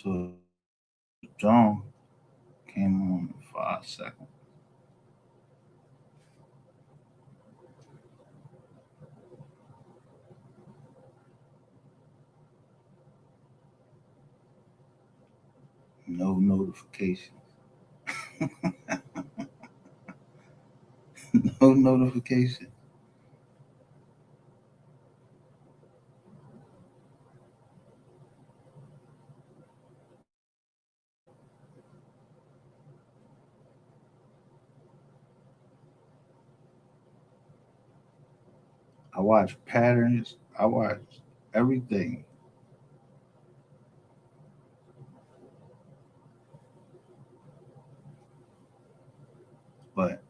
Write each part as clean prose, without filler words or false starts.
So John came on in 5 seconds. No notification. No notification. I watch patterns. I watch everything. But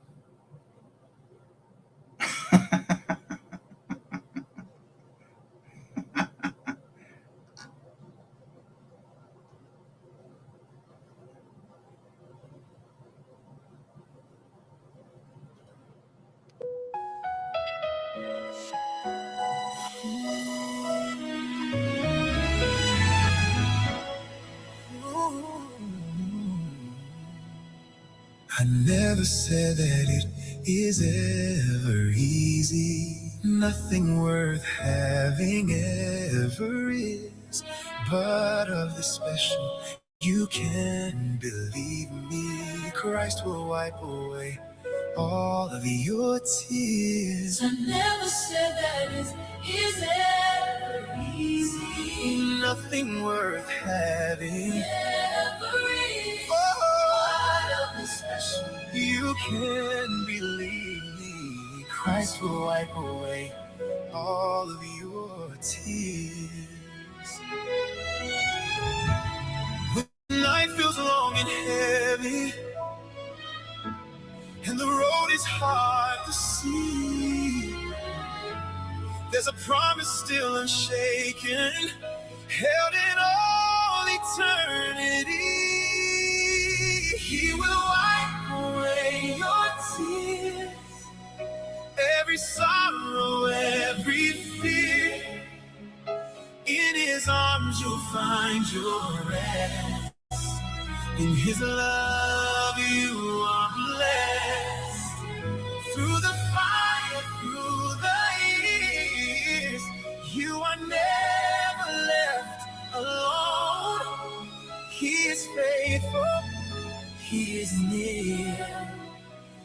I never said that it is ever easy. Nothing worth having ever is. But of the special, you can believe me. Christ will wipe away all of your tears. I never said that it is ever easy. Nothing worth having ever is. Oh, but of the special, you can believe me. Christ will wipe away all of your tears. When night feels long and heavy, and the road is hard to see, there's a promise still unshaken, held in all eternity. He will wipe away your tears, every sorrow, every fear. In his arms you'll find your rest. In his love you are blessed. Through the fire, through the years, you are never left alone. He is faithful, he is near.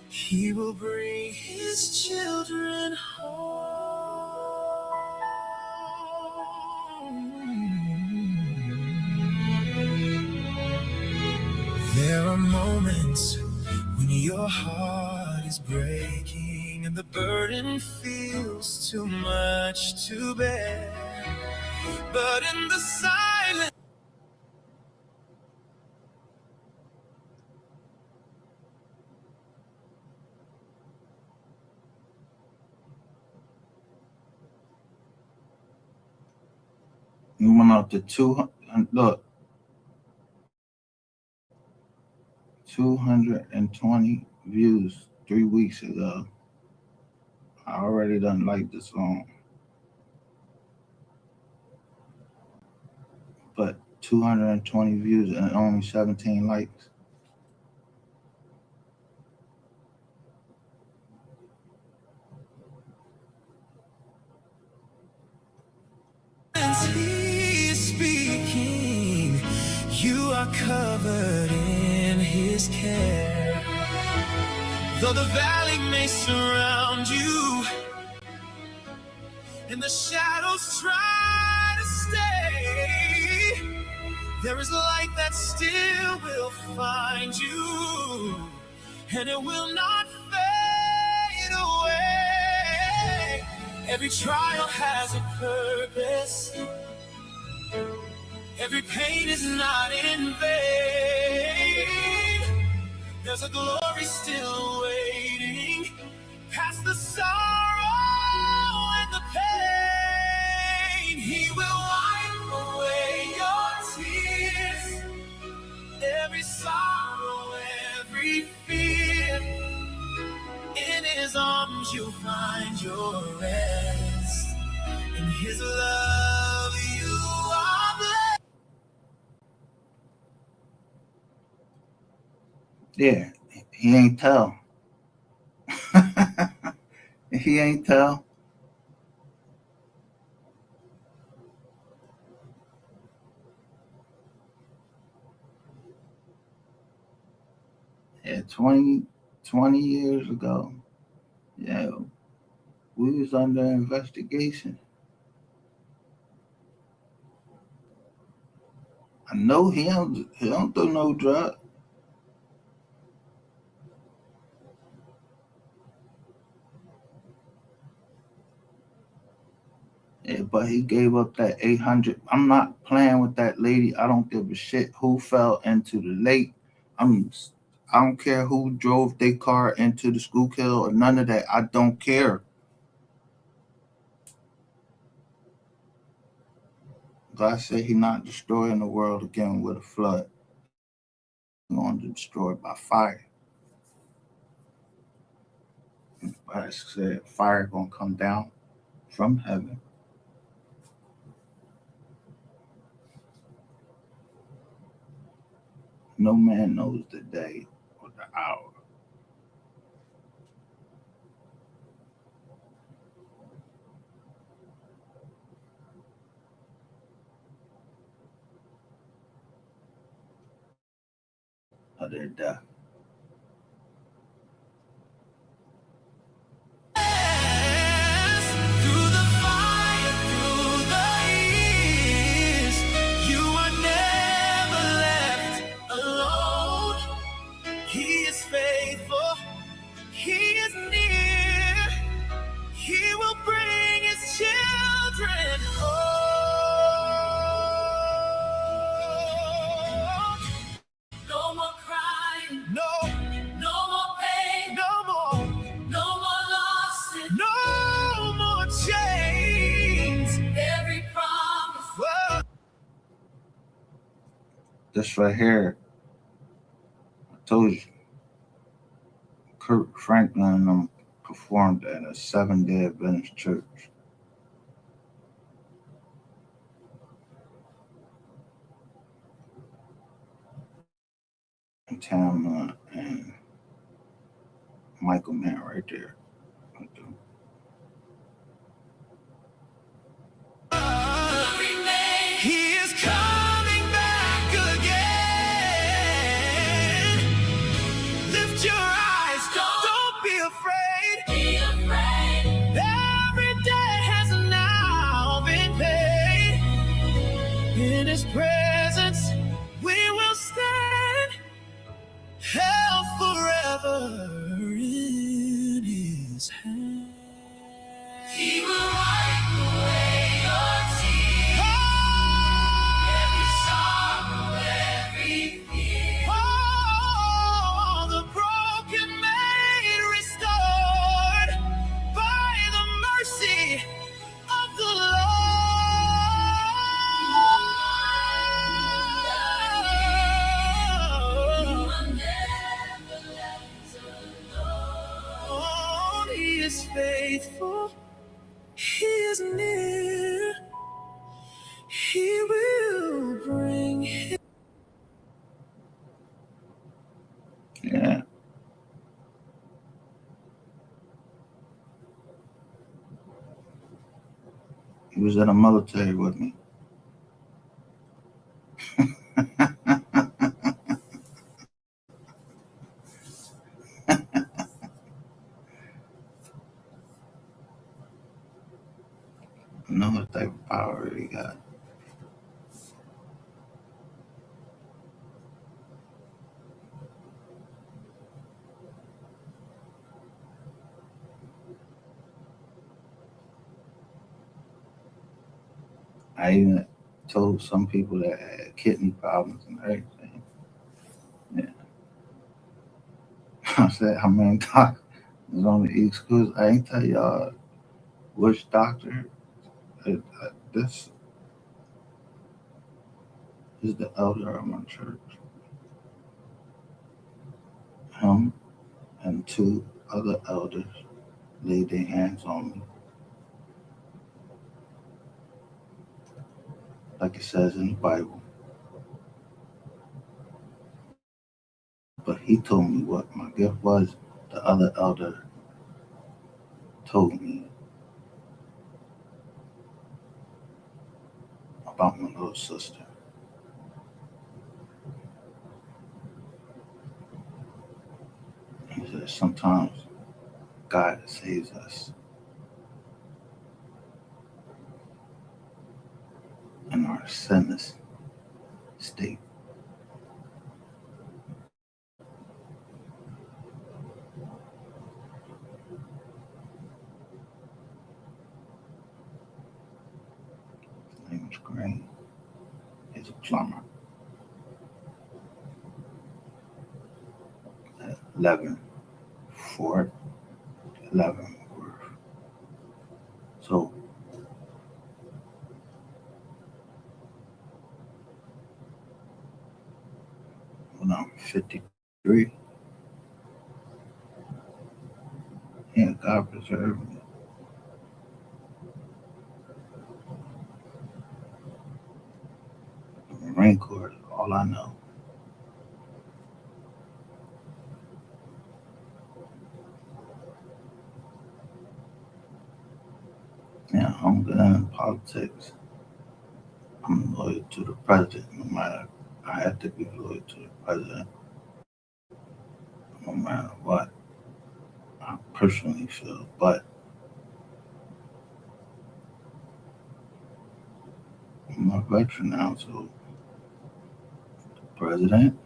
He will bring his children home. There are moments when your heart is breaking and the burden feels too much to bear. But in the silence, we went up to 200. Look, 220 views 3 weeks ago. I already done like the song, but 220 views and only 17 likes. he is speaking. You are covered in his care. Though the valley may surround you and the shadows try to stay, there is light that still will find you, and it will not fade away. Every trial has a purpose. Every pain is not in vain. There's a glory still waiting past the sorrow and the pain. He will wipe away your tears, every sorrow, every fear. In his arms you'll find your rest. In his love you are blessed. Yeah, he ain't tell. He ain't tell. Yeah, 20 years ago. Yeah, we was under investigation. I know he don't do no drug. Yeah, but he gave up that 800. I'm not playing with that lady. I don't give a shit who fell into the lake. I'm I don't care who drove their car into the Schuylkill or none of that. I don't care. God said he not destroying the world again with a flood. He's going to destroy it by fire. God said fire gonna come down from heaven. No man knows the day or the hour of their death. Through the fire, through the years, you are never left alone. He is faithful, he is near. He will bring his children home. No more crying, no, no more pain, no more, no more losses, no more chains. Every promise. Whoa. This right here, I told you, Kurt Franklin and them performed at a 7-day Adventist church in Tamla and Michael Mann right there. He is coming back again. Lift your eyes, don't be afraid. Be afraid. Every day has now been paid. In his presence, we will stand, held forever in his hand. He will wipe away your tears. Every sorrow, every fear. Oh, the broken made restored by the mercy of the Lord. You are never left alone. He is faithful. He is near. He will bring his. Yeah, he was in the military with me. I know what type of power he got. I even told some people that had kidney problems and everything. Yeah. I said how many doctors is on the East Coast. I ain't tell y'all which doctor. This is the elder of my church. Him and two other elders laid their hands on me, like it says in the Bible. But he told me what my gift was. The other elder told me about my little sister. He said sometimes God saves us in our sinless state. His name was Green. He's a plumber at 11 Fort Leavenworth. So when I'm 53, yeah, God preserve me. The Marine Corps is all I know. Yeah, I'm good in politics. I'm loyal to the president, no matter. I have to be loyal to the president, no matter what I personally feel. But I'm a veteran now, so the president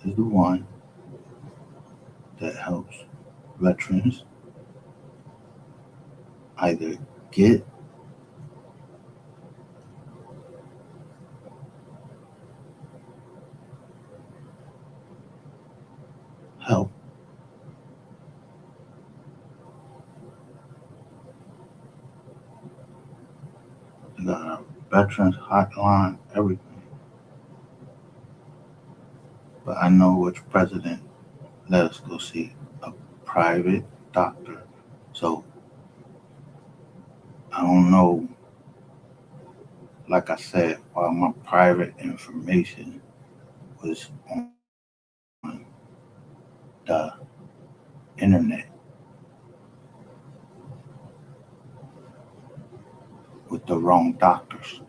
is the one that helps veterans either get help, they got a veterans hotline, everything. But I know which president let us go see a private doctor. So I don't know, like I said, all my private information was on the internet with the wrong doctors.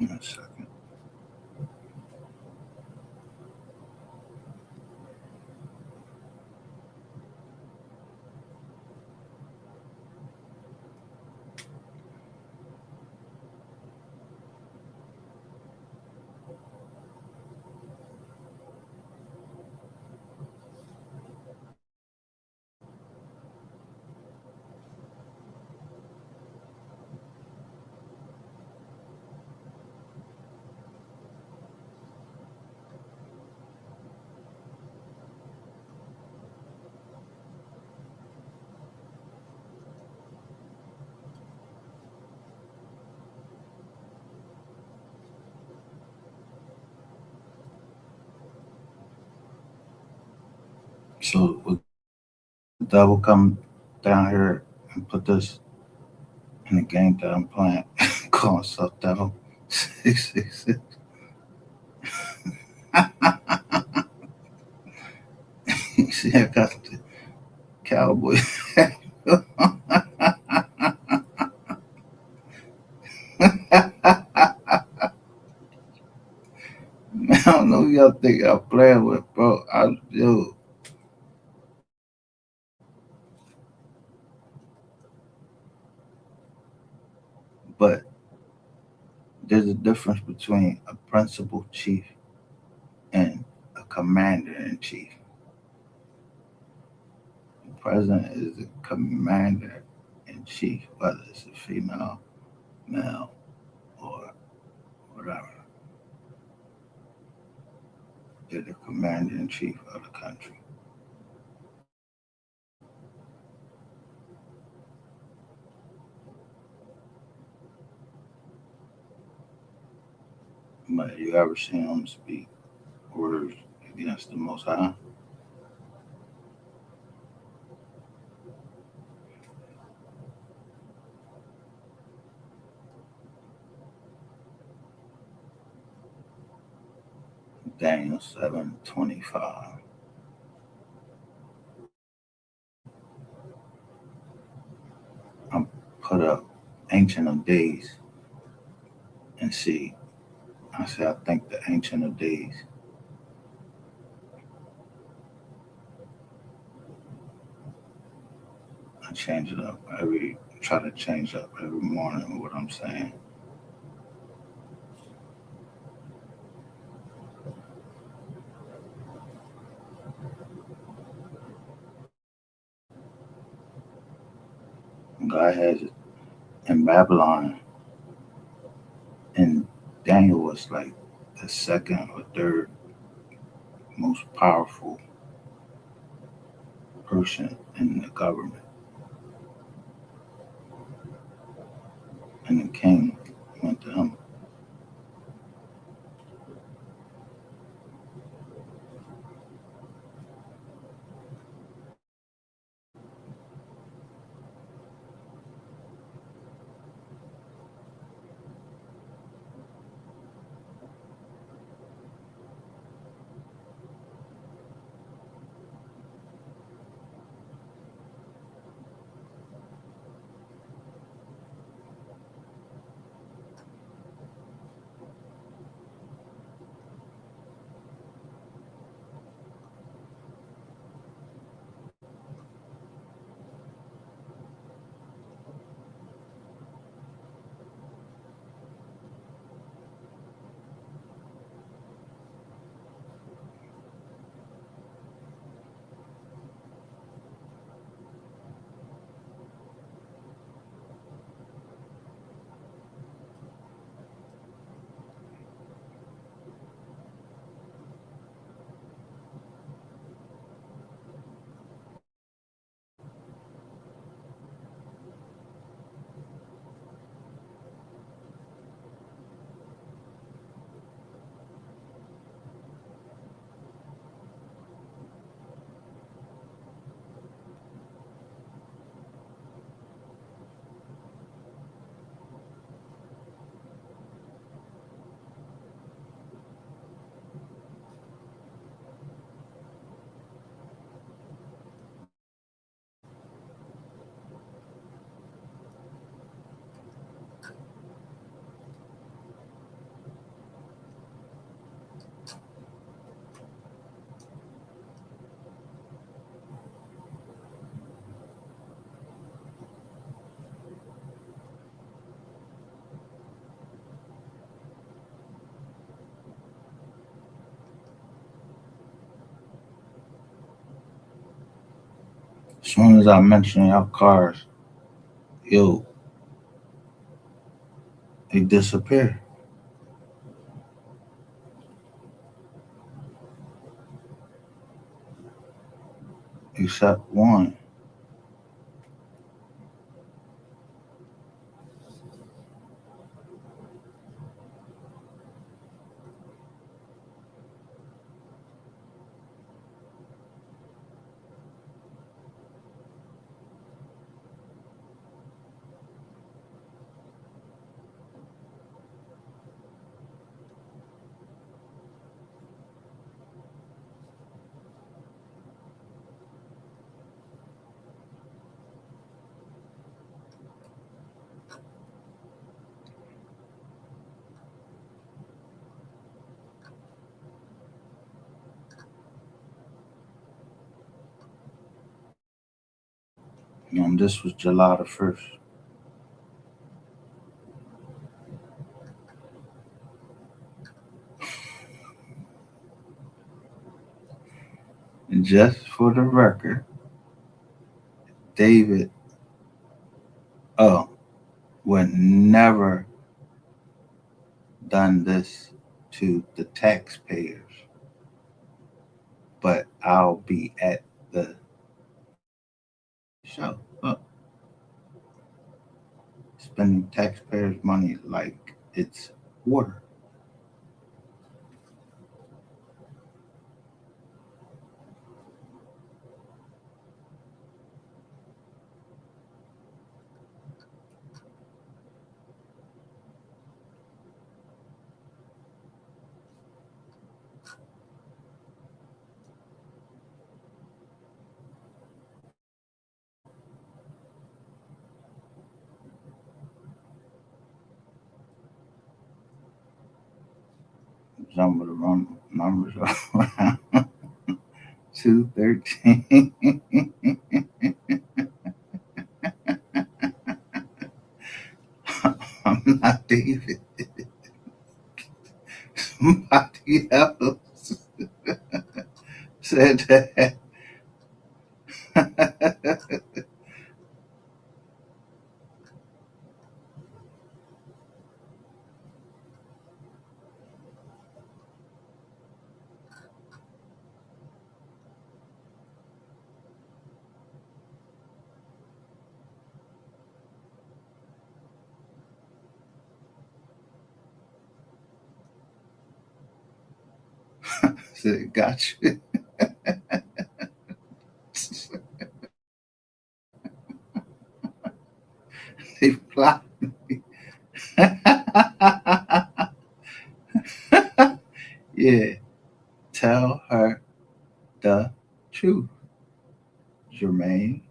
In a second. So would the devil come down here and put this in the game that I'm playing called Self Devil 666? See, I got the cowboy. Man, I don't know who y'all think y'all playing with, bro. Yo, But there's a difference between a principal chief and a commander in chief. The president is the commander in chief, whether it's a female, male, or whatever. They're the commander in chief of the country. But you ever seen them speak words against the Most High? Daniel 7:25. I'm put up Ancient of Days and see. I say I think the Ancient of Days. I change it up try to change up every morning what I'm saying. God has it in Babylon, and Daniel was like the second or third most powerful person in the government, and the king went to him. As soon as I mention your cars, yo, they disappear except one. This was July the 1st. Just for the record, David would never done this to the taxpayers, but I'll be at the show. Spending taxpayers' money like it's water. Some of the run numbers are around 213. I'm not David. Somebody else said that. Said, got you. They fly. Yeah, tell her the truth, Jermaine.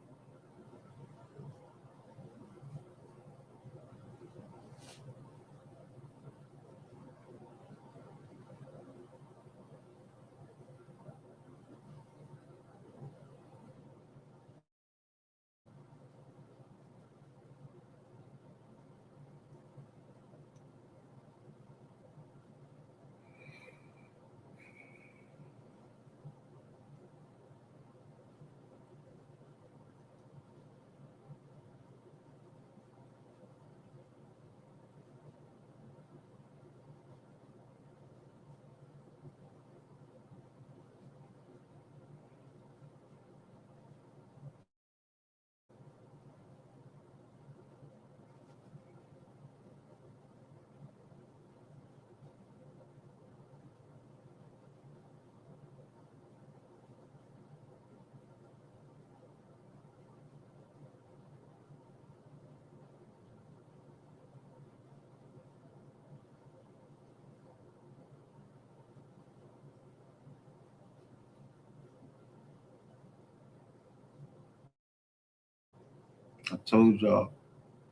I told y'all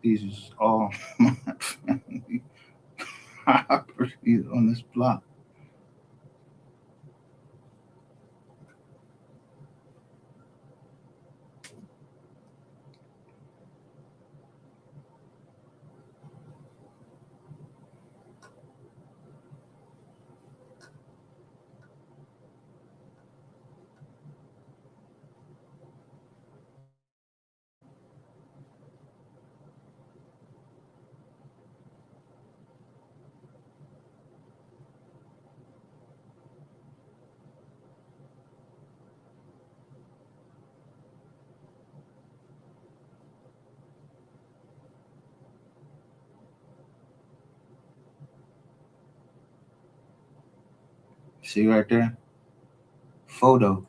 these is all my family properties on this block. See right there? Photos.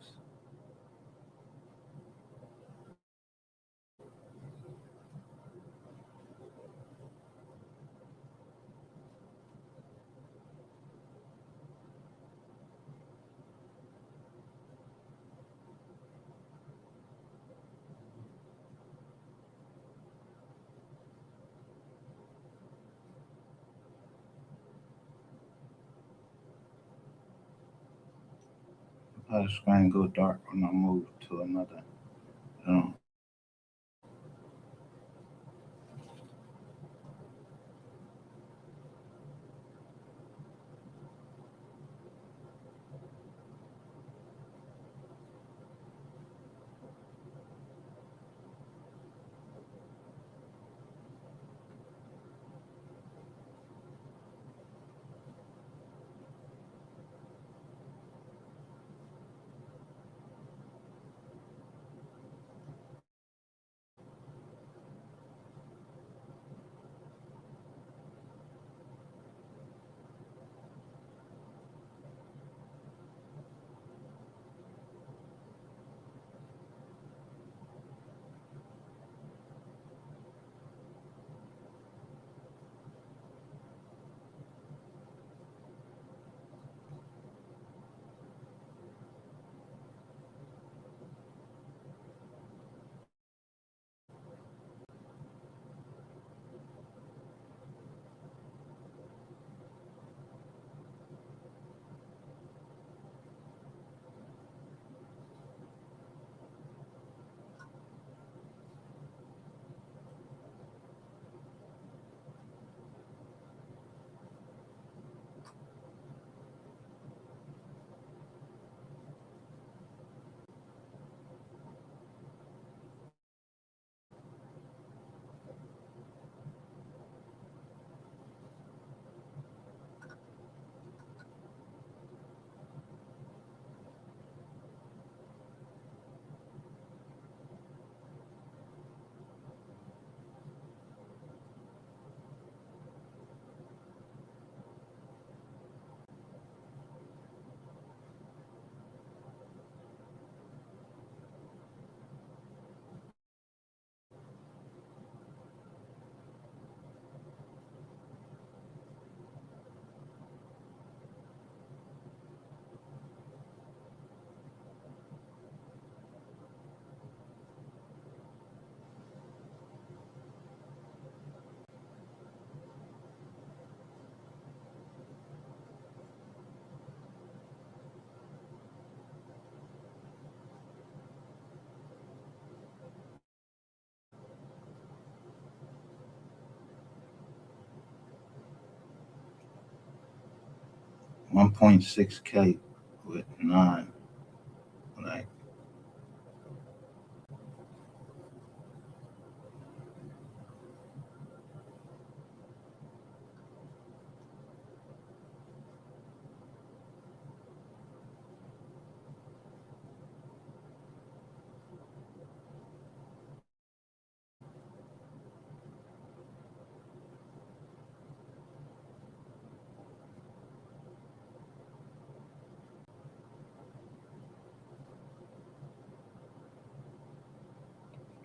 The screen go dark when I move to another. Um, 1.6K with nine. Like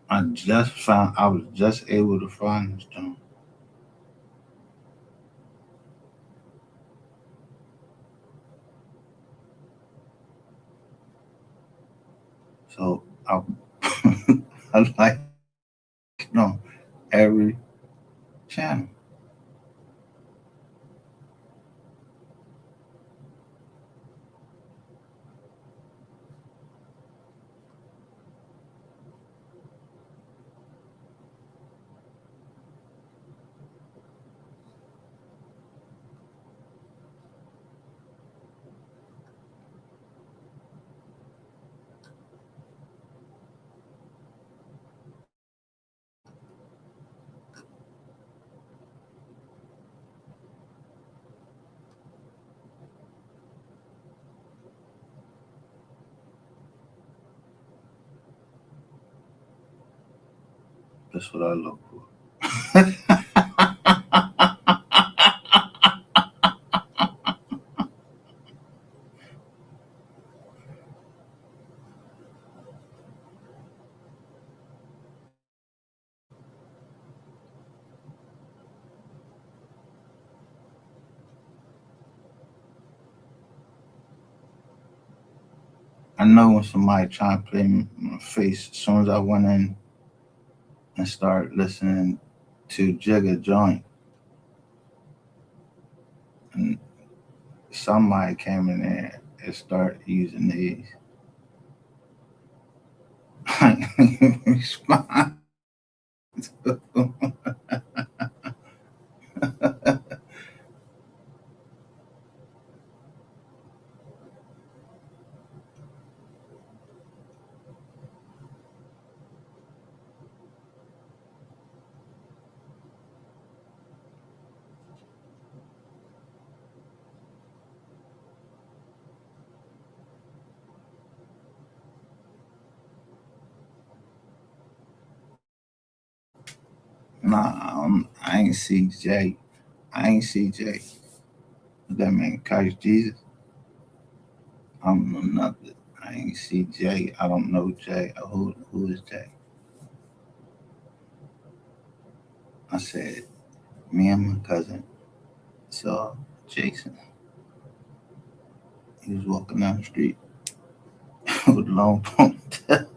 I was just able to find this joint. So I, I like it on every channel. That's what I look for. I know when somebody trying to play my face, as soon as I went in and started listening to Jigga Joint, and somebody came in there and started using these. I didn't respond to 'em. Nah, I ain't see Jay. I ain't see Jay. What that mean? Christ Jesus? I don't know nothing. I ain't see Jay. I don't know Jay. Who is Jay? I said, me and my cousin saw Jason. He was walking down the street with a long ponytail.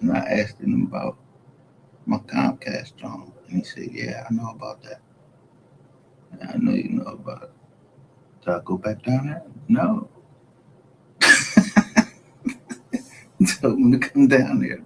And I asked him about my Comcast job. And he said, yeah, I know about that. And I know you know about it. Did I go back down there? No. Told him to come down there.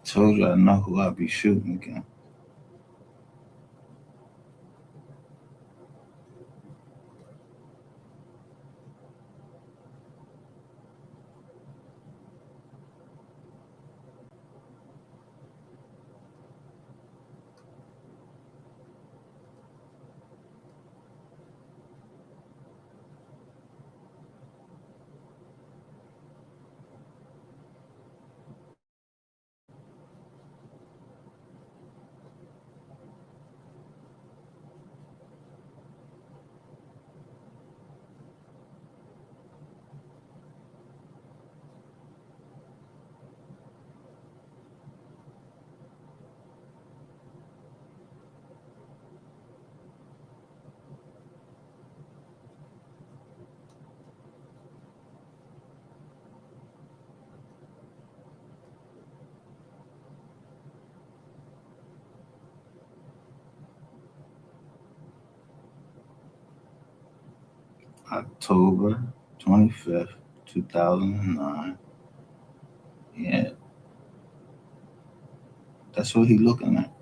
Told you I know who I be shooting again. October 25th, 2009. Yeah, that's what he looking at.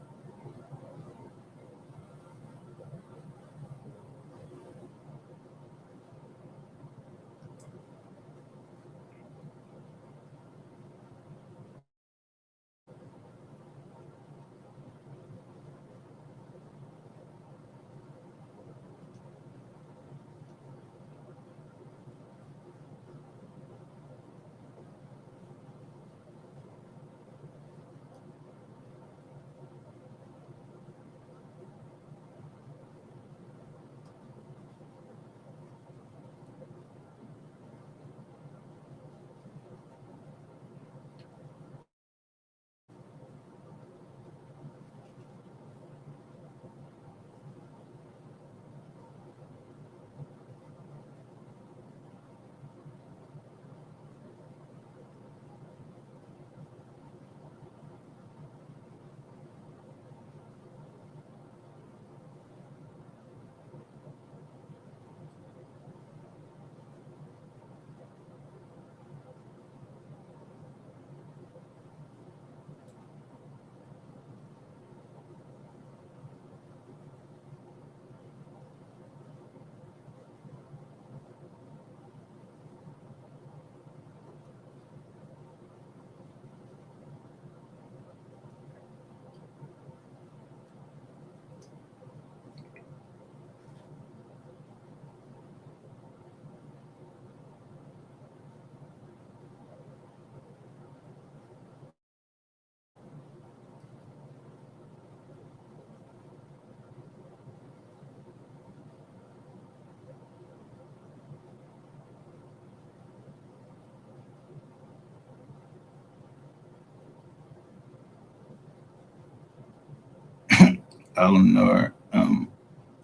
Eleanor,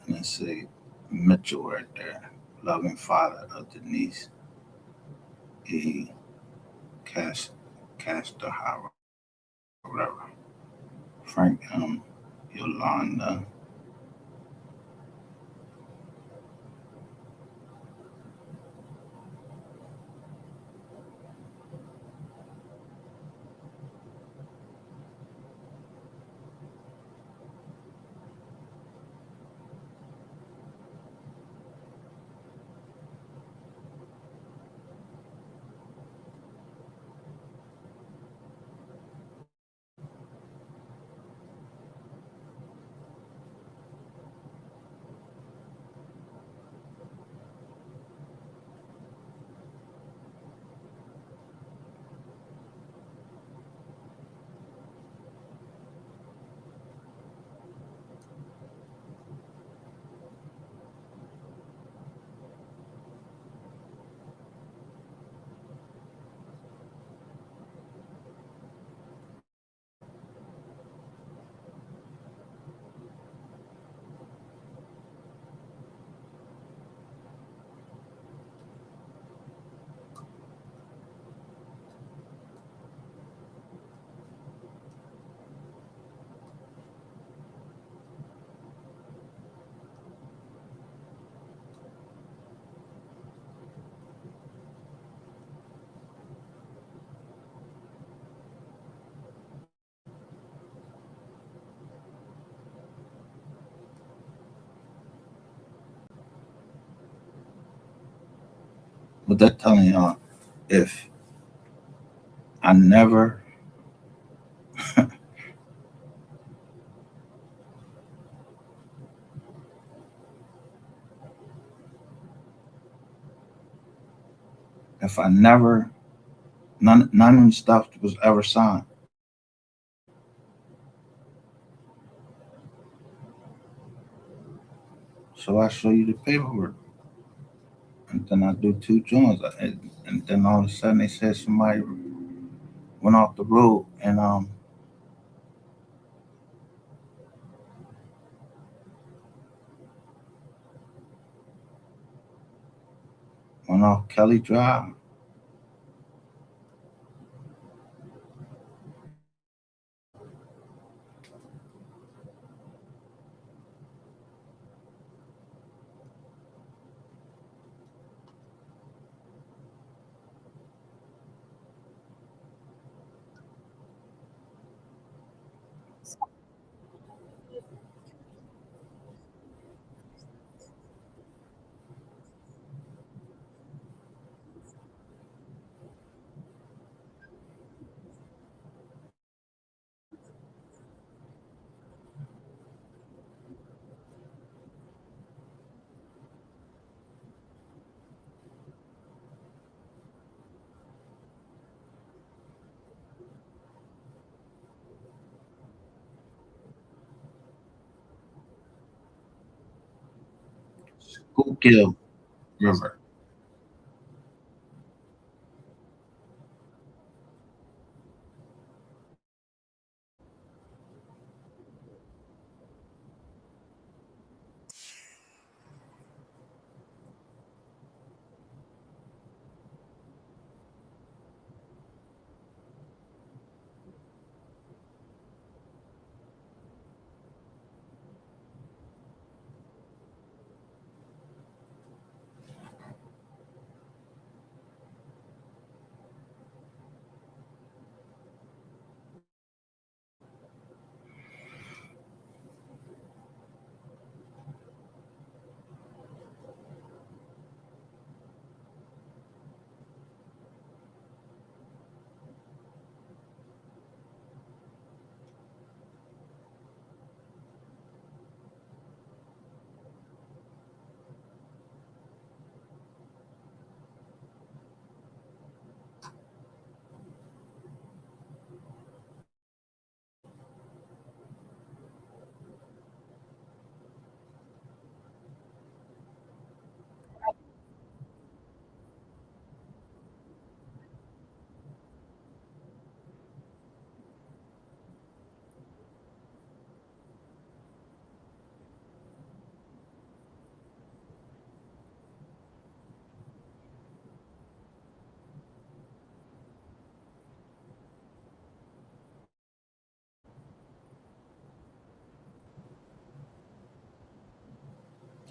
let's say Mitchell right there, loving father of Denise E. Cast Castahara, whatever. Frank Yolanda. But they're telling y'all if I never, if I never, none of the stuff was ever signed. So I show you the paperwork, and then I do two joints, and then all of a sudden they said somebody went off the road and went off Kelly Drive. Who killed River?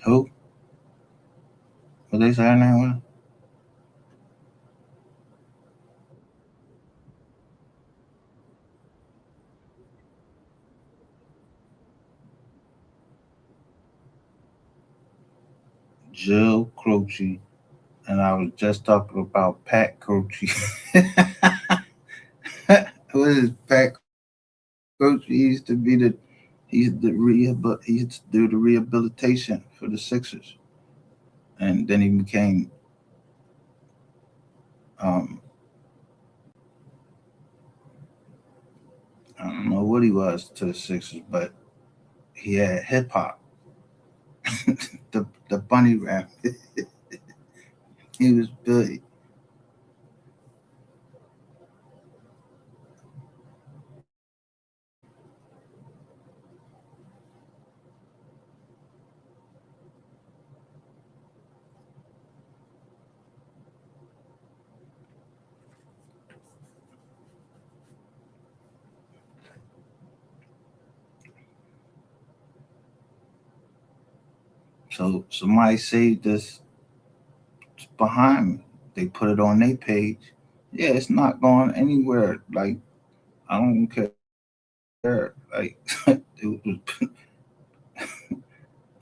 Who? What they say her name was? Jill Croce. And I was just talking about Pat Croce. What is Pat Croce? He used to be the he used to do the rehabilitation for the Sixers, and then he became um, I don't know what he was to the Sixers, but he had hip hop, the bunny rap. He was big. So somebody saved this behind me. They put it on their page. Yeah, it's not going anywhere. Like I don't care. Like it was,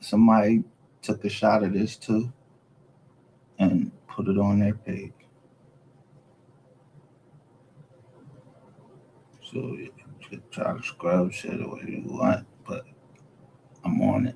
somebody took a shot of this too and put it on their page. So you could try to scrub shit or whatever you want, but I'm on it.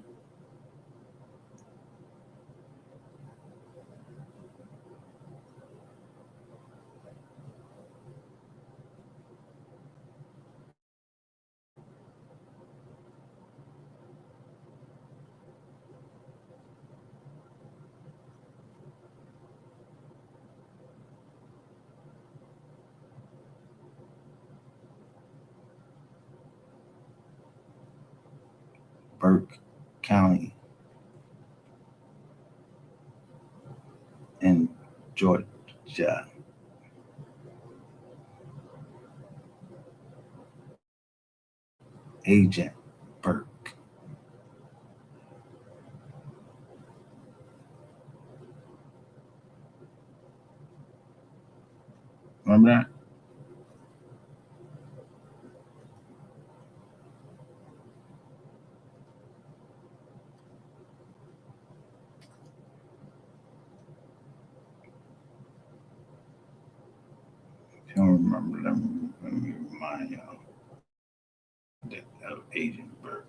Burke County in Georgia. Agent Burke. Remember that? If you don't remember, let me remind you of Agent Burke.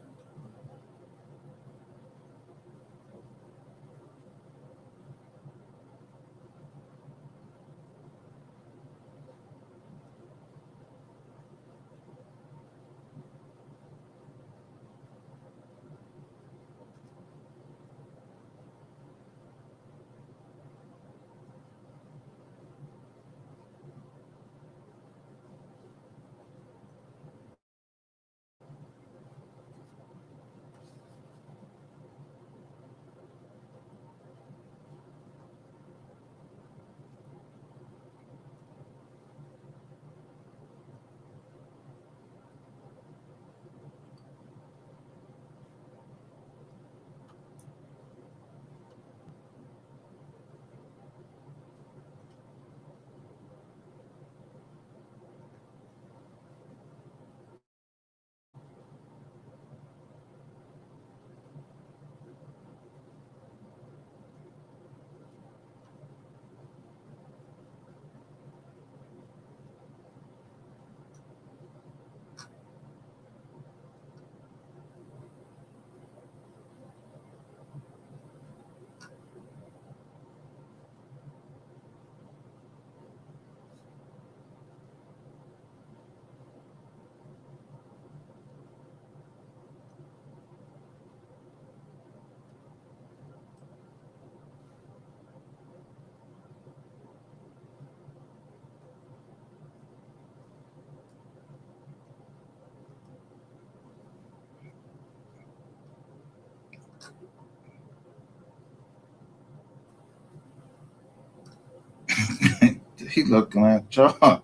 He looking at y'all.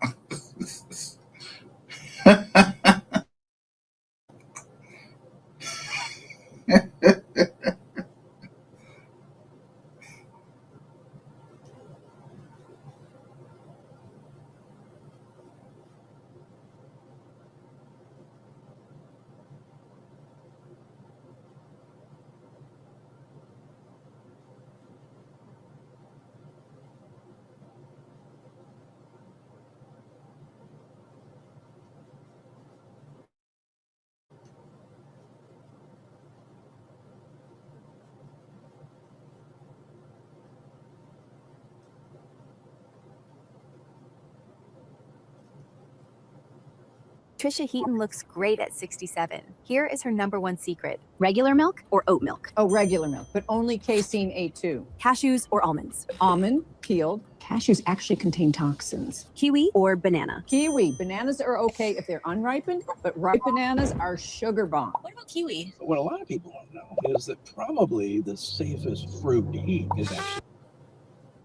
Trisha Heaton looks great at 67. Here is her #1 secret. Regular milk or oat milk? Oh, regular milk, but only casein A2. Cashews or almonds? Almond, peeled. Cashews actually contain toxins. Kiwi or banana? Kiwi. Bananas are okay if they're unripened, but ripe bananas are sugar bomb. What about kiwi? What a lot of people don't know is that probably the safest fruit to eat is actually.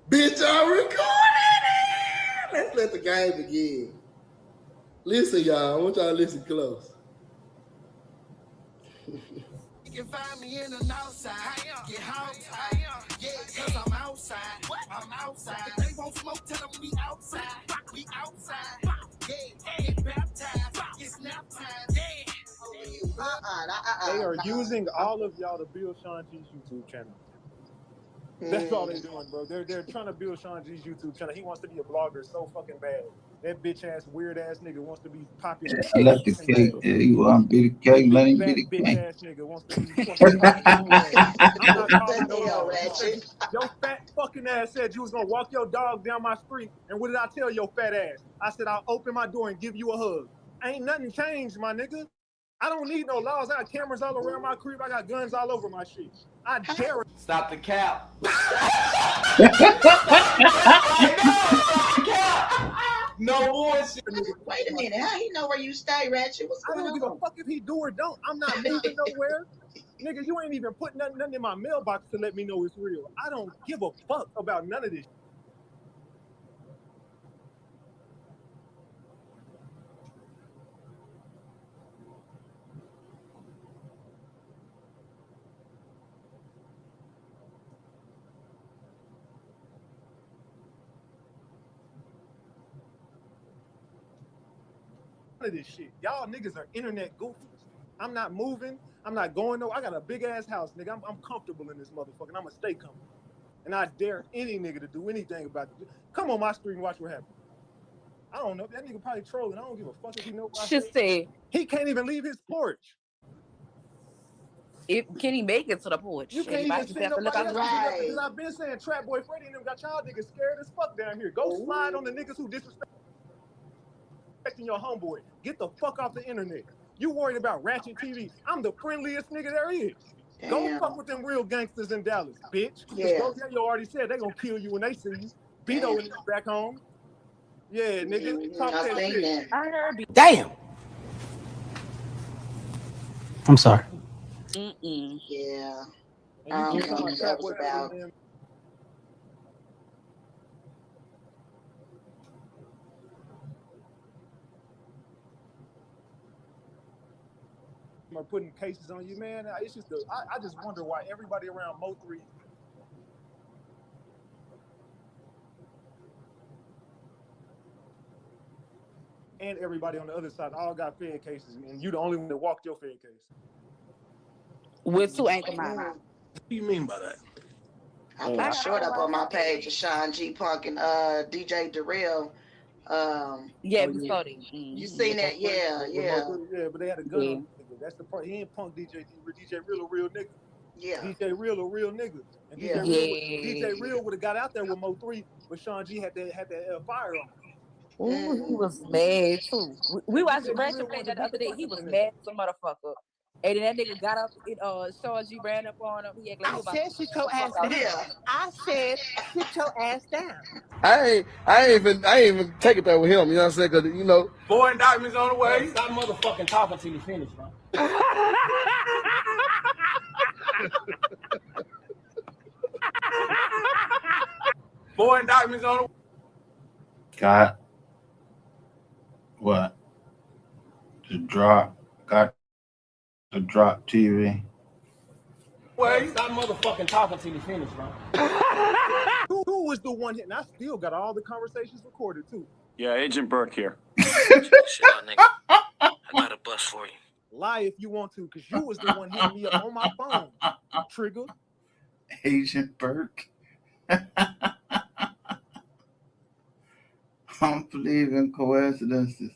Bitch, I'm recording! Let's let the game begin. Listen, y'all. I want y'all to listen close. You can find me in the north side. Get home tight. Yeah, cause I'm outside. I'm outside. They won't smoke till them we outside. We outside. Yeah, get baptized. It's nap time. Yeah. They are using all of y'all to build Sean G's YouTube channel. That's all they're doing, bro. They're trying to build Sean G's YouTube channel. He wants to be a blogger so fucking bad. That bitch ass, weird ass nigga wants to be popular. I let the cake. You want to be the cake? Let him be the Bitch cake. ass nigga wants to be popular. I'm not calling no names. Your fat fucking ass said you was gonna walk your dog down my street, and what did I tell your fat ass? I said I'll open my door and give you a hug. Ain't nothing changed, my nigga. I don't need no laws. I got cameras all around my crib. I got guns all over my shit. I dare. Stop the cap. No bullshit. Wait a minute. How he know where you stay, Ratchet? What's I going don't give a fuck if he do or don't. I'm not moving nowhere. Nigga, you ain't even put nothing in my mailbox to let me know it's real. I don't give a fuck about none of this. Of this shit. Y'all niggas are internet goofies. I'm not moving. I'm not going no. I got a big ass house, nigga. I'm comfortable in this motherfucker. I'm gonna stay comfortable. And I dare any nigga to do anything about it. Come on my street and watch what happens. I don't know. That nigga probably trolling. I don't give a fuck if he knows. He can't even leave his porch. Can he make it to the porch? You can't even see nobody else. Because I've been saying Trap Boy Freddy and them got y'all niggas scared as fuck down here. Go slide on the niggas who disrespecting your homeboy. Get the fuck off the internet. You worried about Ratchet TV? I'm the friendliest nigga there is. Damn. Go fuck with them real gangsters in Dallas, bitch. Yeah. You already said they gonna kill you when they see you. Beto and back home. Yeah, nigga. Talk I that seen shit. that. I heard. Damn. I'm sorry. Yeah. And I you don't keep know talking what that Trap was Boy about. Freddy and them are putting cases on you, man. It's just I just wonder why everybody around Mo3 and everybody on the other side all got Fed cases, and you the only one that walked your Fed case. With 2 ankle mine. What do you mean by that? I put a short up on my page of Sean G Punk and DJ Darrell. Yeah, we saw that. You seen that? Yeah. Yeah, but they had a gun Yeah. on the nigga. That's the part. He ain't Punk DJ Real a real nigga. Yeah. DJ Real a real nigga. And Yeah. DJ Real would have got out there with Mo3, but Sean G had that firearm. Ooh, he was mad too. We watched the Ratchet play that the other day. He was mad as a motherfucker. And then that nigga got up, Sean G ran up on him. He acted like he was about to sit your ass down. Yeah. I said sit your ass down. I ain't even take it there with him. You know what I'm saying? Because you know, 4 indictments on the way. Stop motherfucking talking till you finish, bro. More indictments on the way. Got what? Got the drop TV. Well, stop motherfucking talking till you finish, bro. Who was the one hitting? I still got all the conversations recorded too. Yeah, Agent Burke here. Shut up, nigga. I got a bus for you. Lie if you want to, because you was the one hitting me up on my phone. Trigger. Agent Burke. I'm believing coincidences.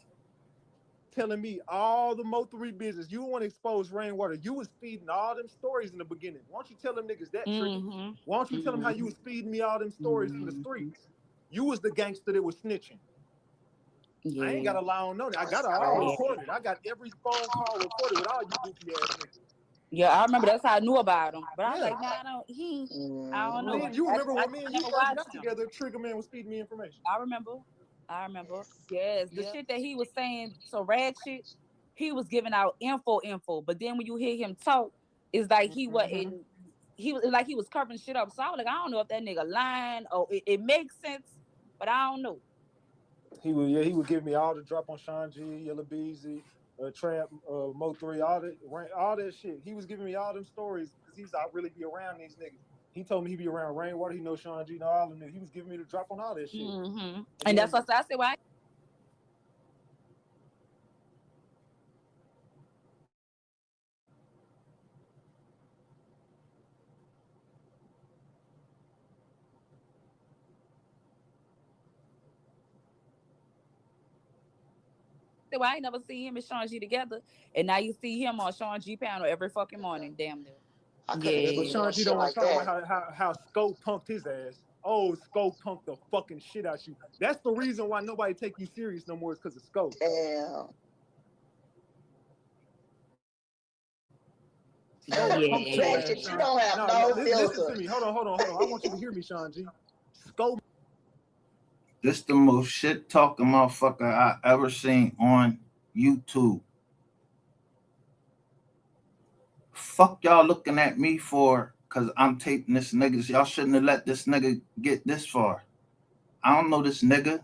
Telling me all the Mo3 business. You want to expose Rainwater. You was feeding all them stories in the beginning. Why don't you tell them niggas that, Trigger? Why don't you tell them how you was feeding me all them stories from the streets? You was the gangster that was snitching. Yeah. I ain't got to lie on nothing. I got it all recorded. I got every phone call recorded with all you goofy ass niggas. Yeah, I remember that's how I knew about him. But I was like, nah, I don't know. You remember when me and you first got together, Trigger Man was feeding me information. I remember. Yes. The shit that he was saying, so rad shit, he was giving out info. But then when you hear him talk, it's like he was covering shit up. So I was like, I don't know if that nigga lying or it makes sense, but I don't know. He would give me all the drop on Sean G, Yellow Beezy, Trap, Mo3, all that shit. He was giving me all them stories because I really be around these niggas. He told me he be around Rainwater. He knows Sean G, know all of them. He was giving me the drop on all that shit. And that's what I said. Why? Well, I ain't never seen him and Sean G together, and now you see him on Sean G panel every fucking morning. Damn near. But Sean G don't want to talk about how Scope punked his ass. Oh, Scope punked the fucking shit out you. That's the reason why nobody take you serious no more is because of Scope. Damn. You don't have no filter. Listen to me. Hold on. I want you to hear me, Sean G. Scope. This the most shit talking motherfucker I ever seen on YouTube. Fuck y'all looking at me for, cause I'm taping this nigga. Y'all shouldn't have let this nigga get this far. I don't know this nigga.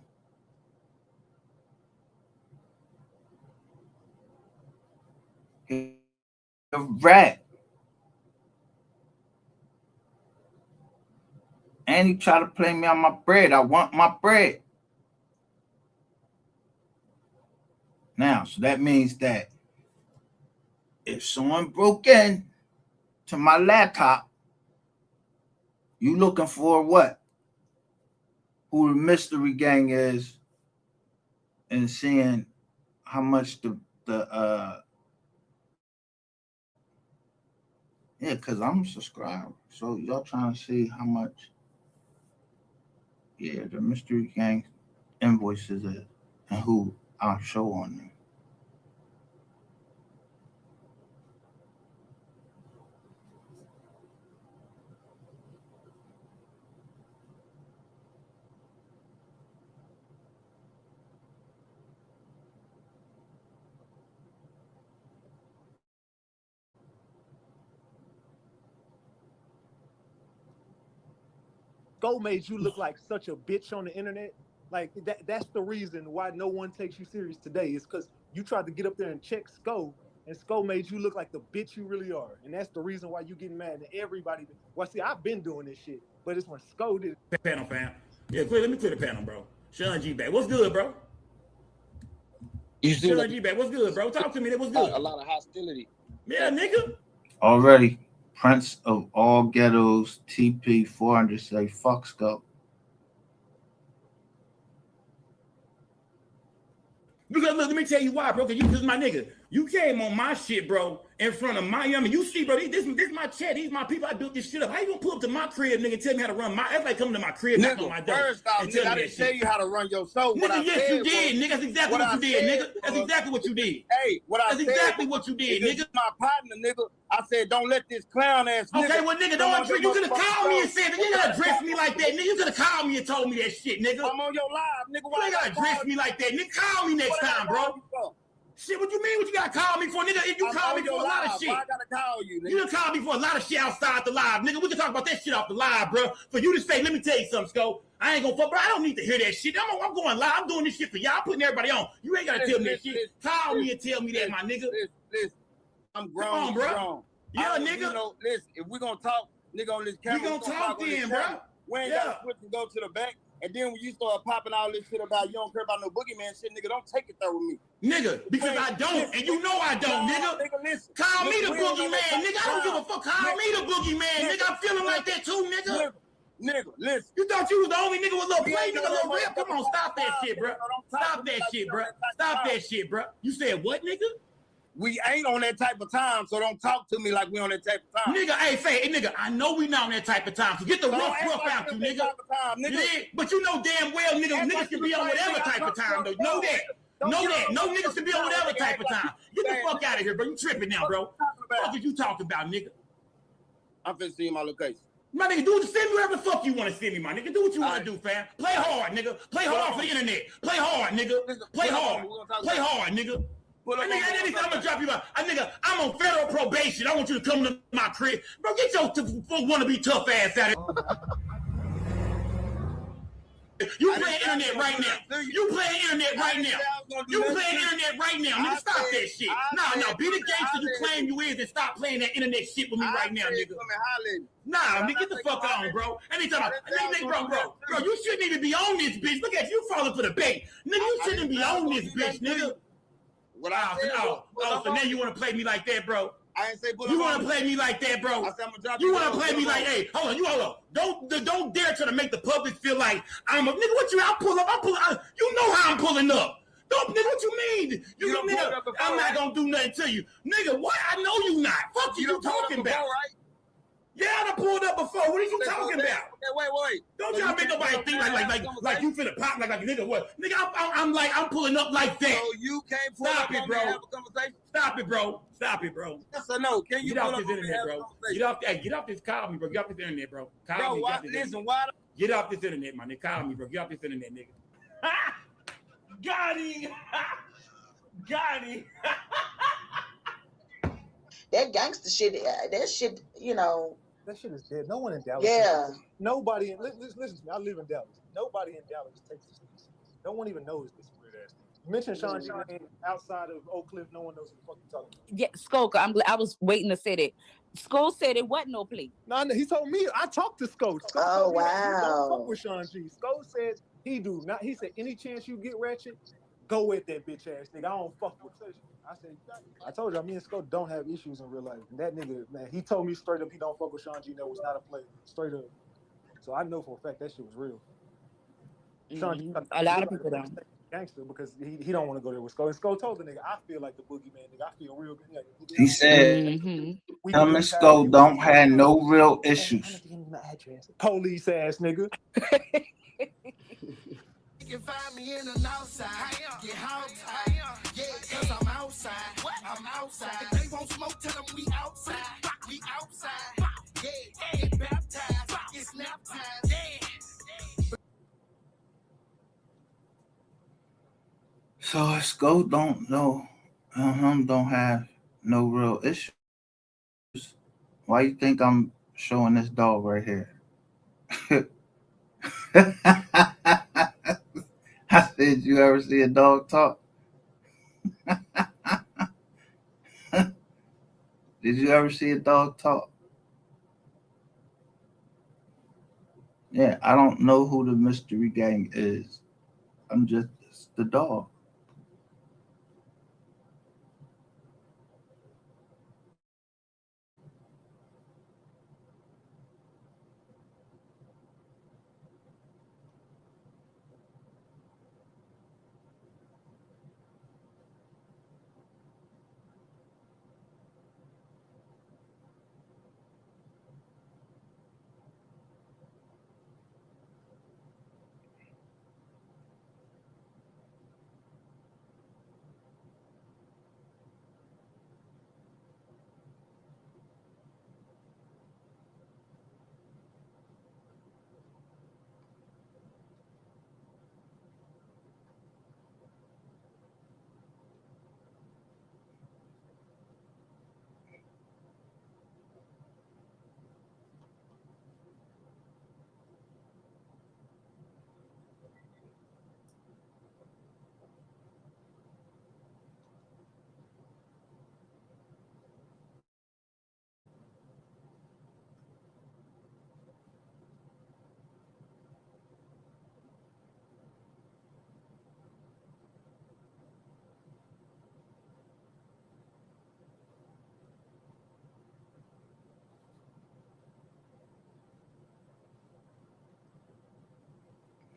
He's a rat. And he try to play me on my bread. I want my bread. Now, so that means that if someone broke in to my laptop, you looking for what? Who the mystery gang is and seeing how much yeah, because I'm subscribed. So y'all trying to see how much the mystery gang invoices is and who I'll show on them. Go made you look like such a bitch on the internet. Like that's the reason why no one takes you serious today is because you tried to get up there and check Sko, and Sko made you look like the bitch you really are. And that's the reason why you getting mad at everybody. Well, see, I've been doing this shit, but it's when Sko did it. Panel, fam. Yeah, let me clear the panel, bro. Sean G back. What's good, bro? Sean G back. What's good, bro? Talk to me. What's good? A lot of hostility. Yeah, nigga. Already. Prince of all ghettos, TP 400 say fuck Scope. Because look, let me tell you why, bro. Because you is my nigga. You came on my shit, bro, in front of my yummy. You see, bro, this my chat. These my people. I built this shit up. How you gonna pull up to my crib, nigga, and tell me how to run my? That's like coming to my crib, nigga, on my door. First off, nigga, I didn't tell you how to run your show. Nigga, yes, you did, nigga. That's exactly what you did, nigga. That's exactly what you did. Hey, That's exactly what you did, nigga. My partner, nigga. I said, don't let this clown ass nigga. Okay, well, nigga, don't treat. You could have called me and said, you gotta address me like that, nigga. You could have called me and told me that shit, nigga. I'm on your live, nigga. You ain't gotta address me like that, nigga. Call me next time, bro. Shit, what you mean? What you gotta call me for, nigga? If you call me for a lot of shit. Why I gotta call you, nigga? You done called me for a lot of shit outside the live, nigga. We can talk about that shit off the live, bro. For you to say, let me tell you something, Sco. I ain't gonna fuck, bro. I don't need to hear that shit. I'm going live. I'm doing this shit for y'all. I'm putting everybody on. You ain't gotta tell me that shit. Call me and tell me that, my nigga. Listen. I'm grown. Come on, bro. Grown. Yeah, nigga. You know, listen, if we gonna talk, nigga, on this camera, we gonna talk then, bro. We ain't gotta switch and go to the back. And then when you start popping all this shit about you don't care about no boogeyman shit, nigga, don't take it there with me. Nigga, because I don't, and you know I don't, nigga. Listen, call me the boogeyman, nigga. I don't give a fuck. Call me the boogeyman, nigga. I'm feeling like that too, nigga. Nigga, listen. You thought you was the only nigga with little play, nigga, little rip? Come on, stop that shit, bro. Stop that shit, bro. Stop that shit, bro. You said what, nigga? We ain't on that type of time, so don't talk to me like we on that type of time. Nigga, hey, nigga, I know we not on that type of time, so get the rough out you, nigga. But you know damn well, niggas can be on whatever type of time, though. Know that. No niggas can be on whatever type of time. Get the fuck out of here, bro. You tripping now, bro. What are you talking about, nigga? I'm finna see my location. My nigga, send me wherever the fuck you want to send me, my nigga. Do what you want to do, fam. Play hard, nigga. Play hard for the internet. Play hard, nigga. Play hard. Play hard, nigga. I'm gonna drop you out. Nigga, I'm on federal probation. I want you to come to my crib. Bro, get your wannabe tough ass out of here. You playing internet right now. You playing internet right now. You playing internet right now. Nigga, stop that shit. No, be the gangster you claim you is and stop playing that internet shit with me right now, nigga. Nah, nigga, get the fuck on, bro. Anytime, bro, you shouldn't even be on this bitch. Look at you falling for the bait. Nigga, you shouldn't be on this bitch, nigga. So now you want to play me like that, bro? I ain't say you want to play me like that, bro? You want to play me like, hey, hold on. Don't dare try to make the public feel like I'm a nigga. What you? I'll pull up. You know how I'm pulling up. Don't, nigga. What you mean? Nigga, I'm not gonna do nothing to you, nigga. What? I know you not. Fuck you talking about? Right? Yeah, I done pulled up before. What are you talking about? Wait. Don't try to make nobody think like you finna pop like nigga. What? Nigga, I'm pulling up like that. So you can't pull up and have a conversation? Stop it, bro. Yes or no? Can you get off this internet, bro? Get off this. Call me, bro. Get off this internet, bro. Call me. Listen, why? Get off this internet, my nigga. Call me, bro. Get off this internet, nigga. Got him. That gangster shit, that shit, you know. That shit is dead. No one in Dallas. Yeah. Nobody. Listen to me. I live in Dallas. Nobody in Dallas takes this. No one even knows this weird ass thing. You mentioned Sean G name outside of Oak Cliff. No one knows who the fuck you're talking about. Yeah, Skoka. I was waiting to say that. Sko said it wasn't no plea. No, he told me. I talked to Sko. Oh wow. Don't fuck with Sean G. Sko said he do not. He said any chance you get ratchet, go with that bitch ass nigga. I don't fuck with that. I said, I told y'all, me and Scott don't have issues in real life. And that nigga, man, he told me straight up he don't fuck with Sean G. That was not a play. Straight up. So I know for a fact that shit was real. Sean G, a lot of people don't. Gangster because he don't want to go there with Scott. And Scott told the nigga, I feel like the boogeyman, nigga. I feel real good. He said, him and Scott don't have no real issues. Police ass nigga. You can find me in the north side. Get hot, yeah, cause I'm outside. I'm outside. If they won't smoke, tell them we outside. We outside. Yeah, get baptized. It's nap time. Yeah. So Scott don't know, don't have no real issues. Why you think I'm showing this dog right here? I said, you ever see a dog talk? Did you ever see a dog talk? Yeah, I don't know who the mystery gang is. I'm just the dog.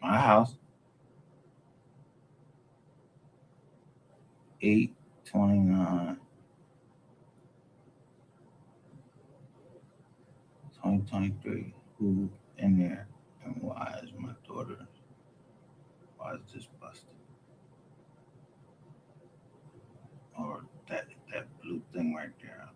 My house. 8/29, 2023. Who in there? And why is my daughter? Why is this busted? Or that blue thing right there.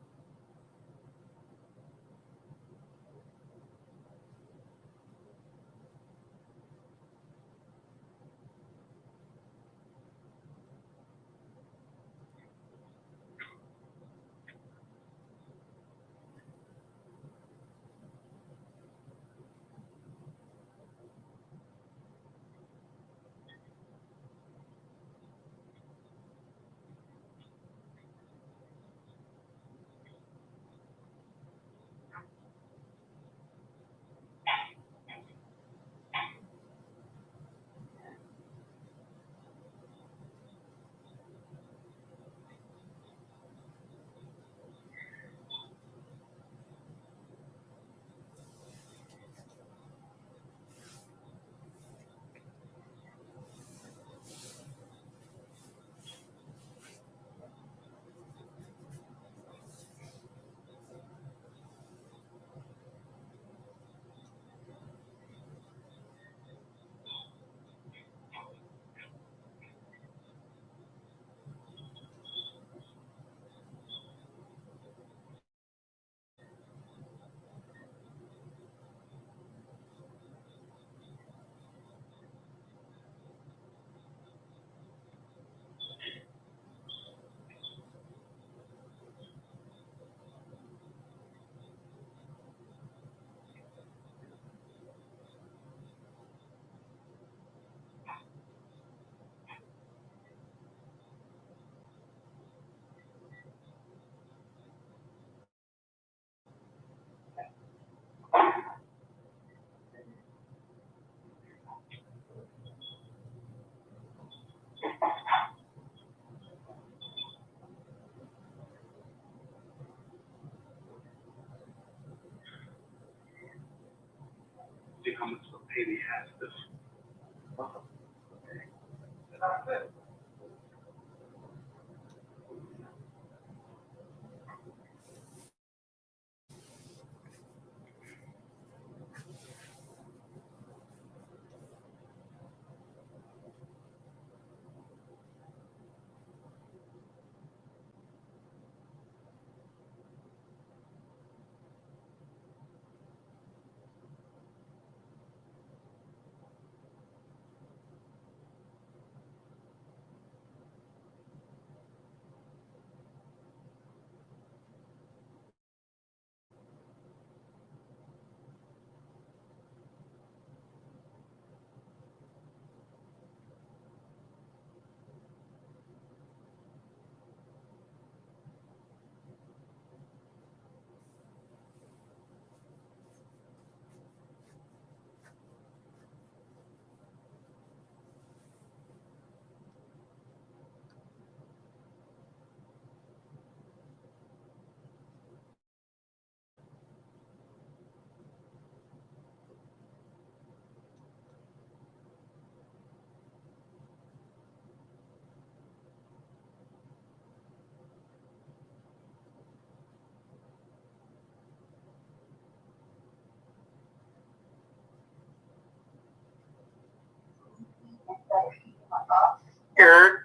Eric.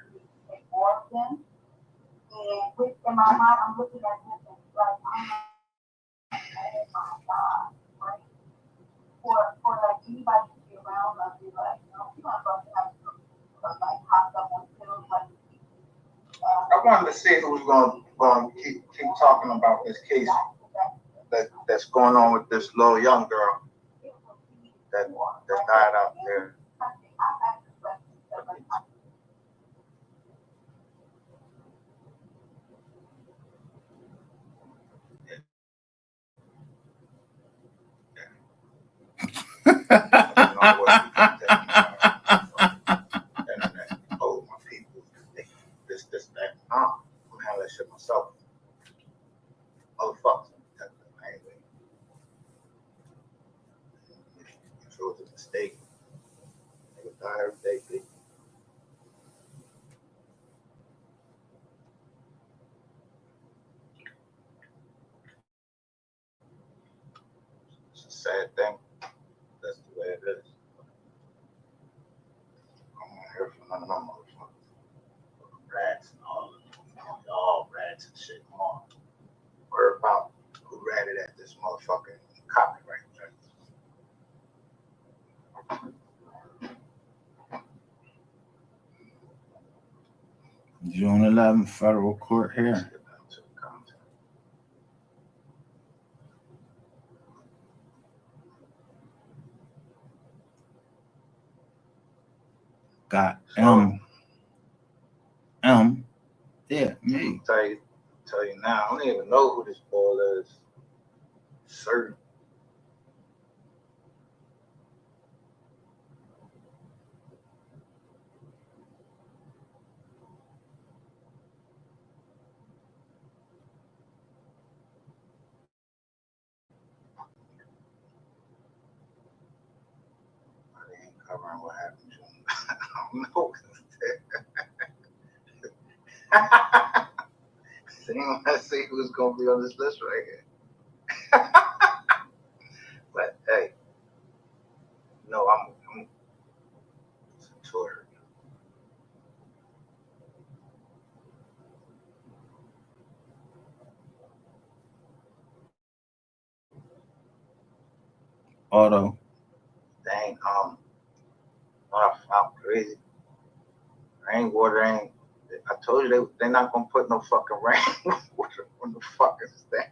And in my mind, I'm looking at this and like, oh my God, right? For like anybody to be around us, be like, you know, supposed to have like how someone feels like. I wanted to see if we were going to keep talking about this case that's going on with this little young girl that died out there. Oh, my people, this, that. I'm handling that shit myself. Motherfuckers, I ain't if it was a mistake, sad thing. That's the way it is. I don't want to hear from none of them motherfuckers. Rats and all rats and shit. Come on. Worry about who ratted at this motherfucking copyright. June 11th, federal court here. Got M. Yeah, me. Tell you now, I don't even know who this boy is. Certain. I ain't covering what happened to him. I don't know. Let's see who's gonna be on this list right here. But hey, no, I'm Twitter. Auto. Dang, what I found crazy. Rainwater ain't. I told you they're not gonna put no fucking rainwater on the fucking thing.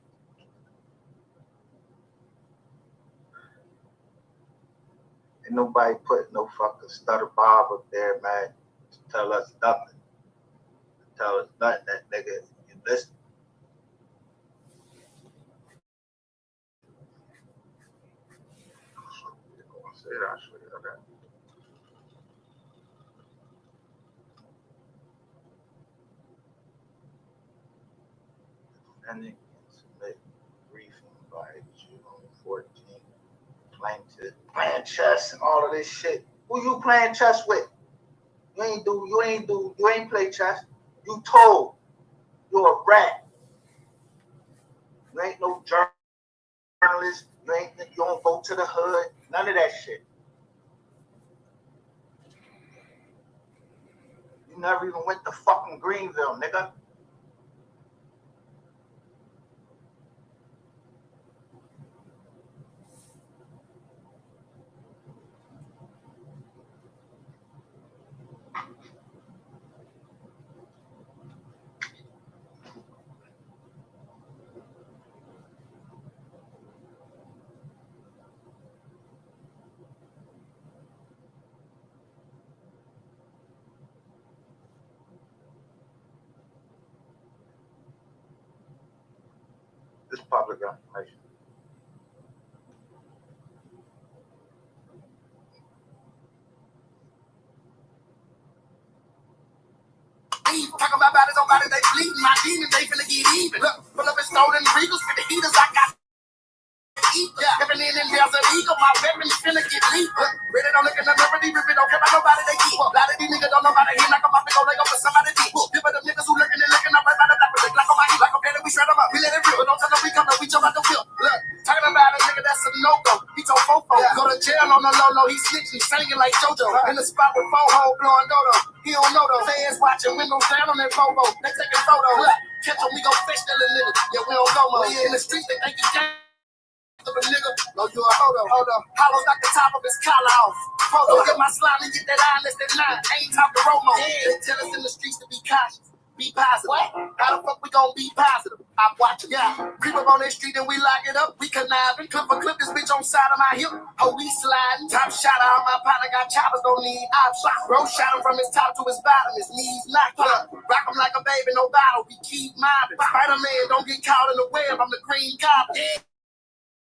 Ain't nobody put no fucking stutter Bob up there, man, to tell us nothing. Tell us nothing. That nigga, you listen. I'll show you that. Defending and submit briefing by June 14th. Playing chess and all of this shit. Who you playing chess with? You ain't play chess. You told. You're a rat. You ain't no journalist. You don't go to the hood. None of that shit. You never even went to fucking Greenville, nigga. This public information. Talk about bodies on bodies, they bleeding. My demons, they finna get even. Look, pull up and stolen Regals for the heaters. I got eat. Yeah. Living in there's an eagle. My weapons finna get leaked. Ready don't look in the mirror, these ripping don't care about nobody they keep. A lot of these niggas don't know about it. Here like I'm about to go leg up for somebody deep. Give it them niggas who looking and looking up right by the top of the Glock on my heat. Like a penny, we shred them up. We let it rip. But don't tell them we coming, we jump out the field. Look, talking about a nigga that's a no-go. He told Fofo. Yeah. Go to jail on the low-low. He snitching, singing like JoJo. In the spot with Fo-Ho blowing dodo. He don't know though. Fans watching, windows down on that Bobo. They taking photos. Catch them, we gon' fish that little nigga. Yeah, we don't go more. In the streets, they think he gang. Nigga, no, you a hold up. Hollows knock the top of his collar off. Photo, get my slime and get that eye less than 9. Ain't top the Romo. They tell us in the streets to be cautious, be positive. What? How the fuck we gon' be positive? I'm watching. Yeah, creep up on that street and we lock it up. We conniving, clip for clip this bitch on side of my hip. Oh, we sliding. Top shot out my partner got choppers, don't need options. Bro shot him from his top to his bottom, his knees knocked up. Rock him like a baby, no bottle. We keep mobbing. Spider-Man, don't get caught in the web. I'm the green goblin. Yeah.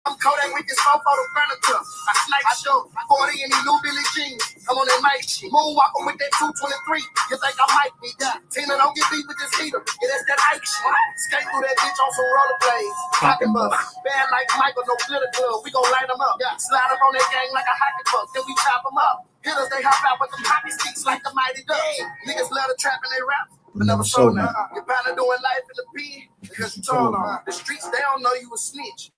I'm Kodak with this mofo the furniture. I snipe show 40 in the new Billie Jean. I'm on that mic shit. Moonwalking with that 223. You think I might be that? Tina, don't get beat with this heater. Yeah, that's that Ike shit. Skate through that bitch on some rollerblades. Pocket bus. Bad like Michael, no glitter glove. We gon' light them up. Yeah. Slide up on that gang like a hockey puck. Then we chop them up. Hitters, they hop out with them hockey sticks like the Mighty Ducks. Niggas love to trap and they rap. But never sold them. You're probably doing life in the pen because you told them. The streets, they don't know you a snitch.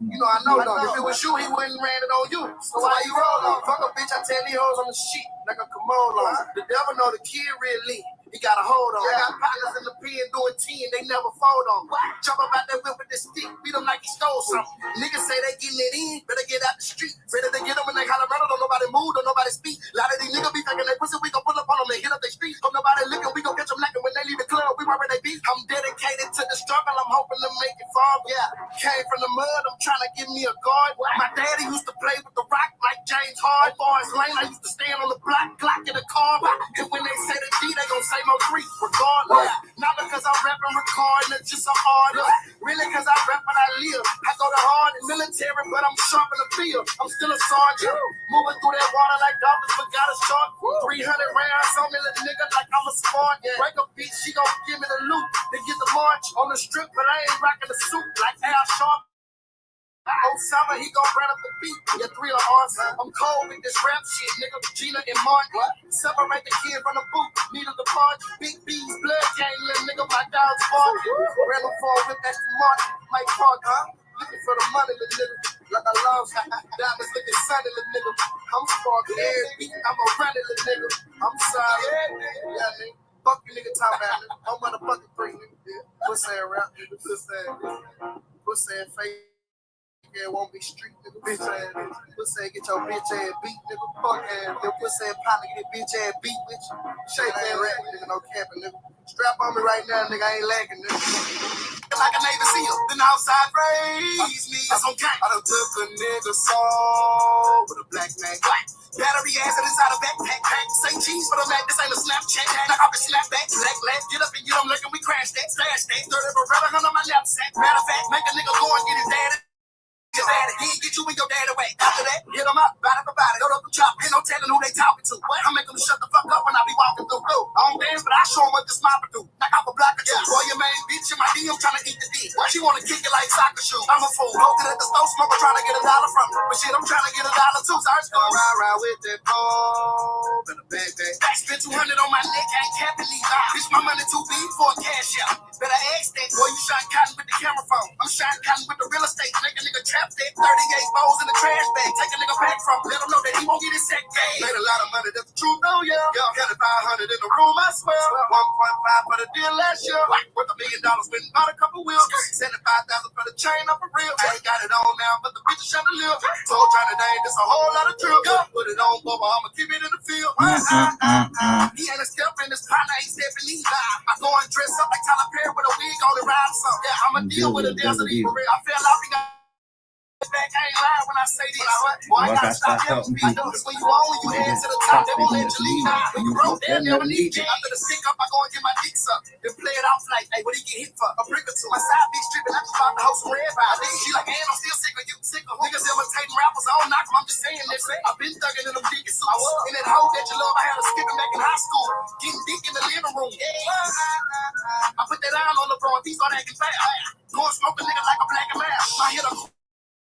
You know, I know, dog. If it was you, he wouldn't ran it on you. So why you roll on? Fuck a bitch, I tell these hoes on the shit like a kimono on. The devil know the kid really. He got a hold on. I got partners in the pen doing 10, they never fold on. Jump up out that whip with this stick, beat him like he stole something. Niggas say they getting it in, better get out the street. Ready to get them in they Colorado, don't nobody move, don't nobody speak. A lot of these niggas be thinking they pussy, we gon' pull up on them and hit up their streets. Don't nobody looking, we gon' catch them lacking when they leave the club, we where they be. I'm dedicated to the struggle, I'm hoping to make it far. Yeah, came from the mud, I'm trying to give me a guard. My daddy used to play with the rock like James Harden. Boys lane, I used to stand on the block, Glock in the car. And when they say the D, they gon' say my free, regardless. Not because I'm rapping, recording, it's just an artist. Really, because I rap when I live. I go to hard in military, but I'm sharp in the field. I'm still a sergeant. Moving through that water like dolphins, but got a shark. 300 rounds on me, little nigga, like I'm a sport. Break a beat, she gon' give me the loot. They get the march on the strip, but I ain't rocking the suit like Al Sharp. Osama, he gon' run up the beat. Yeah, 3 are awesome. I'm cold with this rap shit, nigga. Gina and Mark. Separate the kid from the boot. Needle the punch. Big B's blood gang, little nigga. My dog's bark. Ran him for a whip, that's the mark. Mike Park, huh? Looking for the money, little nigga. Like I love diamonds looking sunny, little nigga. I'm sparking every beat. I'm a running, little nigga. I'm sorry. Yeah, nigga. Fuck you, nigga. Time out, nigga. I'm motherfucking free, nigga. What's saying rap, nigga? What's saying fake? Yeah, won't be street, nigga. Bitch ass, pussy, get your bitch ass beat, nigga. Fuck ass, nigga. Pussy, partner, get bitch ass beat, bitch. Shake that rap, nigga. No capping, nigga. Strap on me right now, nigga. I ain't lagging, nigga. Like a Navy SEAL, then outside raise me. That's okay. I done took a nigga soul with a black man. Battery ass inside a backpack. Say cheese for the Mac. This ain't a Snapchat. Knock off the snapback. Black lad, get up and get them looking. We crash that, stash that. 30 Beretta gun on my knapsack. Matter of fact, make a nigga go and get his daddy. He ain't get you and your dad away. After that, hit him up, body for body. Go up the chop, ain't no telling who they talking to. I make them shut the fuck up when I be walking through. I don't dance, but I show them what this mopper do. Knock off a block or two. Boy, your main bitch in my DM trying to eat the dick. She wanna kick it like soccer shoes. I'm a fool. Loaded at the stove smoker trying to get $1 from me. But shit, I'm trying to get $1 too. So I just go ride with that pole in a backpack. I spent 200 on my neck, I ain't capping these eyes. Bitch, my money too big for a cash out. Better ask that. Boy, you shot cotton with the camera phone. I'm shot cotton with the real estate. Make a nigga trap that. 38 bowls in the trash bag. Take a nigga back from. Let him know that he won't get his sack game. Made a lot of money, that's the truth, though, yeah. Counted 500 in the room, I swear. 1.5 for the deal last year. Worth $1 million, went and bought a couple wheels. 75,000 for the chain up for real. I ain't got it on now, but the bitch is trying to live. Told Johnny Dane, this a whole lot of drill. Put it on, Bubba, I'ma keep it in the field. He ain't a step in this partner, ain't stepping either. I go and dress up like Tyler Perry with a wig on and ride some. Yeah, I'ma deal with a desert eagle. I fell off, he got back. I ain't lying when I say this. Boy, I gotta stop helping me. Cause when you on, when you head to the top, they won't let you leave. When you broke, they'll never need you. After the stick up, I go and get my dicks up. Then play it off like, hey, what he get hit for? A brick or two. My side bitch tripping, I just bought the house from everybody. She like, man, I'm still sick of you. Sick of niggas imitating rappers. I don't knock them, I'm just saying this. I've been thugging in them dick suits. In that hole that you love, I had her skipping back in high school. Getting dick in the living room. I put that iron on LeBron, he started acting fat. Go and smoke a nigga like a black and man. I hit a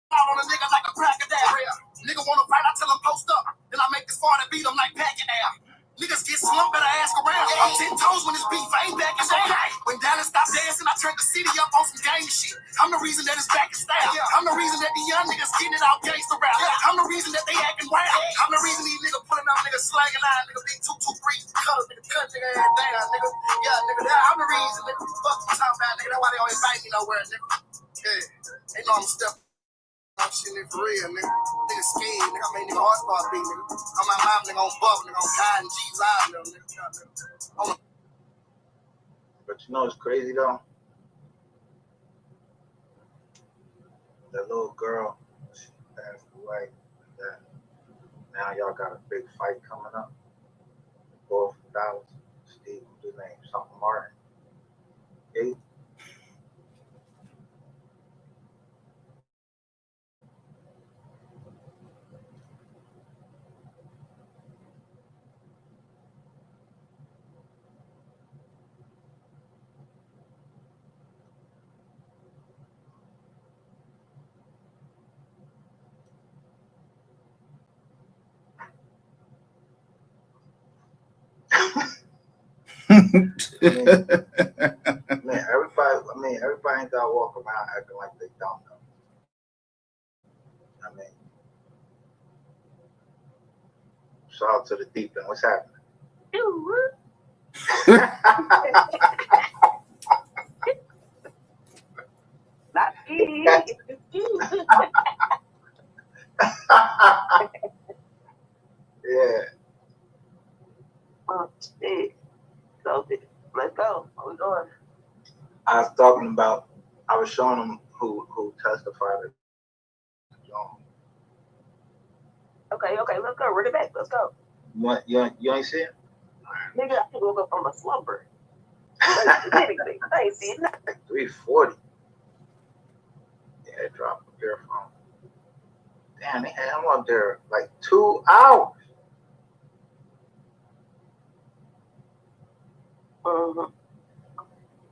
out on a nigga like a crocodile. Nigga wanna fight, I tell him post up. Then I make this far to beat him like packing air. Niggas get slumped, better ask around. I'm 10 toes when it's beef, I ain't back in down. When Dallas stopped dancing, I turned the city up on some gang shit. I'm the reason that it's back in style. I'm the reason that the young niggas getting it out gangsta rap. I'm the reason that they acting wild. I'm the reason these niggas pulling out niggas slanging out. Nigga big 223 colors, nigga cut nigga ass down, nigga. Yeah, nigga, I'm the reason, nigga. Fuck you talking about, nigga. That's why they don't invite me nowhere, nigga. Yeah, they know I'm stepping. I'm shit nigga for real, nigga. Nigga scared, nigga. I made nigga heart start beating, nigga. On my mouth, nigga on bubble, nigga on God and G's out, nigga. But you know what's crazy though? That little girl, she passed away. And now y'all got a big fight coming up. Boy from Dallas, Steve, what's his name? Something Martin. Hey. Man, everybody ain't gotta walk around acting like they don't know. I mean, shout out to the deep end. What's happening? Not me. Yeah. Oh, shit. So, let's go. What we doing? I was talking about. I was showing them who testified at John. Okay, let's go. Run it back. Let's go. You ain't see it? Nigga, I can woke up from a slumber. I ain't seen nothing. Like 340. Yeah, it dropped their phone. Damn, they had him up there like 2 hours. Mm-hmm.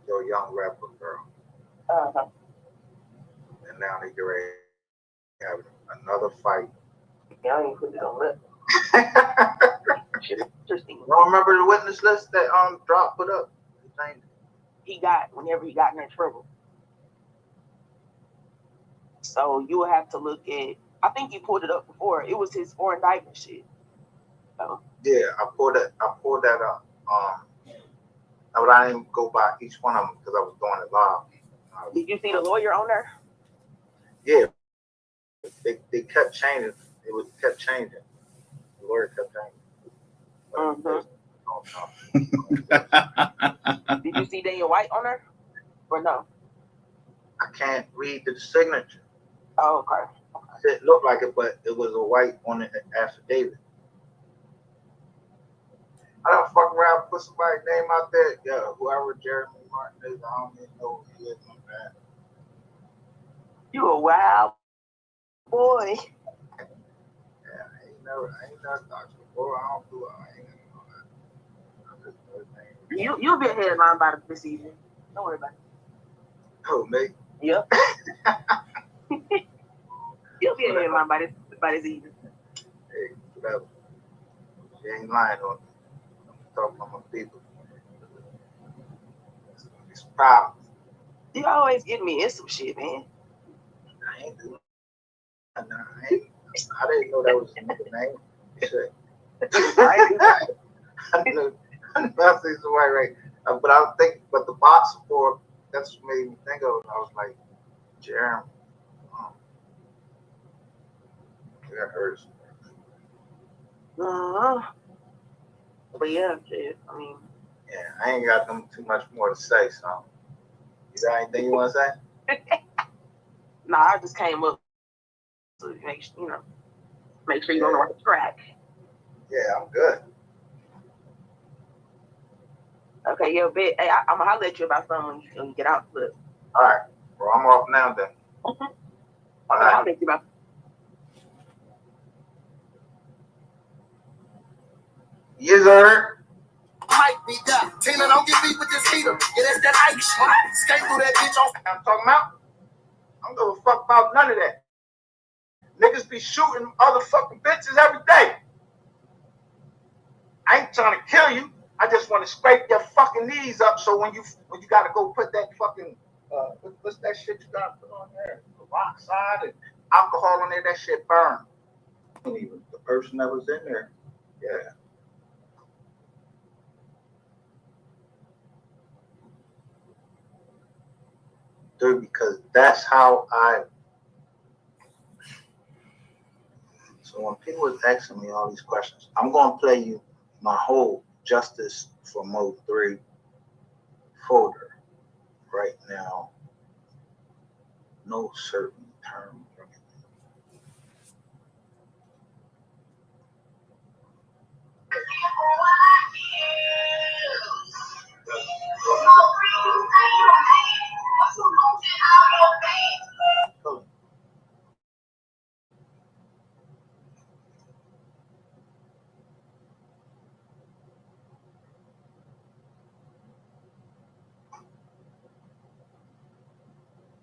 Your young rapper girl. Uh-huh. And now they get ready to have another fight. Yeah, I ain't put it on lip. Interesting. You don't remember the witness list that Drop put up? He got whenever he got in that trouble. So you will have to look at. I think you pulled it up before. It was his 4 indictment shit. So. Yeah, I pulled that up. But I didn't go by each one of them because I was doing it live. Did you see the lawyer on there? Yeah, they kept changing. Kept changing. The lawyer kept changing. Did you see Daniel White on there? Or no? I can't read the signature. Oh, okay. It looked like it, but it was a white on the affidavit. I don't fuck around and put somebody's name out there. Yeah, whoever Jeremy Martin is, I don't even know who he is on that. You a wild boy. Yeah, I ain't never thought you before. I don't do it. I ain't know that. You'll be a headline by this season. Don't worry about it. Oh, me? Yep. You'll be a headline by this evening. Hey, whatever. She ain't lying on me. I'm talking about my people. It's problems. You always get me in some shit, man. I ain't doing that. I didn't know that was his name. Shit. I knew I say some right. But I think, but the box support, that's what made me think of it. I was like, Jeremy. That hurts. But yeah, shit. I mean, yeah, I ain't got them too much more to say. So, you got anything you want to say? Nah, I just came up to make sure you're on the right track. Yeah, I'm good. Okay, yeah, bet. Hey, I'm gonna holler at you about something when you get out. But all right, well, I'm off now then. I'm gonna holler at you about. Yes, sir. Might be that. Tina, don't get beat with this heater. Yeah, that's that ice shit. Skate through that bitch off. I'm talking about. I don't give a fuck about none of that. Niggas be shooting other fucking bitches every day. I ain't trying to kill you. I just want to scrape your fucking knees up so when you gotta go put that fucking what's that shit you gotta put on there? Peroxide and alcohol on there, that shit burn. Even the person that was in there. Yeah. Dude, because that's how so when people was asking me all these questions, I'm gonna play you my whole Justice for Mode 3 folder right now. No certain term.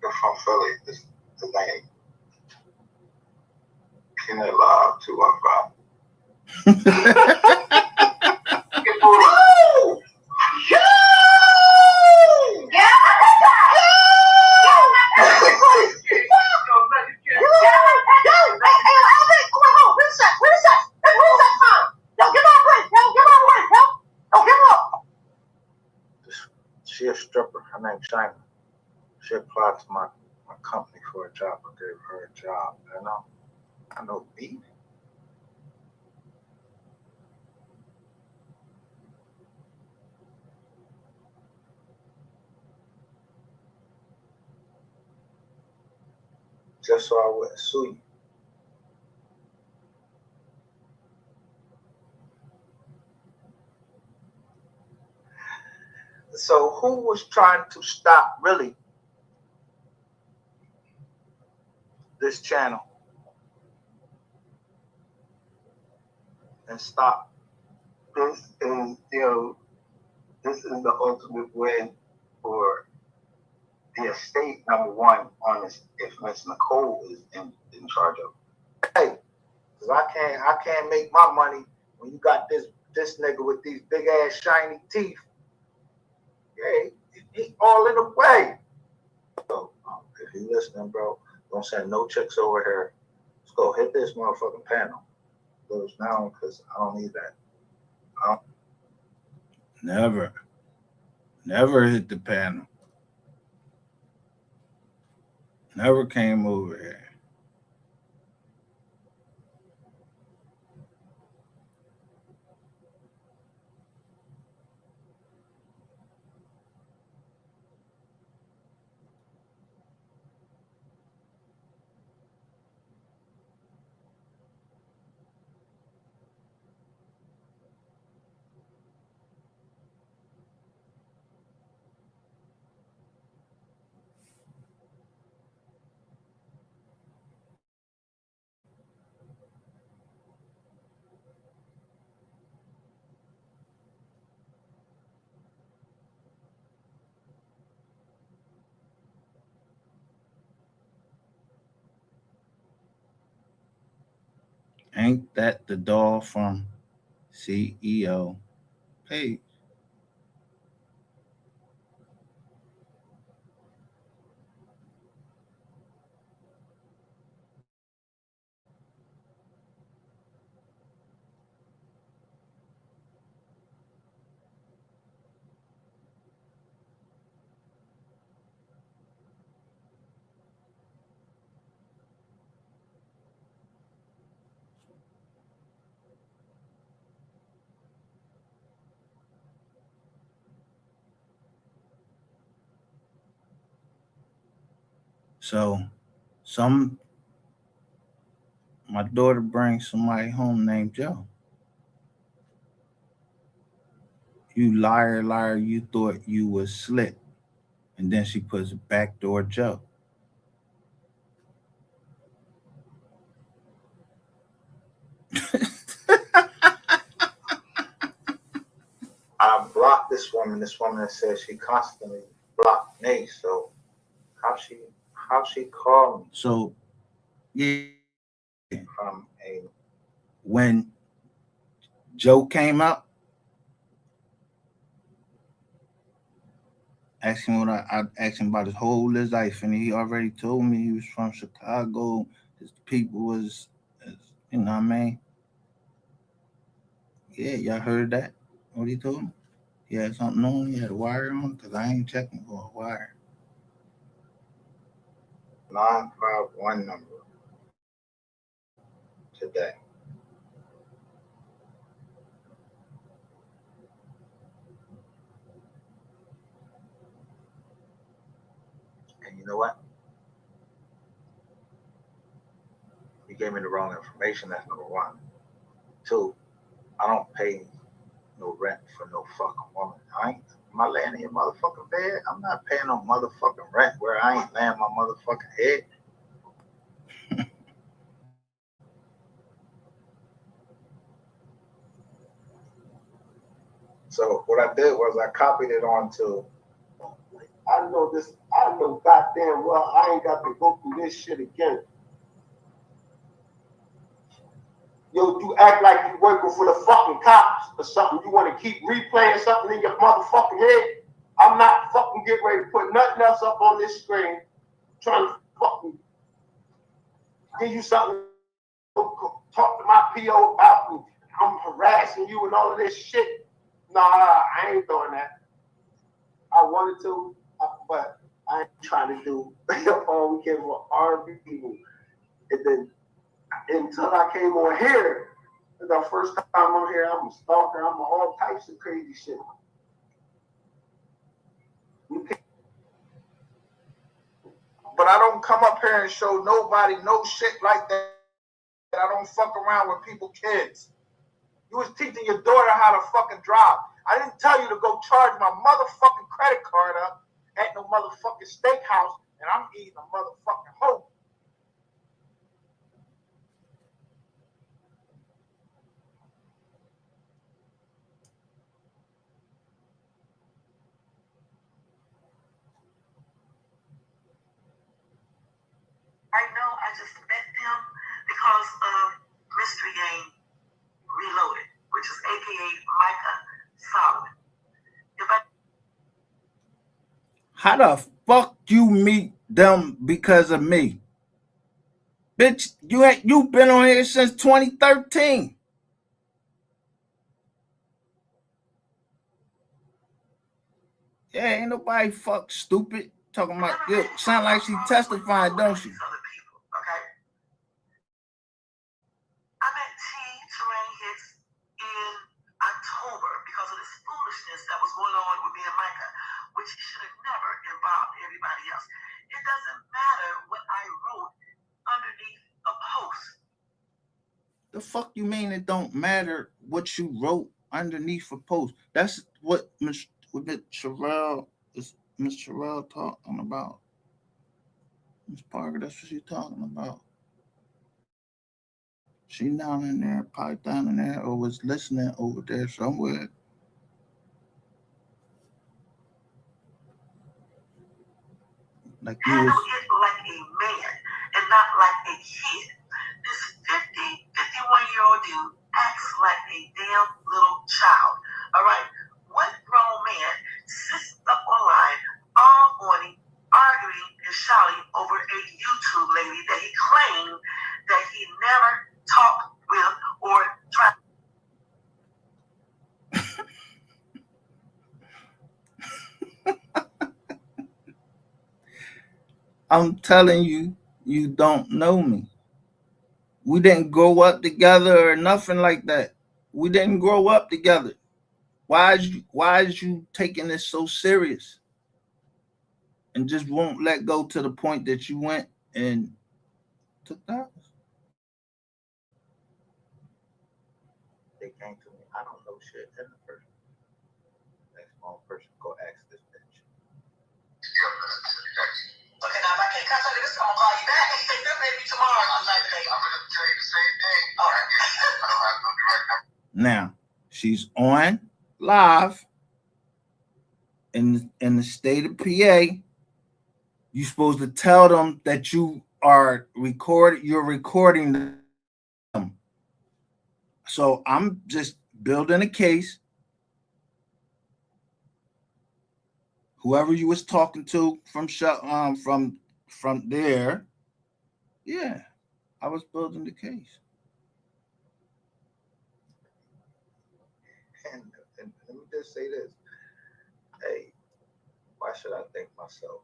You're from Philly. This name. Kenny Live 215. Her name's China. She applied to my company for a job. I gave her a job. You know, I know beef. Just so I wouldn't sue you. So who was trying to stop really this channel and stop this? Is this is the ultimate win for the estate. Number one on this, if Miss Nicole is in charge of. Hey, because I can't make my money when you got this nigga with these big ass shiny teeth. Yeah, he all in the way. So if you listening, bro, don't send no chicks over here. Let's go hit this motherfucking panel. Goes down because I don't need that. Never hit the panel. Never came over here. Ain't that the doll from CEO Page? So, my daughter brings somebody home named Joe. You liar, you thought you was slick. And then she puts backdoor Joe. I blocked this woman. This woman says she constantly blocked me. So how she called me? So yeah, from when Joe came out, asked him what I asked him about his whole life, and he already told me he was from Chicago. His people was, you know what I mean? Yeah, y'all heard that? What he told me? He had something on. He had a wire on because I ain't checking for a wire. 951 number today. And you know what? He gave me the wrong information. That's number one. Two, I don't pay no rent for no fucking woman. Am I laying in your motherfucking bed? I'm not paying no motherfucking rent where I ain't laying my motherfucking head. So what I did was I copied it onto. I know goddamn well I ain't got to go through this shit again. Yo, you act like you working for the fucking cops or something. You want to keep replaying something in your motherfucking head. I'm not fucking getting ready to put nothing else up on this screen. Trying to fucking give you something to talk to my PO about and I'm harassing you and all of this shit. Nah, I ain't doing that. I wanted to. I but I ain't trying to do all we can for our people. And then until I came on here, the first time on here, I'm a stalker. I'm all types of crazy shit. But I don't come up here and show nobody no shit like that. I don't fuck around with people's kids. You was teaching your daughter how to fucking drive. I didn't tell you to go charge my motherfucking credit card up at no motherfucking steakhouse and I'm eating a motherfucking hoe. Right now, I just met them because of Mystery Game Reloaded, which is AKA Micah Solomon. How the fuck you meet them because of me? Bitch, you been on here since 2013. Yeah, ain't nobody fuck stupid. Talking about you. Sound like she testifying, don't she? I met T. Terrain Hicks in October because of this foolishness that was going on with me and Micah, which should have never involved everybody else. It doesn't matter what I wrote underneath a post. The fuck you mean it don't matter what you wrote underneath a post? That's what Miss Sherelle talking about. Miss Parker, that's what she's talking about. She down in there, probably down in there, or was listening over there somewhere. Like you Handle was, it like a man and not like a kid. This 51-year-old dude acts like a damn little child. All right? What grown man sits up online all morning arguing and shouting over a YouTube lady that he claimed that he never talked with or tried? I'm telling you, you don't know me. We didn't grow up together or nothing like that. We didn't grow up together. Why is you taking this so serious? And just won't let go to the point that you went and took that? They came to me. I don't know shit in the person. Next one person go ask this bitch. Okay, now if I can't contact this, I'm gonna call you back. Maybe tomorrow. I'm not today. I'm gonna tell you the same thing. All right. I don't have no direct number. Now she's on live in the state of PA. You're supposed to tell them that you are you're recording them. So I'm just building a case. Whoever you was talking to from there, yeah, I was building the case. And let me just say this. Hey, why should I thank myself?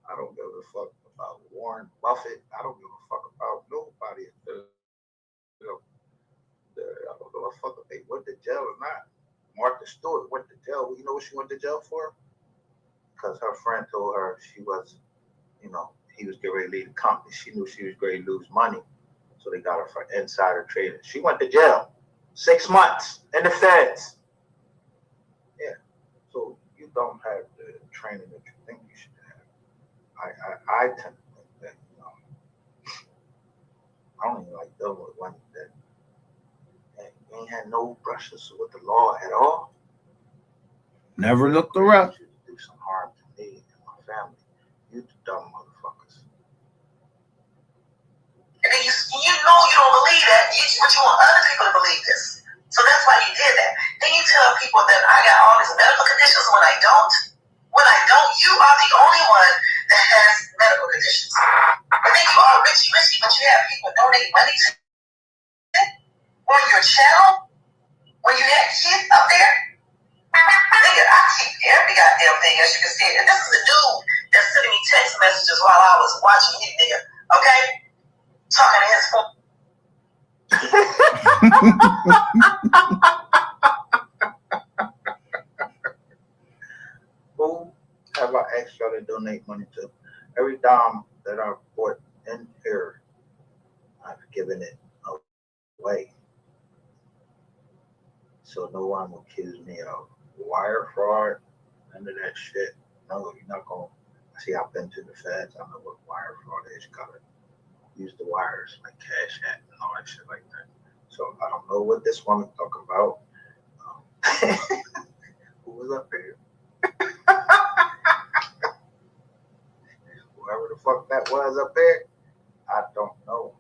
I don't give a fuck about Warren Buffett. I don't give a fuck about nobody. I don't give a fuck if they went to jail or not. Martha Stewart went to jail. You know what she went to jail for? Because her friend told her she was, he was getting ready to leave the company. She knew she was going to lose money. So they got her for insider trading. She went to jail 6 months in the feds. Yeah. So you don't have the training that you think you should have. I tend to think that, I don't even like dealing with one that ain't had no brushes with the law at all. Never looked around. Do some harm to me and my family. You dumb motherfuckers. And then you know you don't believe that, but you want other people to believe this. So that's why you did that. Then you tell people that I got all these medical conditions when I don't. When I don't, you are the only one that has medical conditions. And then you are richy, but you have people donate money to on your channel when you had kids up there. Nigga, I keep every goddamn thing, as you can see. And this is a dude and sending me text messages while I was watching him there. Okay, talking to his phone. Who have I asked y'all to donate money to? Every dime that I bought in here, I've given it away. So no one will accuse me of wire fraud, none of that shit. No, you're not going to see. I've been to the feds. I know what wire fraud is. You got to use the wires like Cash App and all that shit like that. So I don't know what this woman talking about. Who was up here? Whoever the fuck that was up there, I don't know.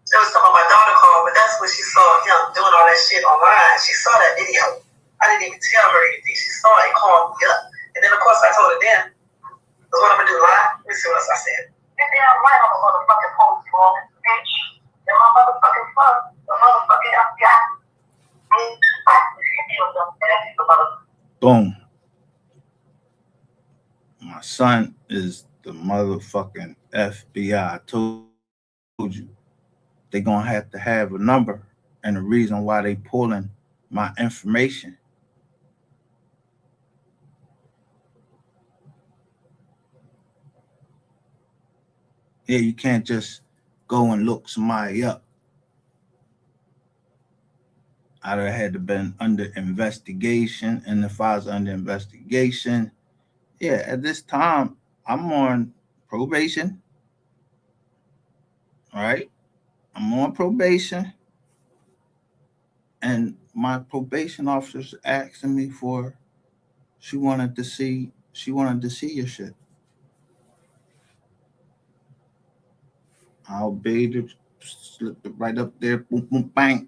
It was something my daughter called, but that's when she saw him doing all that shit online. She saw that video. I didn't even tell her anything. She saw it and called me up. And then, of course, I told her then, that's what I'm going to do live. Let me see what else I said. You're damn right on the motherfucking post, woman, bitch. And my motherfucking son, the motherfucking FBI. Boom. My son is the motherfucking FBI. I told you. They're going to have a number and a reason why they pulling my information. Yeah, you can't just go and look somebody up. I'd have had to been under investigation, and if I was under investigation, yeah, at this time, I'm on probation, right? I'm on probation, and my probation officer's asking me for, she wanted to see your shit. I'll be to slip it right up there, boom, boom, bang.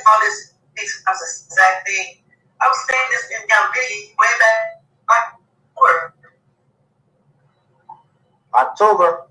All this exact thing. I was saying this in young video way back October.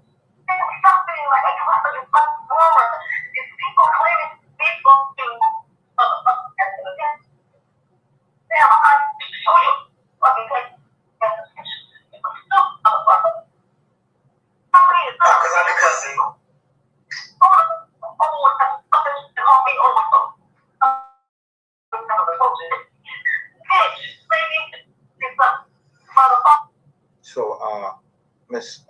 So, Miss,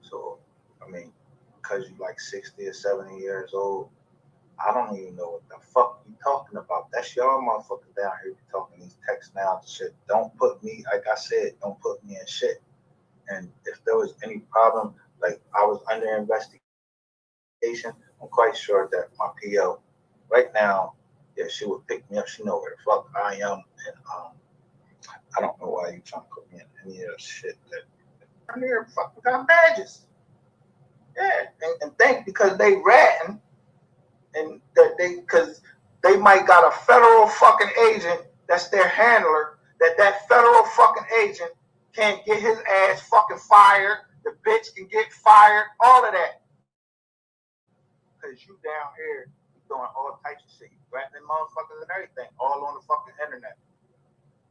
so, I mean, because you're like 60 or 70 years old, I don't even know what the fuck you talking about. That's y'all motherfuckers down here talking these texts now and shit. Don't put me, like I said, don't put me in shit. And if there was any problem, like I was under investigation, I'm quite sure that my PO right now, yeah, she would pick me up. She know where the fuck I am. And I don't know why you trying to put me in any of that shit that I'm here fucking got badges. Yeah, and think because they ratting and that because they might got a federal fucking agent that's their handler, that federal fucking agent can't get his ass fucking fired, the bitch can get fired, all of that. Because you down here doing all types of shit, you threatening motherfuckers and everything, all on the fucking internet.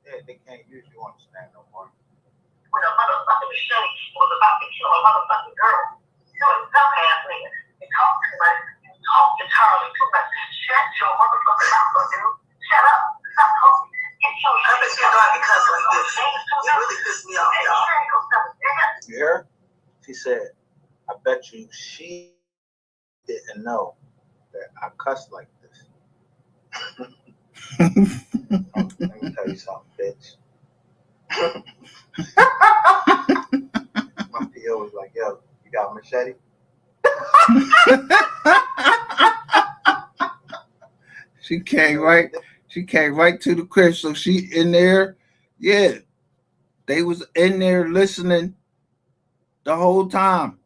Yeah, they can't use you on the stand no more. When a motherfucking machete was about to kill a motherfucking girl, you a dumbass nigga. You talk too much. You talk entirely too much. Shut your motherfucking mouth, dude. Shut up. Stop talking. Get your shit. I bet you know I be cussing like this. You really pissed me off, y'all. You hear? She said, I bet you she didn't know that I cuss like this. Let me tell you something, bitch. My PO was like, yo, you got a machete? She came right to the crib. So she in there, yeah. They was in there listening the whole time.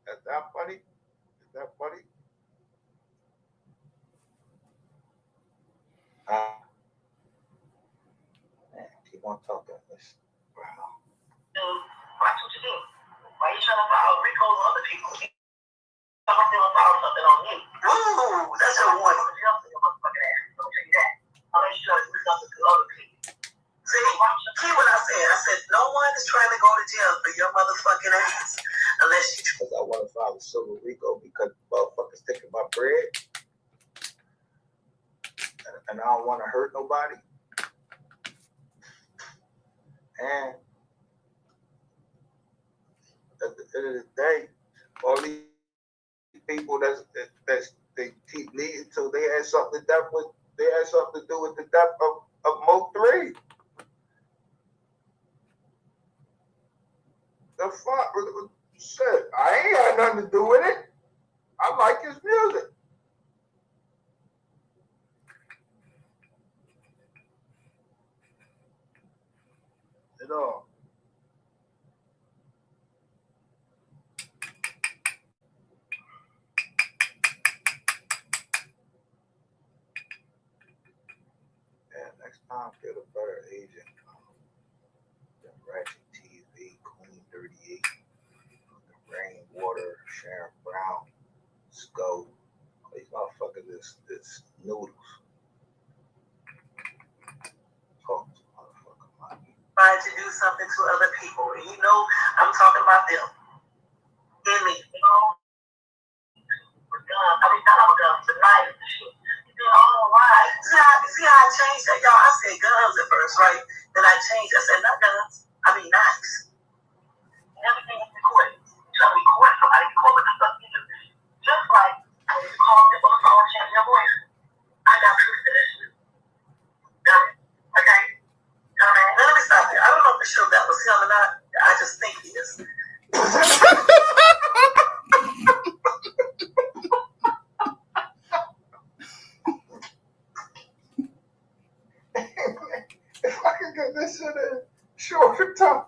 Is that funny? Is that funny? Man, keep on talking. Wow. Watch what you do. Why are you trying to follow Rico's other people? I'm gonna follow something on me. Ooh, that's a one. I'm gonna tell you that. I'll make sure to do something to other people. See what I said? I said no one is trying to go to jail for your motherfucking ass unless you. Because I want to follow Silver Rico because motherfuckers taking my bread, and I don't want to hurt nobody. And at the end of the day, all these people they keep leading to, they had something to do with the death of Mo 3. The fuck? Shit, I ain't had nothing to do with it. I like his music. At all. Yeah, next time get a better agent. Ratchet TV, Queen 38, Rainwater, Sharon Brown, Sco. These motherfuckers is noodles. Talk to motherfucker money. Trying to do something to other people. And you know, I'm talking about them. In me. You know? With guns. I mean, not all guns, but knives and shit. You know, all right. See how I changed that, y'all? I said guns at first, right? Then I changed. I said not guns. I mean knives. Everything is recorded. So I record somebody, you over the stuff you do. Just like when you call people on the phone, change your voice. I got proof to this shit. Done it. Okay? Now let me stop here. I don't know for sure that was him or not. I just think he is. If I could get this shit in shorter time,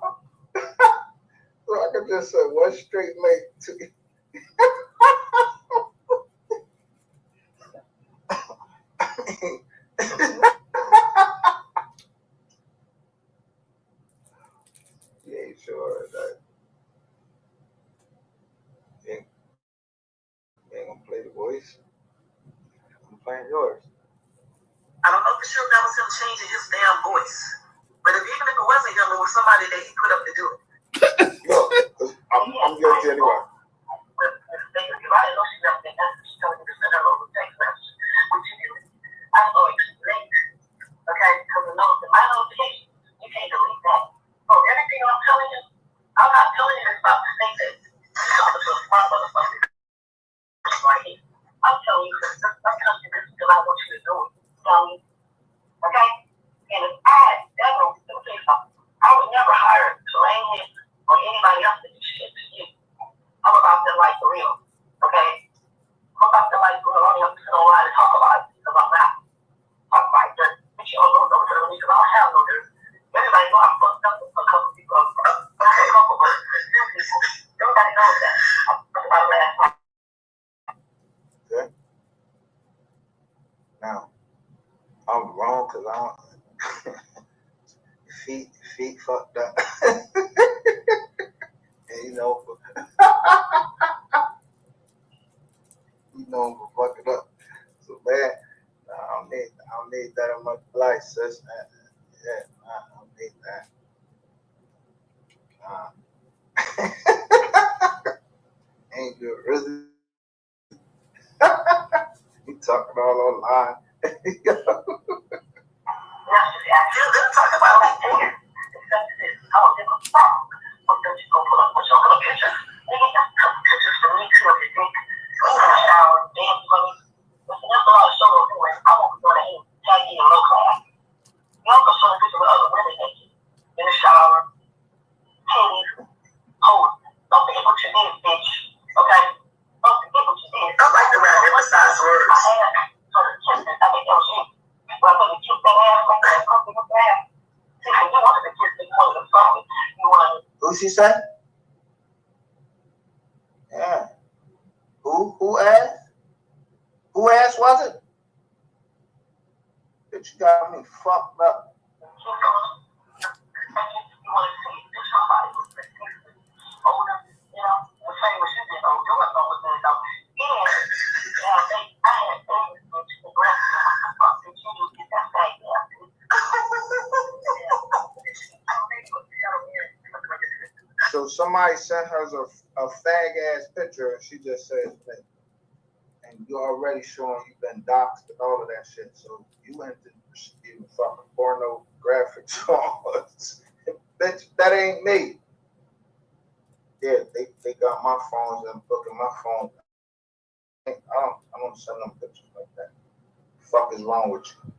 so I could just say one straight leg to you. You ain't sure that you ain't gonna play the voice. I'm playing yours. I don't know for sure that was him changing his damn voice. But even if it wasn't him, it was somebody that he put up to do it. No, I'm guilty anyway. I didn't know she left that message. She told me to send her over text message. What you do? I don't know explain. Okay? Because my notification, you can't delete that. So everything I'm telling you, I'm not telling you about the things that you're talking to a smart motherfucker. Right here. I'm telling you this. I'm telling you this because I want you to do it. Tell me. Okay? And if I ever say something, I would never hire Sayin or anybody else to do shit to you. I'm about their life for real. Okay? I'm about their life for real. I'm going to sit online and talk about it because I'm not. Talk about it. But you don't know no dirt because I don't have no dirt. Everybody know I fucked up with a couple people. Okay, couple of people. Everybody knows that. That's my last night. Okay. Now, I'm wrong because I don't. feet fucked up. And you know, fuck it up. So man, I don't need that in my life, sis. Yeah, I don't need that. Ain't good, really. You talking all online. Talk about like, a fuck. But then you gonna put up pictures. Nigga, you took pictures for me too of your dick. Go in the shower, damn funny. Listen, there's a lot of shows anyway. I won't be doing that tag in low class. You also show the picture with other women naked. In the shower, titties, hoes. Don't forget what you did, bitch. Okay? Don't forget what you did. I like the way I emphasize words. I had sort of kissed it. I mean, it was you. Well, I'm gonna kiss that ass like that. Something with that. See, you wanted to kiss me, you wanted to fuck me. You wanted. Who she said? Yeah. Who asked? Who asked was it? Bitch, you got me fucked up. So somebody sent her a fag ass picture and she just says that. And you already showing you've been doxxed and all of that shit. So you went to even fucking pornographic songs. Bitch, that ain't me. Yeah, they got my phones and booking my phone. I don't send them pictures like that. The fuck is wrong with you?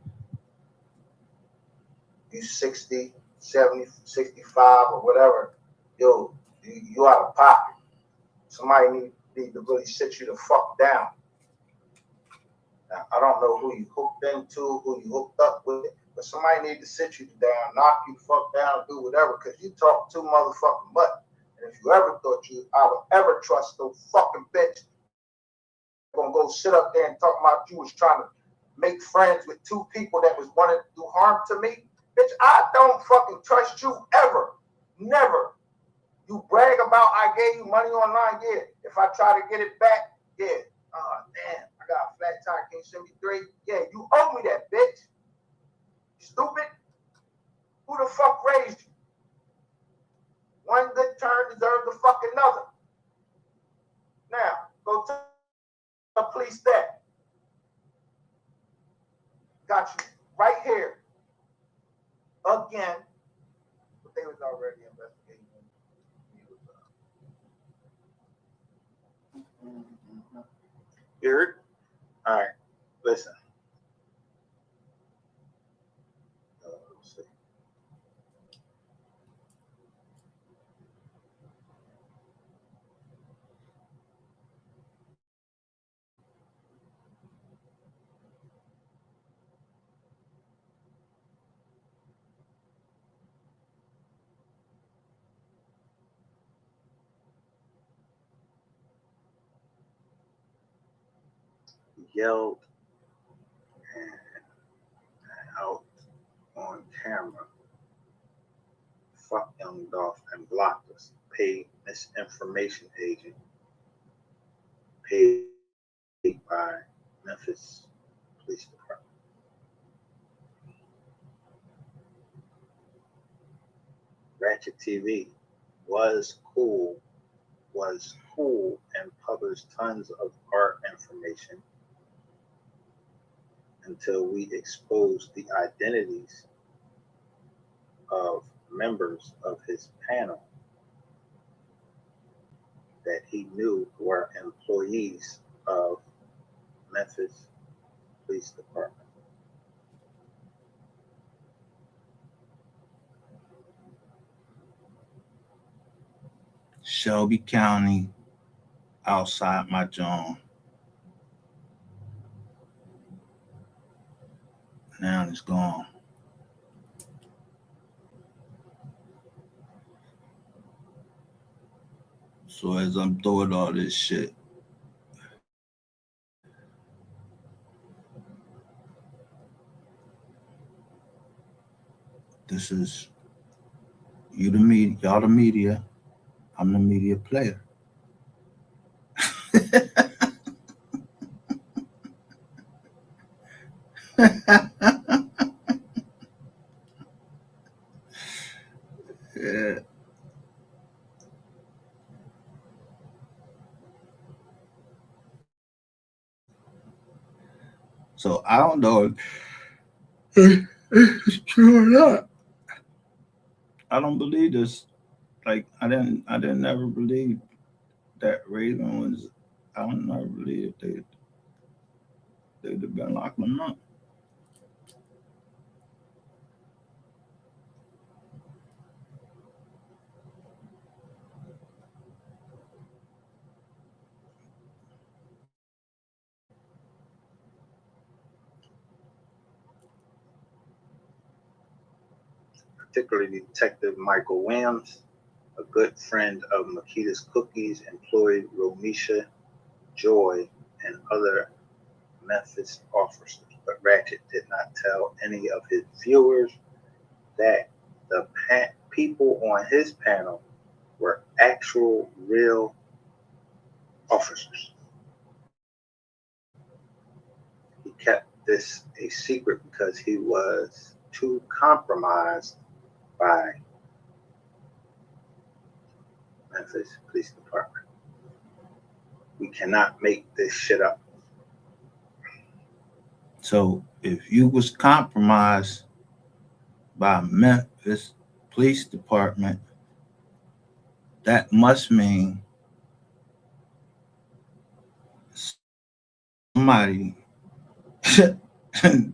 You 60, 70, 65 or whatever. Yo, you out of pocket. Somebody need to really sit you the fuck down. Now, I don't know who you hooked into, who you hooked up with, but somebody need to sit you down, knock you the fuck down, do whatever, because you talk too motherfucking much. And if you ever thought I would ever trust no fucking bitch, gonna go sit up there and talk about you was trying to make friends with two people that was wanting to do harm to me, bitch, I don't fucking trust you ever. Never. You brag about I gave you money online, yeah. If I try to get it back, yeah. Oh, damn, I got a flat tire, can you send me 3? Yeah, you owe me that, bitch. Stupid. Who the fuck raised you? One good turn deserves the fuck another. Now, go to the police that. Got you right here. Again. But they was already investigating. You heard? All right. Listen. Let's see. Yelled and out on camera. Fuck Young Dolph and blocked us. Paid misinformation agent. Paid by Memphis Police Department. Ratchet TV was cool and published tons of art information until we exposed the identities of members of his panel that he knew were employees of Memphis Police Department. Shelby County, outside my John. Now it's gone. So as I'm doing all this shit, this is you the media, y'all the media, I'm the media player. Yeah. So I don't know if it's true or not. I don't believe this like I didn't never believe that Raven was. I don't never believe they'd have been locking him up. Particularly Detective Michael Williams, a good friend of Makita's Cookies, employed Romisha, Joy, and other Memphis officers, but Ratchet did not tell any of his viewers that the people on his panel were actual, real officers. He kept this a secret because he was too compromised by Memphis Police Department. We cannot make this shit up. So if you was compromised by Memphis Police Department, that must mean somebody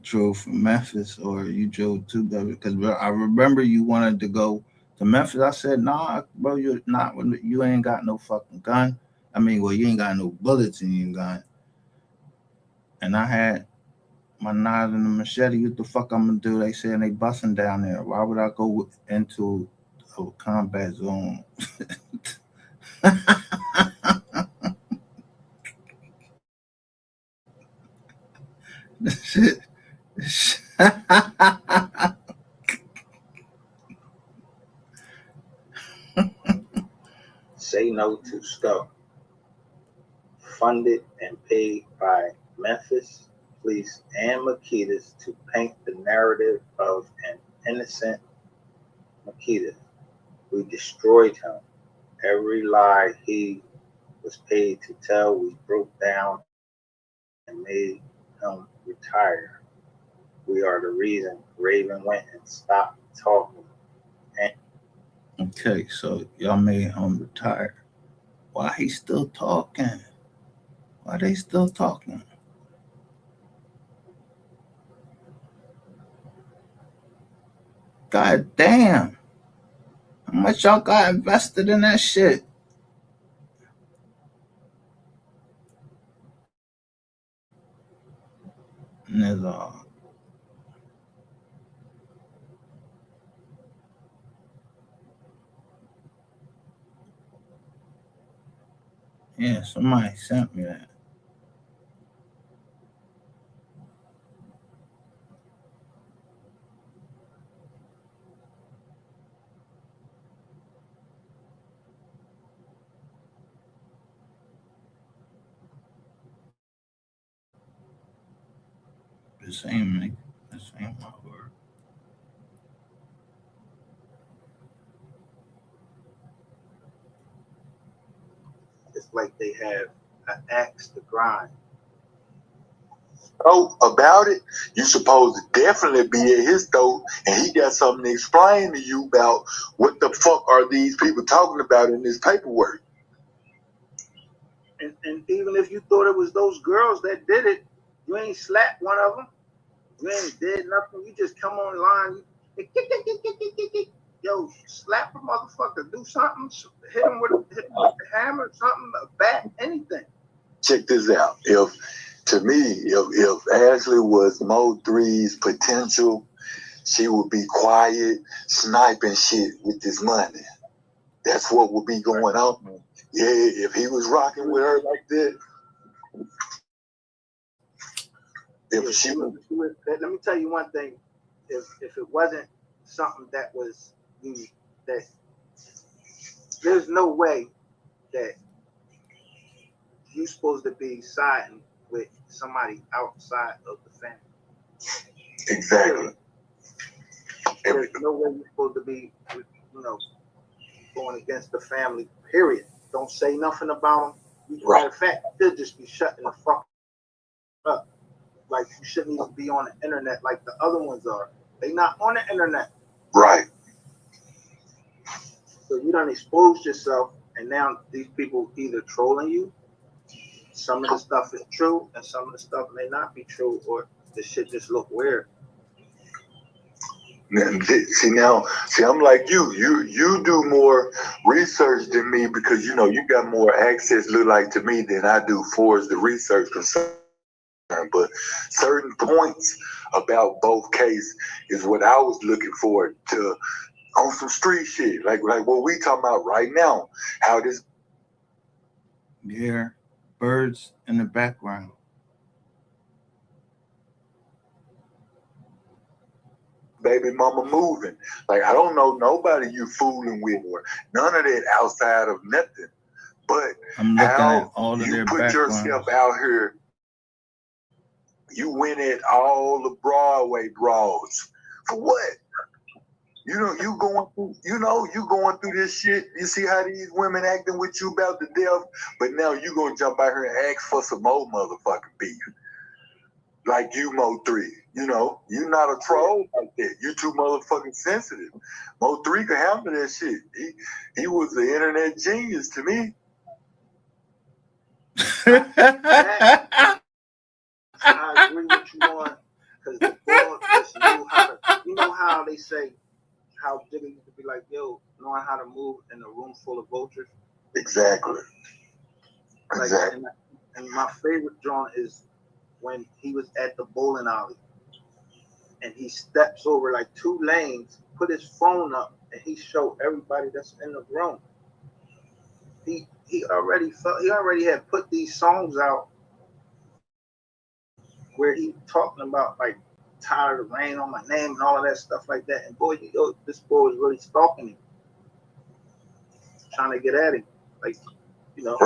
drove from Memphis, or you drove to the, because I remember you wanted to go to Memphis. I said, nah, bro, you're not, you ain't got no fucking gun. I mean, well, you ain't got no bullets in your gun. And I had my knife and the machete. What the fuck I'm gonna do? They saying they busting down there. Why would I go into a combat zone? Shit. Say No to Scout, funded and paid by Memphis Police and Makita's to paint the narrative of an innocent Makita. We destroyed him. Every lie he was paid to tell, we broke down and made him retire. We are the reason Raven went and stopped talking. Okay, so y'all made him retire. Why he still talking? Why they still talking? God damn. How much y'all got invested in that shit? And there's yeah, somebody sent me that. This ain't my word. It's like they have an axe to grind. About it, you supposed to definitely be at his throat, and he got something to explain to you about what the fuck are these people talking about in this paperwork. And even if you thought it was those girls that did it, you ain't slapped one of them. You ain't did nothing. You just come online. Yo, slap a motherfucker. Do something. Hit him with the hammer, something, a bat, anything. Check this out. If Ashley was Mo 3's potential, she would be quiet, sniping shit with this money. That's what would be going on. Yeah, if he was rocking with her like that. Let me tell you one thing. If it wasn't something that was that there's no way that you're supposed to be siding with somebody outside of the family. Exactly. There's no way you're supposed to be, going against the family, period. Don't say nothing about them. Matter of fact, you should just be shutting the fuck up. Like, you shouldn't even be on the internet like the other ones are. They not on the internet. Right. So you done exposed yourself, and now these people either trolling you. Some of the stuff is true, and some of the stuff may not be true, or the shit just look weird. See, I'm like you. You do more research than me because you know you got more access, look like to me, than I do for as the research concerned. But certain points about both cases is what I was looking for to on some street shit, like what we talking about right now. How this birds in the background. baby mama moving. Like I don't know nobody you fooling with or none of that outside of nothing. But I'm looking at all of you their put backgrounds. yourself out here. You went at all the Broadway bras for what? You know, you going through this shit. You see how these women acting with you about the death, but now you gonna jump out here and ask for some more motherfucking beef. Like you, Mo3. You know, you not a troll like that. You too motherfucking sensitive. Mo3 can handle that shit. He was the internet genius to me. I agree with you on because the broad knew how to. You know how they say how Jigga used to be like, yo, knowing how to move in a room full of vultures. Exactly. Like, exactly. And my favorite drawing is when he was at the bowling alley and he steps over like 2 lanes, put his phone up, and he showed everybody that's in the room. He already had put these songs out where he talking about like tired of rain on my name and all of that stuff like that. And boy, this boy was really stalking him, trying to get at him, like, you know.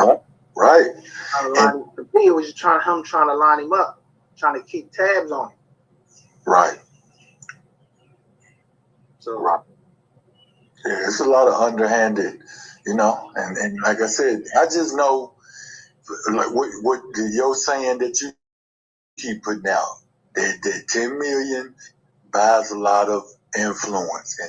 Right. It was just trying to line him up, trying to keep tabs on him. Right. So yeah, it's a lot of underhanded, you know, and like I said, I just know like what you're saying that you keep putting out. That 10 million buys a lot of influence.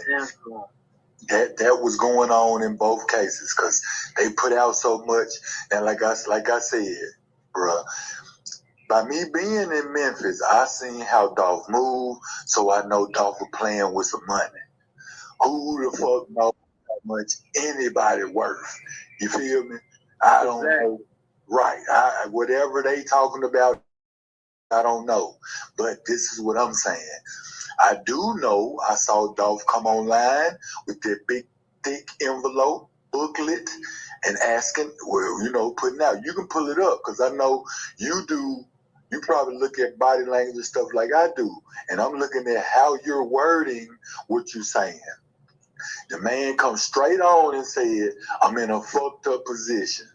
And that was going on in both cases because they put out so much. And like I said, bruh, by me being in Memphis, I seen how Dolph moved, so I know Dolph was playing with some money. Who the fuck knows how much anybody worth? You feel me? I don't know. Right. Whatever they talking about, I don't know. But this is what I'm saying. I do know I saw Dolph come online with that big, thick envelope booklet and asking, well, you know, putting out. You can pull it up because I know you do. You probably look at body language and stuff like I do. And I'm looking at how you're wording what you're saying. The man comes straight on and said, I'm in a fucked up position.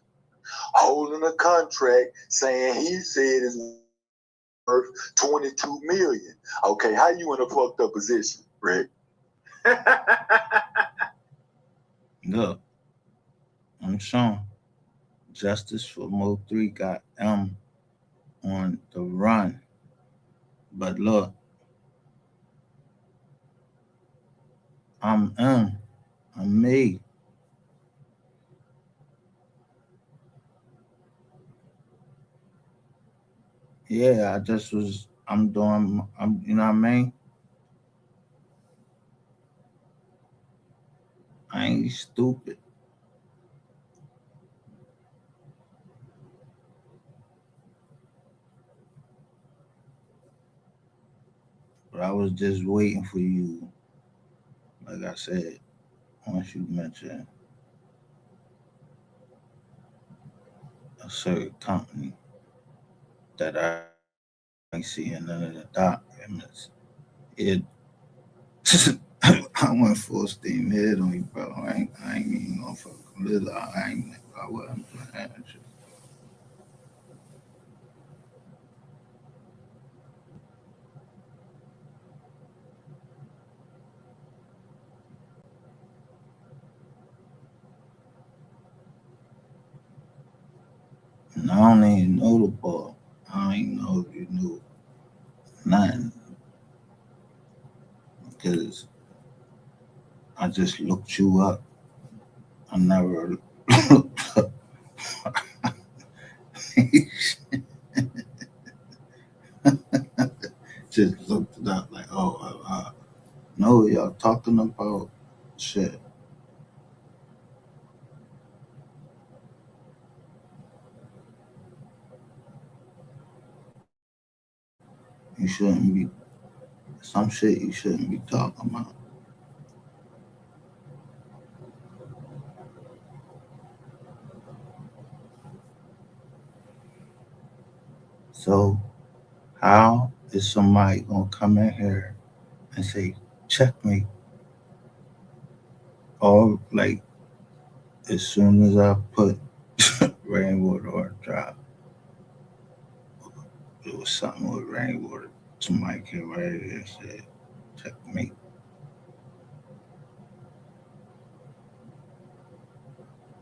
Holding a contract saying he said it's worth 22 million. Okay, how you in a fucked up position, Rick? Look, I'm showing Justice for Mo3 got M on the run. But look, I'm M. I'm me. Yeah, I'm doing, you know what I mean? I ain't stupid. But I was just waiting for you, like I said, once you mentioned a certain company that I ain't seeing none of the documents. It I went full steam ahead on you, bro. I ain't even gonna fuck little. I wasn't playing that shit. And I don't even know the ball. I don't even know if you knew nothing. Because I just looked you up I never just looked it up like, oh, no, y'all talking about shit. You shouldn't be, some shit you shouldn't be talking about. So, how is somebody gonna come in here and say, check me? Or, like, as soon as I put rainwater or drop, it was something with rainwater. Somebody came right here and said, check me.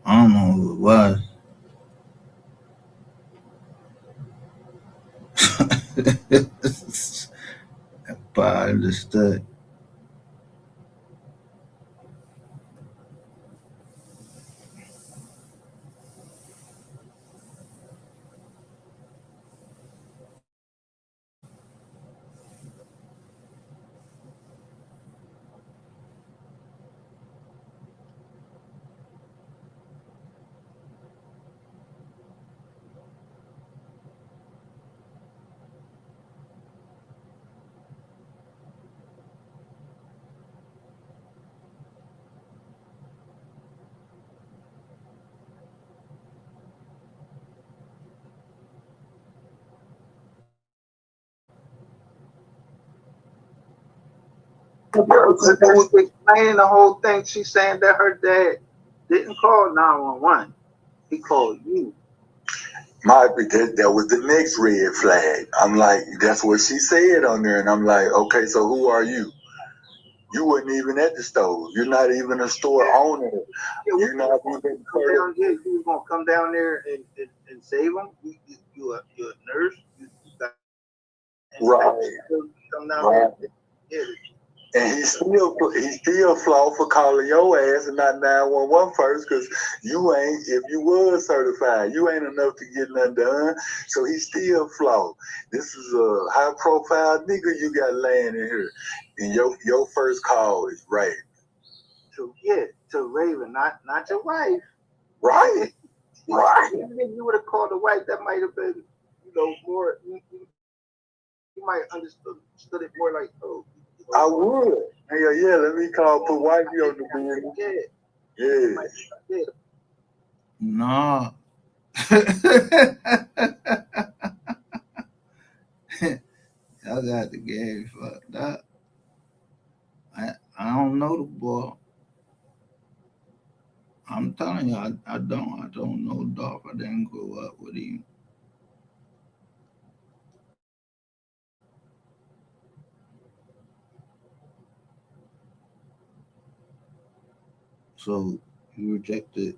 I don't know who it was. But I understood. The girl was explaining the whole thing. She's saying that her dad didn't call 911. He called you. That was the next red flag. I'm like, that's what she said on there, and I'm like, okay, so who are you? You weren't even at the store. You're not even a store owner. You're not even. You was gonna come down there and save him. You're a nurse. You got right. Come down right. there. Yeah. And he still flawed for calling your ass and not 911 first, because you ain't, if you was certified, you ain't enough to get nothing done. So he still flawed. This is a high profile nigga you got laying in here. And your first call is Raven. To Raven, not your wife. Right. Right. Even if you would have called the wife, that might have been, more. You might have understood it more like, oh. I would. Yeah, let me call, put wifey on the bed. Yeah. No. Y'all got the game fucked up. I don't know the boy. I'm telling you, I don't know Dolph. I didn't grow up with him. So you rejected.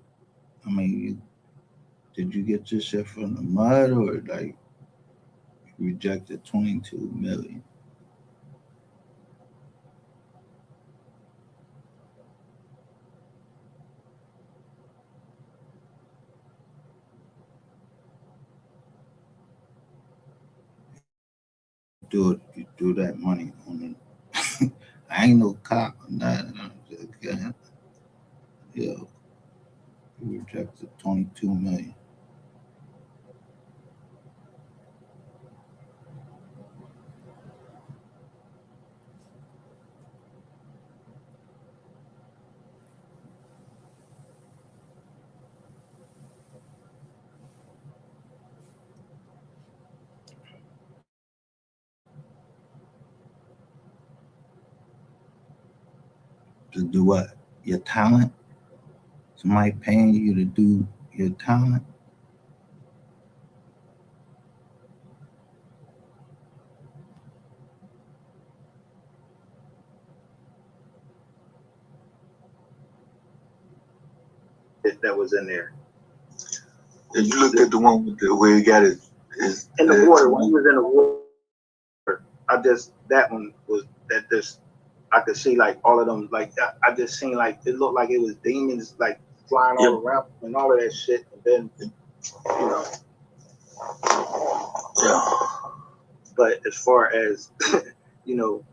I mean, did you get this shit from the mud, or like you rejected 22 million? You do that money on the. I ain't no cop on that. Yo, you rejected 22 million. To do what? Your talent? Somebody paying you to do your talent? That was in there. If you looked at the one with where he got his in the water, when he was in the water, that one was that just I could see like all of them, like I just seen like it looked like it was demons like flying all around and all of that shit. And then, you know. Yeah. But as far as, you know,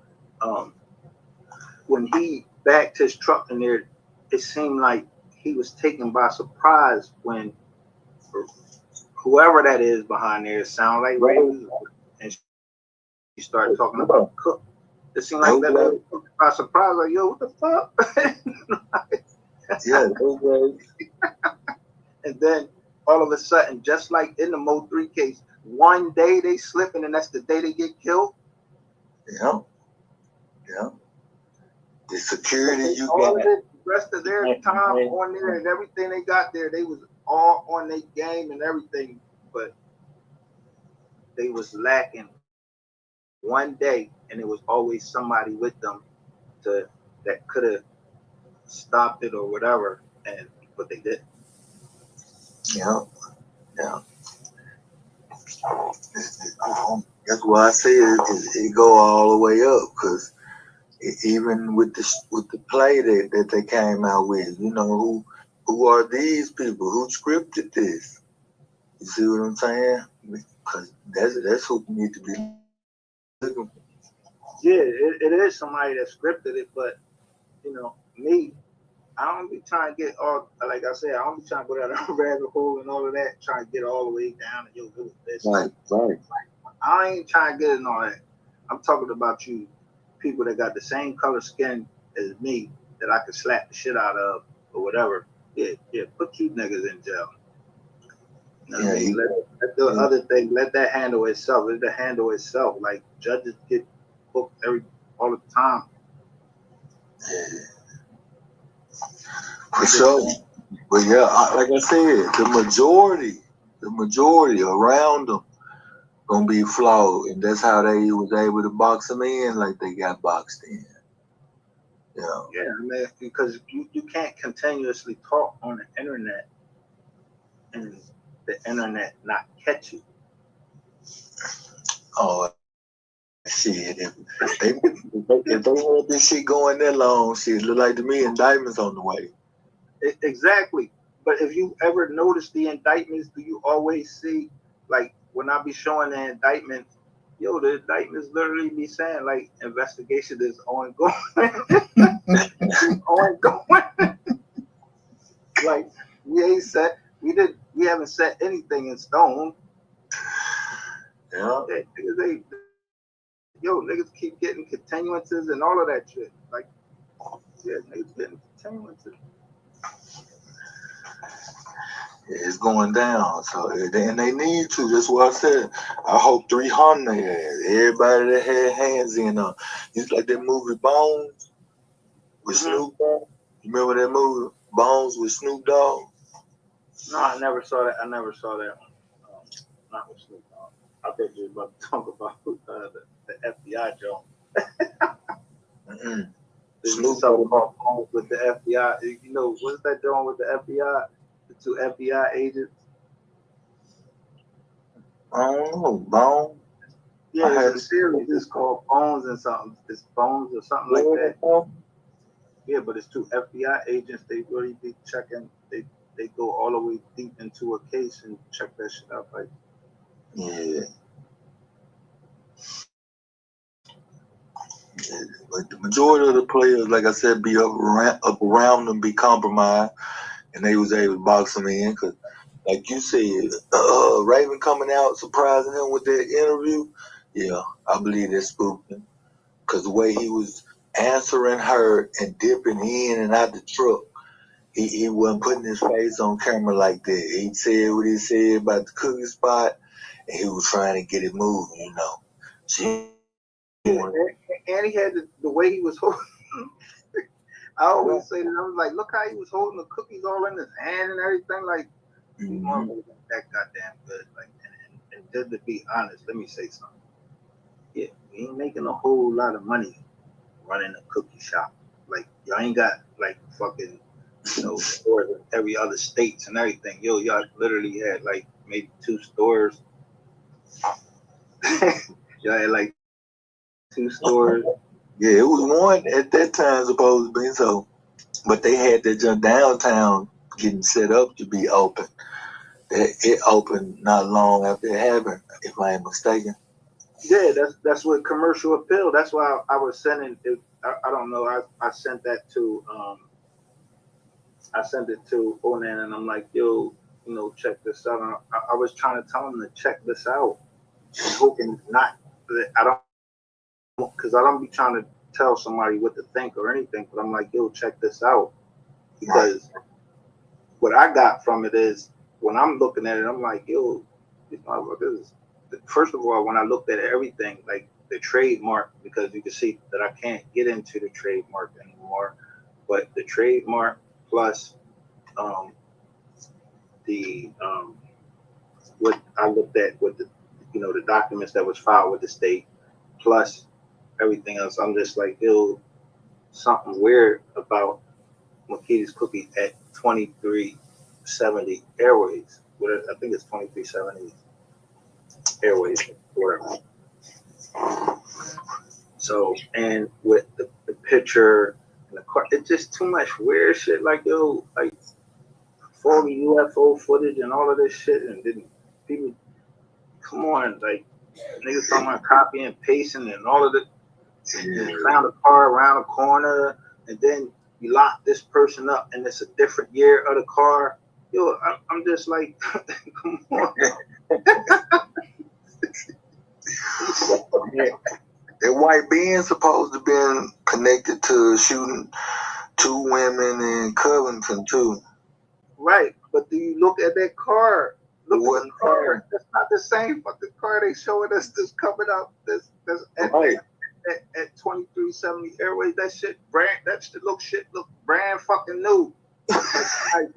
when he backed his truck in there, it seemed like he was taken by surprise when whoever that is behind there sound like Raven, and she started talking about Cook. It seemed like that was by surprise, like, yo, what the fuck? Yeah, and then all of a sudden, just like in the Mo 3 case, one day they slipping and that's the day they get killed. Yeah. Yeah. The security you got. The rest of their time on there and everything they got there, they was all on their game and everything, but they was lacking one day, and it was always somebody with them that could have stopped it or whatever, but they didn't. Yeah, yeah. That's why I say it go all the way up, because even with the play that they came out with, you know, who are these people? Who scripted this? You see what I'm saying? Because that's who need to be looking. Yeah, it is somebody that scripted it, but you know, me, I don't be trying to get all, like I said, I don't be trying to go down a rabbit hole and all of that, trying to get all the way down and yo, it was this. Right. I ain't trying to get in all that. I'm talking about you people that got the same color skin as me that I could slap the shit out of or whatever. Yeah, put you niggas in jail. You know what I mean? Let the other thing, let that handle itself. Let it handle itself. Like judges get booked all the time. Yeah. For sure. But yeah, like I said, the majority around them gonna be flawed, and that's how they was able to box them in like they got boxed in. Yeah. Yeah, man, because you can't continuously talk on the internet and the internet not catch you. Oh shit! If they had this shit going that long, shit look like to me indictments on the way. Exactly. But if you ever notice the indictments, do you always see, like when I be showing the indictments, yo, the indictments literally be saying like investigation is ongoing. Ongoing. Like we haven't set anything in stone. Yeah. Niggas keep getting continuances and all of that shit. Like, yeah, niggas getting continuances. It's going down, so and they need to. That's what I said. I hope 300 has everybody that had hands in on. It's like that movie Bones with Snoop Dogg. You remember that movie Bones with Snoop Dogg? No, I never saw that. One. Not with Snoop Dogg. I thought you were about to talk about the FBI joint. Snoop Dogg about Bones with the FBI. You know, what's that joint with the FBI? The two FBI agents. I don't know, Bones. Yeah, it's a series. It's called Bones and something. It's Bones or something like that. Yeah, but it's two FBI agents. They really be checking. They go all the way deep into a case and check that shit out. Like, yeah. But the majority of the players, like I said, be up around them, be compromised, and they was able to box them in. Cause, like you said, Raven coming out surprising him with that interview. Yeah, I believe that's spooking. Cause the way he was answering her and dipping in and out the truck, he wasn't putting his face on camera like that. He said what he said about the cookie spot, and he was trying to get it moving. You know. And he had the way he was holding. I always say that, I was like, look how he was holding the cookies all in his hand and everything. Like, that goddamn good. Like, and just to be honest, let me say something. Yeah, we ain't making a whole lot of money running a cookie shop. Like, y'all ain't got like fucking, you know, stores in every other states and everything. Yo, y'all literally had like maybe 2 stores. Y'all had like 2 stores. Yeah, it was one at that time supposed to be so, but they had that jump downtown getting set up to be open. It opened not long after it happened, if I ain't mistaken. Yeah, that's what commercial appeal. That's why I was sending it. I don't know. I sent that to I sent it to Onan, and I'm like, yo, check this out. I was trying to tell him to check this out, and hoping not that I don't, because I don't be trying to tell somebody what to think or anything. But I'm like, yo, check this out, because what I got from it is when I'm looking at it, I'm like, yo, these motherfuckers. First of all, when I looked at everything, like the trademark, because you can see that I can't get into the trademark anymore, but the trademark plus the what I looked at with the the documents that was filed with the state plus everything else, I'm just like, yo, something weird about Makita's Cookie at 2370 Airways. I think it's 2370 Airways, whatever. So, and with the picture and the car, it's just too much weird shit. Like, yo, like foggy UFO footage and all of this shit, and then people, come on, like niggas talking about copy and pasting and all of it. You found a car around a corner, and then you lock this person up, and it's a different year of the car. Yo, I'm just like, come on. That white being supposed to be connected to shooting 2 women in Covington too. Right, but do you look at that car? Look at the car. That's not the same fucking car they showing us. This coming up. This at 2370 Airways. That shit brand. That shit look brand fucking new. I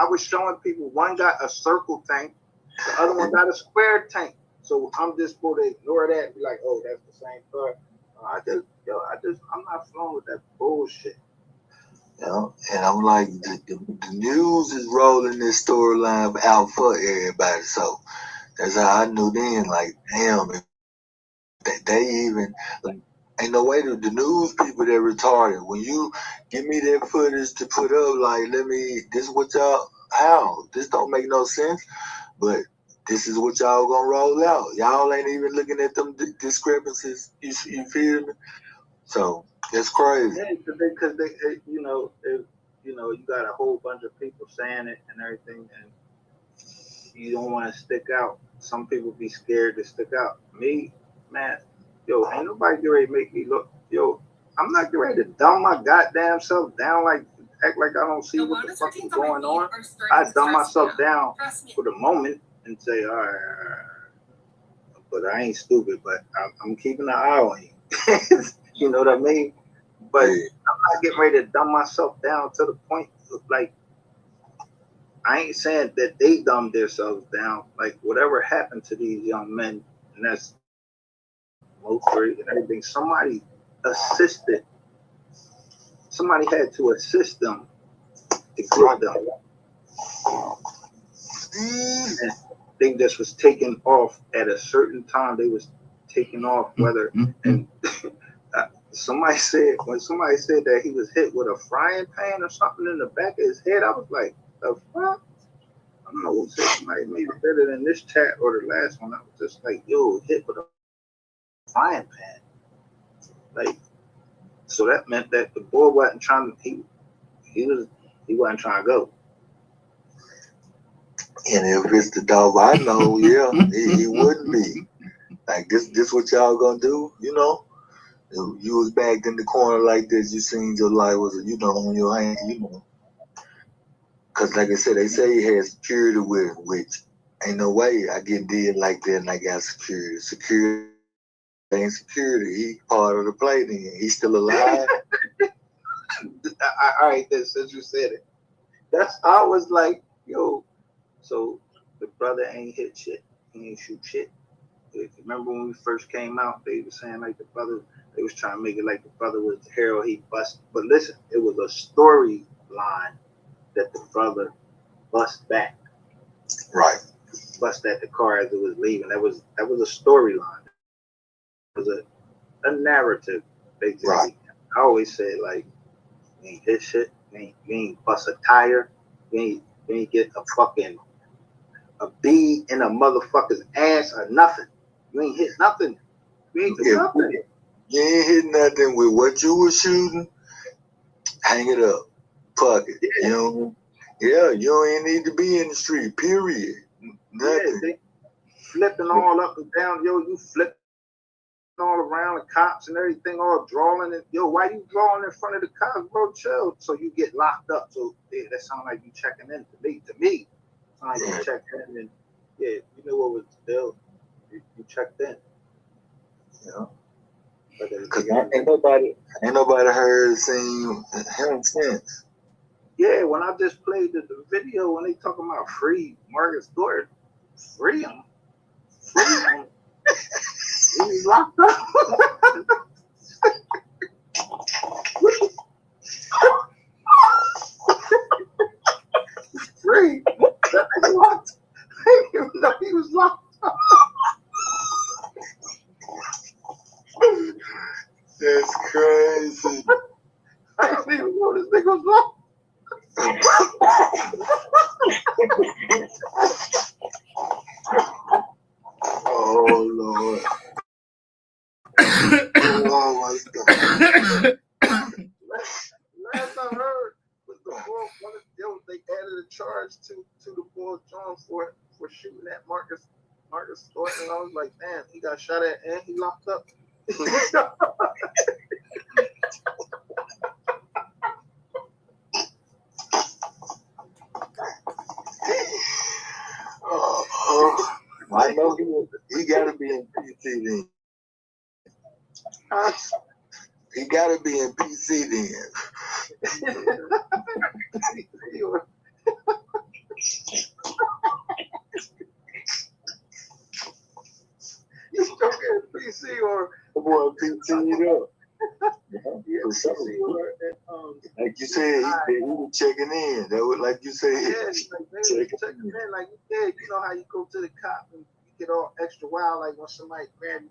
was showing people. One got a circle tank. The other one got a square tank. So I'm just supposed to ignore that and be like, oh, that's the same car. I'm not flowing with that bullshit. And I'm like, the news is rolling this storyline out for everybody. So that's how I knew then, like, damn, they even, like, ain't no way the news people, they're retarded. When you give me that footage to put up, like, this is what y'all, how? This don't make no sense, but this is what y'all gonna roll out. Y'all ain't even looking at them discrepancies. You feel me? So it's crazy. Yeah, because they you got a whole bunch of people saying it and everything, and you don't want to stick out. Some people be scared to stick out. Me, man, yo, ain't nobody get ready to make me look. Yo, I'm not getting ready to dumb my goddamn self down, like act like I don't see what the fuck is going on. I dumb myself down for the moment and say, all right. But I ain't stupid, but I'm keeping an eye on you. You know what I mean? But I'm not getting ready to dumb myself down to the point of, like, I ain't saying that they dumbed themselves down. Like, whatever happened to these young men, and that's Mostly and everything, somebody had to assist them to get them. And they just was taken off at a certain time. They was taken off, whether and somebody said that he was hit with a frying pan or something in the back of his head. I was like, the fuck? I don't know. Somebody maybe better than this chat or the last one. I was just like, yo, hit with a frying pan. Like, so that meant that the boy wasn't trying to. He wasn't trying to go. And if it's the dog I know, yeah, he wouldn't be. Like, this what y'all gonna do, you know? You was backed in the corner like this, you seen your life was, on your hand, Because like I said, they say he had security with him, which ain't no way I get dead like that and I got security. Security ain't security. He part of the play then. He's still alive. All right, then, since you said it. I was like, yo, so the brother ain't hit shit. He ain't shoot shit. Remember when we first came out, they were saying like the brother, they was trying to make it like the brother was the hero, he bust. But listen, it was a storyline that the brother bust back. Right. Bust at the car as it was leaving. That was a storyline. It was a narrative, basically. Right. I always say, like, he ain't hit shit. You ain't bust a tire. You ain't get a bead in a motherfucker's ass or nothing. You ain't hit nothing. You ain't do nothing. You ain't hit nothing with what you were shooting. Hang it up. Fuck it. Yeah. You don't even need to be in the street, period. Nothing. Yeah, they flipping all up and down. Yo, you flipping all around the cops and everything, all drawing. And, yo, why you drawing in front of the cops, bro? Chill. So you get locked up. So, yeah, that sounds like you checking in to me. It sounds like you checked in and, yeah, you knew what was the deal. You checked in. Yeah. Because ain't nobody heard, seen him since. Yeah, when I just played the video when they talking about free Marcus Gordon, free him. He's locked up. Free. That nigga locked. I didn't even know he was locked up. That's crazy. I didn't even know this nigga was locked. Oh Lord. Oh my God. Last I heard was the boy, they added a charge to the boy John for shooting at Marcus Gordon. And I was like, damn, he got shot at and he locked up. I know he got to be in PC then. He got to be in PC then. You still get PC or PC up. Yeah, PC or like you said, he was checking in. That was like you said. Yeah, like checking in. Like you said, you know how you go to the cop and you get all extra wild, like when somebody grab you.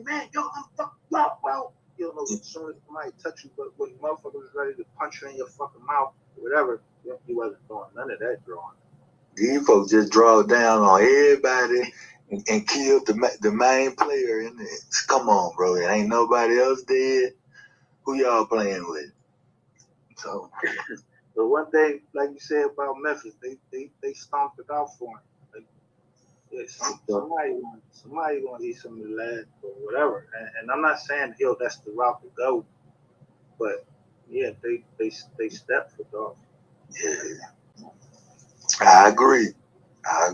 Man, yo, I'm fucked up, bro. You don't know as soon as somebody touch you, but when motherfuckers is ready to punch you in your fucking mouth, or whatever, he wasn't doing none of that drawing. These folks just draw down on everybody and kill the main player in it. Come on, bro. There ain't nobody else dead. Who y'all playing with? So, but one thing, like you said about Memphis, they stomped it out for him. Like, yeah, somebody gonna eat some of the lad or whatever. And I'm not saying that's the route to go, but yeah, they stepped for Dolph. Yeah. I agree. All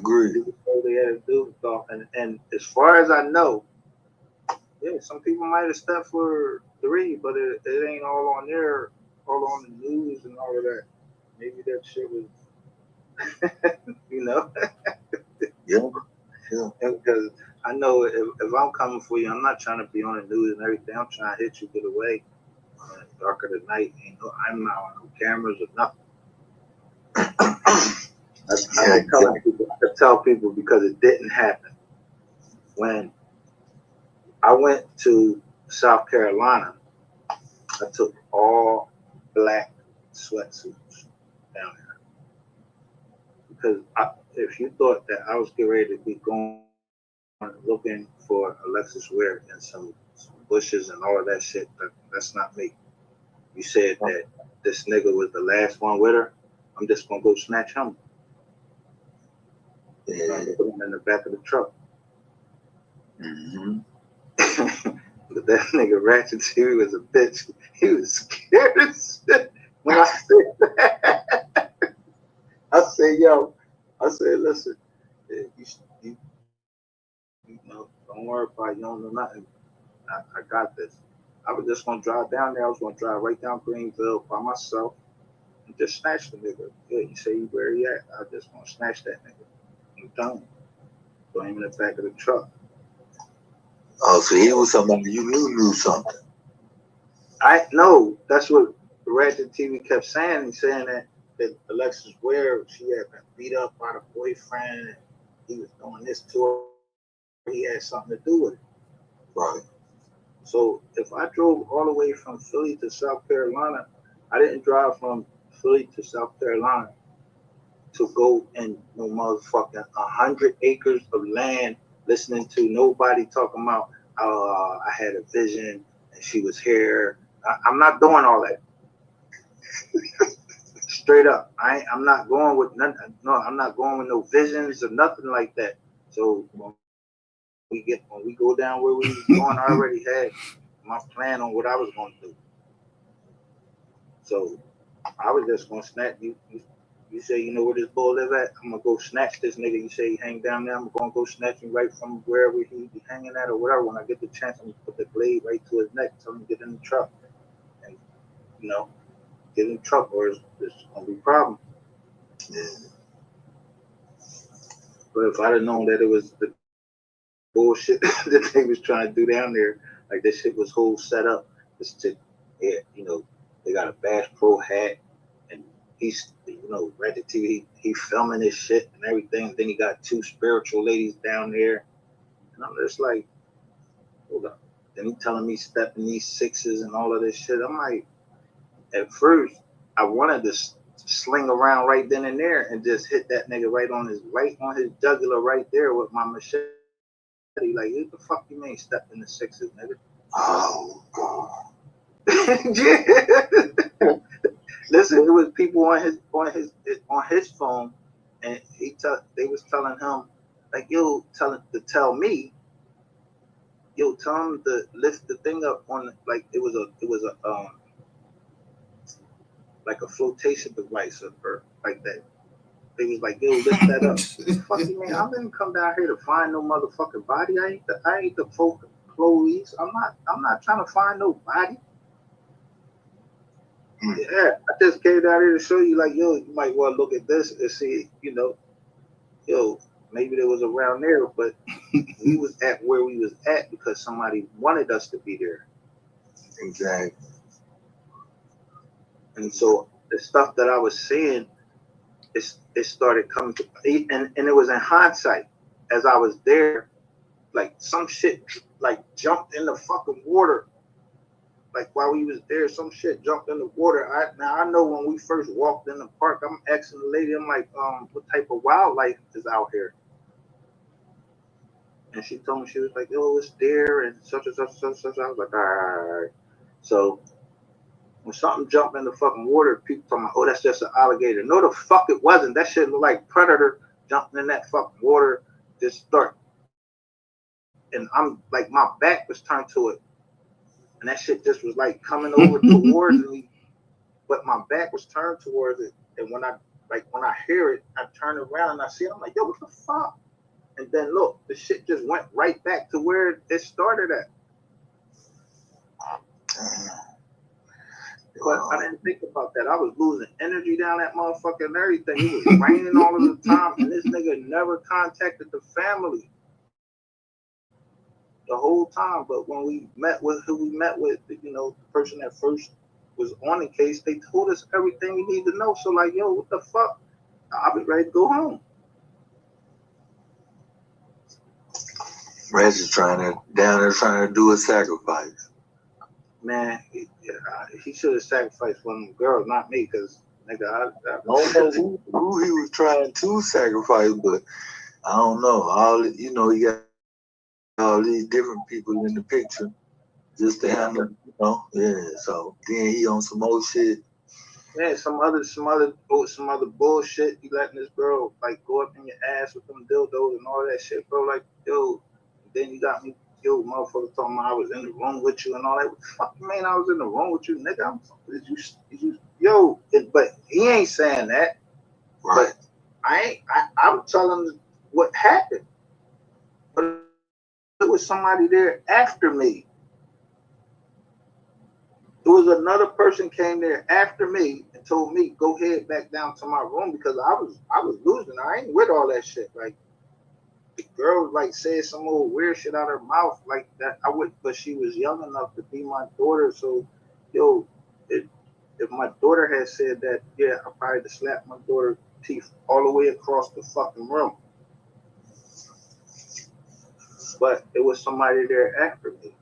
they had to do with Dolph, and as far as I know, yeah, some people might have stepped for 3, but it ain't all on there, all on the news and all of that. Maybe that shit was, you know. Yeah. Because I know if I'm coming for you, I'm not trying to be on the news and everything. I'm trying to hit you, get away. Dark of the night, I'm not on no cameras or nothing. I tell people because it didn't happen. When I went to South Carolina, I took all black sweatsuits down there. Because if you thought that I was getting ready to be going looking for Alexis Ware and some bushes and all of that shit, that's not me. You said that this nigga was the last one with her, I'm just going to go snatch him. Yeah. Put him in the back of the truck. Mm-hmm. But that nigga Ratchet, he was a bitch. He was scared as shit when I said that. I said, listen, you know, don't worry about it. You don't know nothing. I got this. I was just going to drive down there. I was going to drive right down Greenville by myself and just snatch the nigga. Yeah, you say where he at? I just going to snatch that nigga. I'm done. Throw him in the back of the truck. Oh, so he was somebody you knew something. I know. That's what the Ratchet TV kept saying. He's saying that Alexis Ware, she had been beat up by the boyfriend. And he was doing this to her. He had something to do with it. Right. So if I drove all the way from Philly to South Carolina, I didn't drive from Philly to South Carolina to go in no motherfucking 100 acres of land, listening to nobody talking about I had a vision and she was here. I'm not doing all that. Straight up, I'm not going with nothing. No, I'm not going with no visions or nothing like that. So when we go down where we was going, I already had my plan on what I was going to do. So I was just gonna snatch you. You say you know where this bull live at? I'm gonna go snatch this nigga. You say he hang down there? I'm gonna go snatch him right from wherever he be hanging at or whatever. When I get the chance, I'm gonna put the blade right to his neck. Tell him to get in the truck, and get in the truck, or it's gonna be a problem. Yeah. But if I'd have known that it was the bullshit that they was trying to do down there, like this shit was whole set up. This shit, yeah, they got a Bass Pro hat, and he's Red TV. He filming this shit and everything. And then he got two spiritual ladies down there, and I'm just like, hold up. Then he telling me step in these sixes and all of this shit. I'm like, at first I wanted to sling around right then and there and just hit that nigga right on his jugular right there with my machete. Like, what the fuck you mean step in the sixes, nigga? Oh God. Yeah. Listen, it was people on his phone, and they was telling him, like, tell me, tell him to lift the thing up on, like, it was a like a flotation device or like that. They was like, lift that up. Fuck you, man. I didn't come down here to find no motherfucking body. I ain't the police. I'm not trying to find no body. Yeah, I just came down here to show you, like, you might want to look at this and see, maybe there was around there, but we was at where we was at because somebody wanted us to be there. Exactly. And so the stuff that I was seeing, it started coming to, and it was in hindsight as I was there, like some shit like jumped in the fucking water. Like while we was there, some shit jumped in the water. I know when we first walked in the park, I'm asking the lady, I'm like, what type of wildlife is out here? And she told me, she was like, it's deer and such and such and such. I was like, all right. So when something jumped in the fucking water, people talking about, that's just an alligator. No, the fuck it wasn't. That shit looked like Predator jumping in that fucking water. Just start. And I'm like, my back was turned to it. And that shit just was like coming over towards me. But my back was turned towards it. And when I hear it, I turn around and I see it. I'm like, what the fuck? And then look, the shit just went right back to where it started at. But I didn't think about that. I was losing energy down that motherfucker and everything. It was raining all of the time, and this nigga never contacted the family the whole time. But when we met with who we met with, the person that first was on the case, they told us everything we need to know. So like, what the fuck? I was ready to go home. Reg is down there trying to do a sacrifice. Man, he should have sacrificed one of them girls, not me, because nigga, I don't know who he was trying to sacrifice, but I don't know. You got all these different people in the picture just to handle, yeah. So then he on some old shit. Yeah, some other bullshit. You letting this girl like go up in your ass with them dildos and all that shit, bro. Like, then you got me, motherfucker talking about I was in the room with you and all that. What the fuck you mean I was in the room with you, nigga? But he ain't saying that. Right. But I'm telling him what happened. But it was somebody there after me. There was another person came there after me and told me go head back down to my room because I was losing. I ain't with all that shit. Like the girl like said some old weird shit out her mouth like that. I would, but she was young enough to be my daughter. So if my daughter had said that, yeah, I probably have slapped my daughter's teeth all the way across the fucking room. But it was somebody there after me.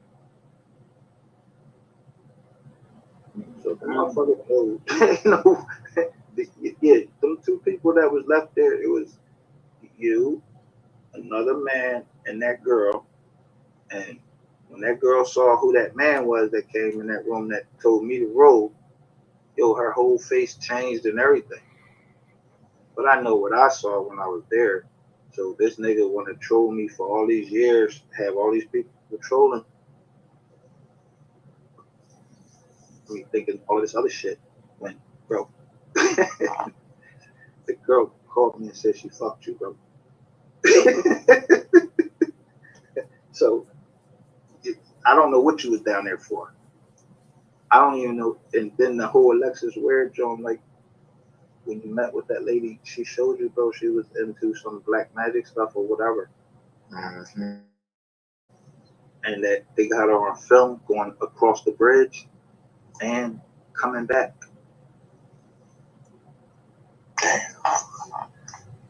motherfucker, yeah, them two people that was left there, it was you, another man, and that girl. And when that girl saw who that man was that came in that room that told me to roll, yo, her whole face changed and everything. But I know what I saw when I was there. So this nigga want to troll me for all these years, have all these people trolling me, thinking all this other shit. When, bro, the girl called me and said she fucked you, bro. So I don't know what you was down there for. I don't even know. And then the whole Alexis Ware joint, like when you met with that lady, she showed you, bro, she was into some black magic stuff or whatever. Mm-hmm. And that they got her on film going across the bridge and coming back.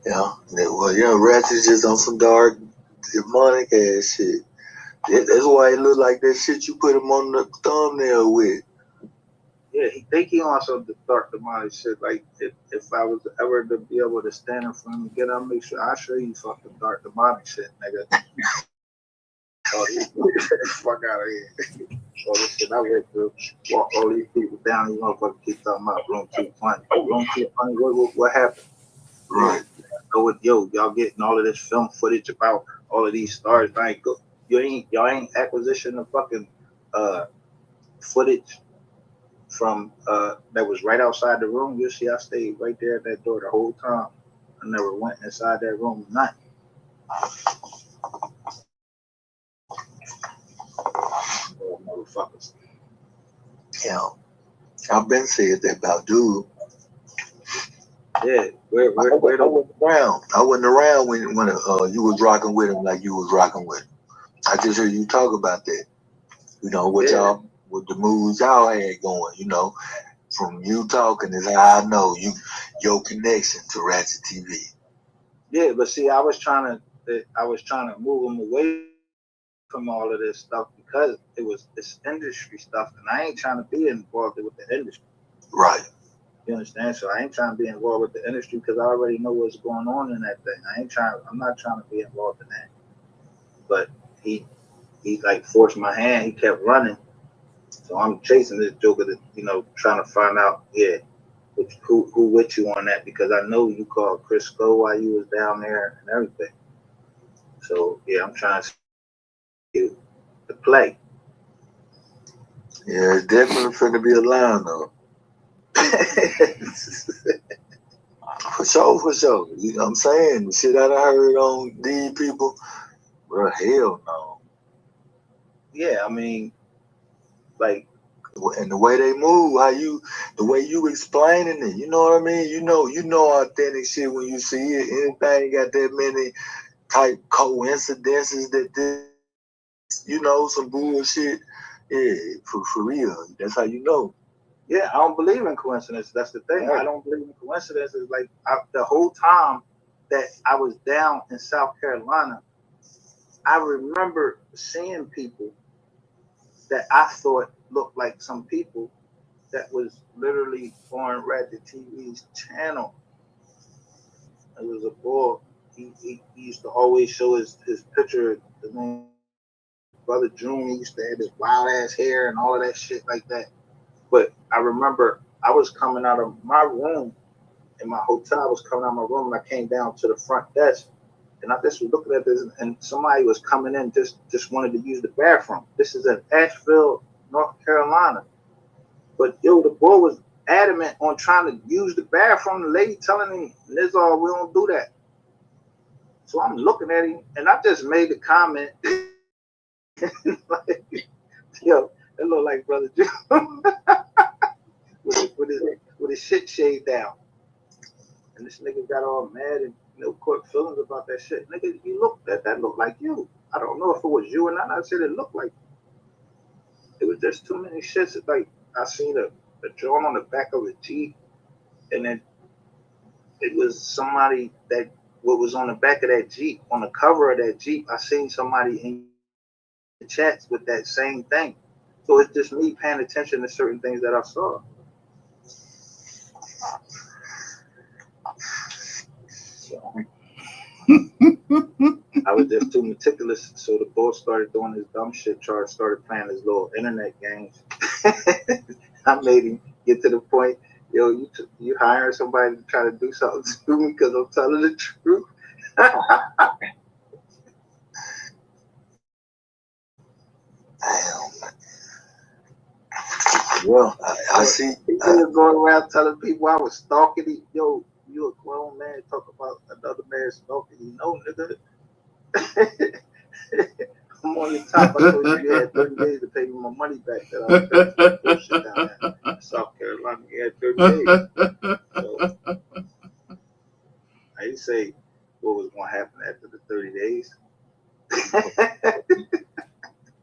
Yeah. Well, yeah, Ratchet's just on some dark, demonic ass shit. That's why it look like that shit you put him on the thumbnail with. Yeah, he think he on some dark demonic shit. Like if I was ever to be able to stand in front of him again, I'll make sure I show you fucking dark demonic shit, nigga. Oh, fuck out of here. All this shit I went through, walk all these people down, these motherfuckers keep talking about room too funny. Room too funny, what happened? Right. Yo, y'all getting all of this film footage about all of these stars. Y'all ain't acquisition of fucking footage from that was right outside the room. You see, I stayed right there at that door the whole time. I never went inside that room. Nothing. Oh, motherfuckers. Yeah. I've been saying that about dude. Yeah, I wasn't around. I wasn't around when you was rocking with him like you was rocking with him. I just heard you talk about that. You know what y'all, what the moves y'all had going. You know, from you talking is how I know your connection to Ratchet TV. Yeah, but see, I was trying to move him away from all of this stuff because it's industry stuff, and I ain't trying to be involved with the industry. Right. You understand? So I ain't trying to be involved with the industry because I already know what's going on in that thing. I'm not trying to be involved in that. But he like forced my hand. He kept running. So I'm chasing this joker to, trying to find out, who with you on that, because I know you called Chris Sco while you was down there and everything. So yeah, I'm trying to play. Yeah, it's definitely finna be a line though. For sure. You know what I'm saying? The shit I done heard on these people, bro, hell no. Yeah, I mean, like, and the way they move, the way you explaining it, you know what I mean? You know authentic shit when you see it. Anything got that many type coincidences that this, some bullshit. Yeah, for real. That's how you know. Yeah, I don't believe in coincidence. That's the thing. I don't believe in coincidences. Like the whole time that I was down in South Carolina, I remember seeing people that I thought looked like some people that was literally on Ratchet TV's channel. It was a boy. He used to always show his picture. His name, Brother June. He used to have this wild ass hair and all of that shit like that. But I remember I was coming out of my room in my hotel. I was coming out of my room and I came down to the front desk. And I just was looking at this, and somebody was coming in, just wanted to use the bathroom. This is in Asheville, North Carolina. But yo, the boy was adamant on trying to use the bathroom. The lady telling him, "Nizar, we don't do that." So I'm looking at him, and I just made the comment, like, "Yo, that look like Brother Jim with his shit shaved down." And this nigga got all mad and caught feelings about that shit. Nigga, you look that looked like you. I don't know if it was you or not. I said it looked like it was just too many shits. Like I seen a drawing on the back of a Jeep, and then it was somebody that what was on the back of that Jeep, on the cover of that Jeep. I seen somebody in the chats with that same thing. So it's just me paying attention to certain things that I saw. So, I was just too meticulous, so the boss started doing his dumb shit. Charles started playing his little internet games. I made him get to the point, yo, you hiring somebody to try to do something to me because I'm telling the truth. Well, I see. He was going around telling people I was stalking him. Yo, you a grown man talk about another man stalking you. No, nigga. I'm on your top. I told you you had 30 days to pay me my money back that I was paying for that bullshit down there in South Carolina. You had 30 days. So I didn't say what was going to happen after the 30 days.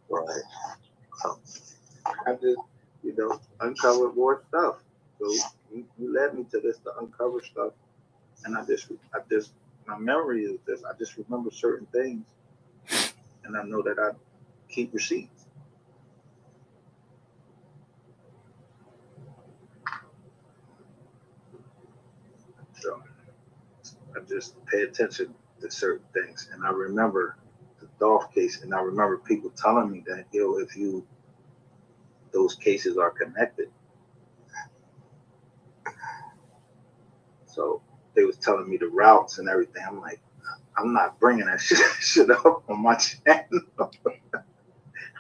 Right. I just, uncovered more stuff. So you led me to this to uncover stuff, and I just, my memory is this. I just remember certain things, and I know that I keep receipts. So I just pay attention to certain things, and I remember the Dolph case, and I remember people telling me that, if those cases are connected. So they was telling me the routes and everything. I'm like, I'm not bringing that shit up on my channel.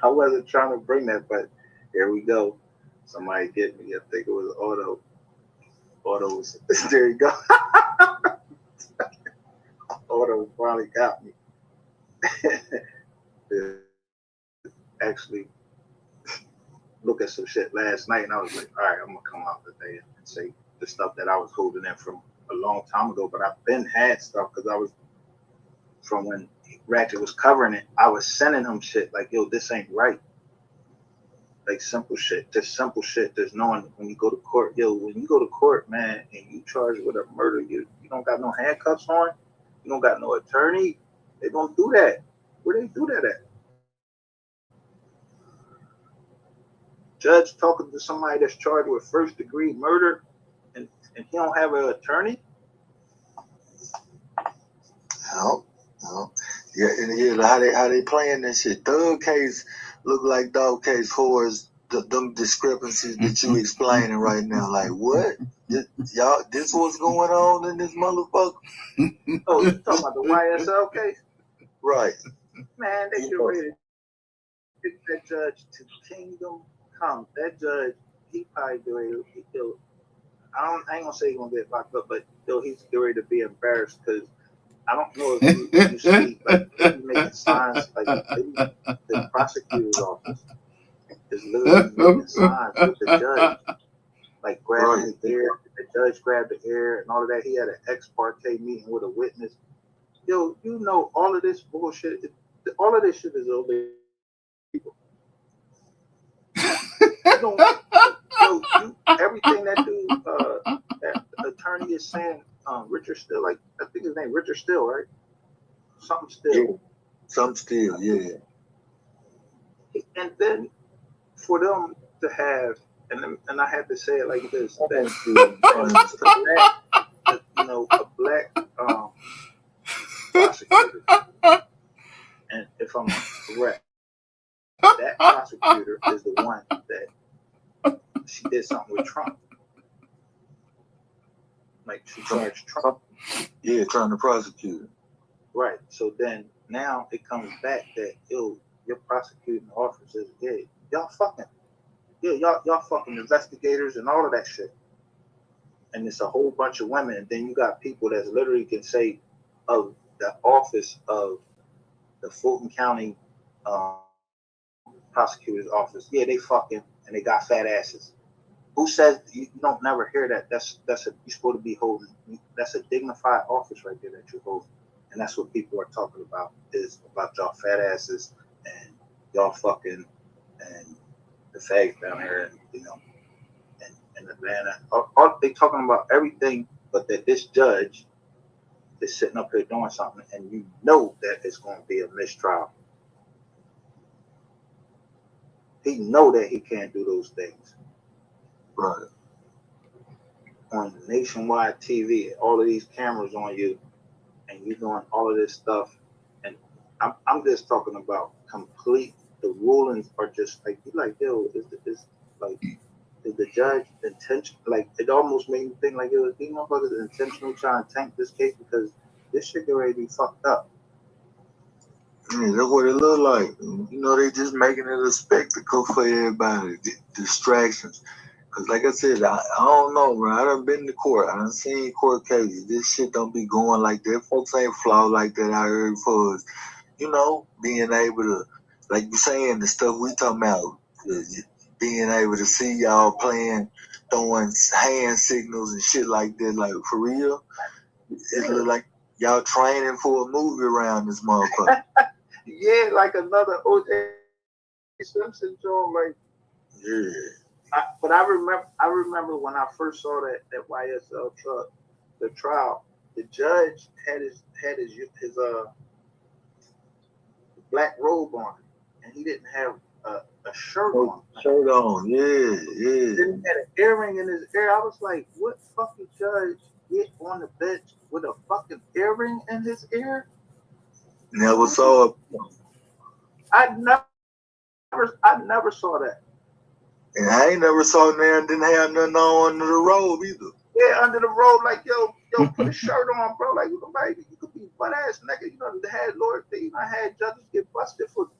I wasn't trying to bring that, but here we go. Somebody get me. I think it was Auto. Auto was, there you go. Auto finally got me. Actually look at some shit last night, and I was like, all right, I'm gonna come out today and say the stuff that I was holding in from a long time ago. But I've been had stuff because I was, from when Ratchet was covering it, I was sending him shit like, yo, this ain't right. Like simple shit, just simple shit. Just knowing when you go to court, when you go to court, man, and you charged with a murder, you don't got no handcuffs on, you don't got no attorney. They don't do that. Where they do that at? Judge talking to somebody that's charged with first-degree murder, and he don't have an attorney. No. Yeah, and how they playing that shit. Thug case look like dog case for us. Them discrepancies that you explaining right now, like what? Y'all, this what's going on in this motherfucker? Oh, you talking about the YSL case? Right. Man, they get ready to pick that judge to kingdom come. That judge, he probably get ready to kill. I ain't gonna say he's gonna get locked up, but he's get ready to be embarrassed because I don't know if you see, like, they be making signs, like, the prosecutor's office is literally making signs with the judge, like grabbing the ear. The judge grabbed the ear and all of that. He had an ex parte meeting with a witness. Yo, all of this bullshit, all of this shit is illegal. Everything that dude, that attorney is saying, Richard Still, like, I think his name Richard Still, right? Something Still. Yeah. Something Still, yeah. And then for them to have, and I have to say it like this, that a black prosecutor, and if I'm correct, that prosecutor is the one that she did something with Trump. Like, she charged Trump. Yeah, trying to prosecute. Right. So then now it comes back that, your prosecuting office is dead. Y'all fucking investigators and all of that shit. And it's a whole bunch of women, and then you got people that literally can say of the office of the Fulton County prosecutor's office, yeah, they fucking and they got fat asses. Who says you don't never hear that? That's you're supposed to be holding. That's a dignified office right there that you're holding, and that's what people are talking about, is about y'all fat asses and y'all fucking and the fags down here, and in Atlanta. They talking about everything, but that this judge is sitting up here doing something, and you know that it's going to be a mistrial. He know that he can't do those things. Right. on nationwide TV, all of these cameras on you, and you doing all of this stuff, and I'm just talking about complete. The rulings are just like you like, yo, is like is the judge intention? Like it almost made me think like, yo, is these motherfuckers intentionally trying to tank this case because this shit already be fucked up. Yeah, that's what it look like. You know, they just making it a spectacle for everybody. Distractions. Cause like I said, I don't know, bro. I done been to court. I done seen court cases. This shit don't be going like that. Folks ain't flawed like that out here for us. You know, being able to, like you saying, the stuff we talking about, being able to see y'all playing, throwing hand signals and shit like that, like for real. It look like y'all training for a movie around this motherfucker. Yeah, like another O.J. Simpson joint, like. Yeah. But I remember when I first saw that YSL truck, the trial, the judge had his black robe on, and he didn't have a shirt on. Shirt on, yeah. Then he had an earring in his ear. I was like, what fucking judge get on the bench with a fucking earring in his ear? Never saw it. I never saw that. And I ain't never saw there didn't have nothing on under the robe either. Yeah, under the robe, like yo, put a shirt on, bro. Like you could be butt ass naked. You know, they had lawyers, had judges get busted for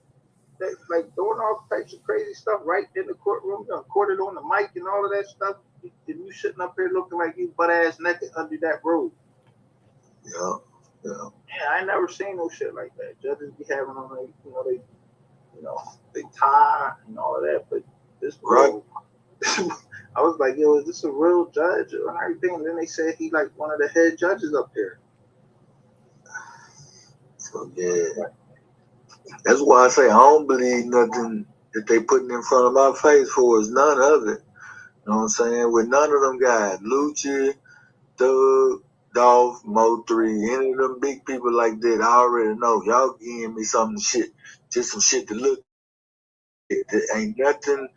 like doing all types of crazy stuff right in the courtroom, recorded on the mic and all of that stuff. And you sitting up here looking like you butt ass naked under that robe. Yeah. Yeah, I ain't never seen no shit like that. Judges be having on they tie and all of that, but this bro, I was like, yo, is this a real judge and everything? And then they said he like one of the head judges up there. So yeah, that's why I say I don't believe nothing that they putting in front of my face for is none of it. You know what I'm saying? With none of them guys, Lucci, Thug, Dolph, Mo3, any of them big people like that, I already know. Y'all giving me some shit to look at. There ain't nothing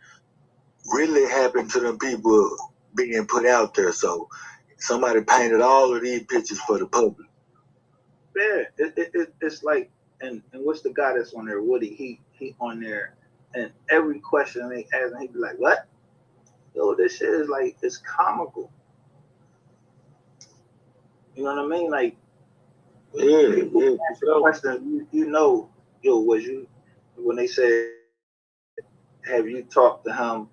really happened to them people being put out there. So somebody painted all of these pictures for the public. Yeah, it's like, and what's the guy that's on there, Woody? He on there, and every question they ask him, he be like, what? Yo, this shit is like, it's comical. You know what I mean? Like, yeah. Question, you know, yo, when they said, have you talked to him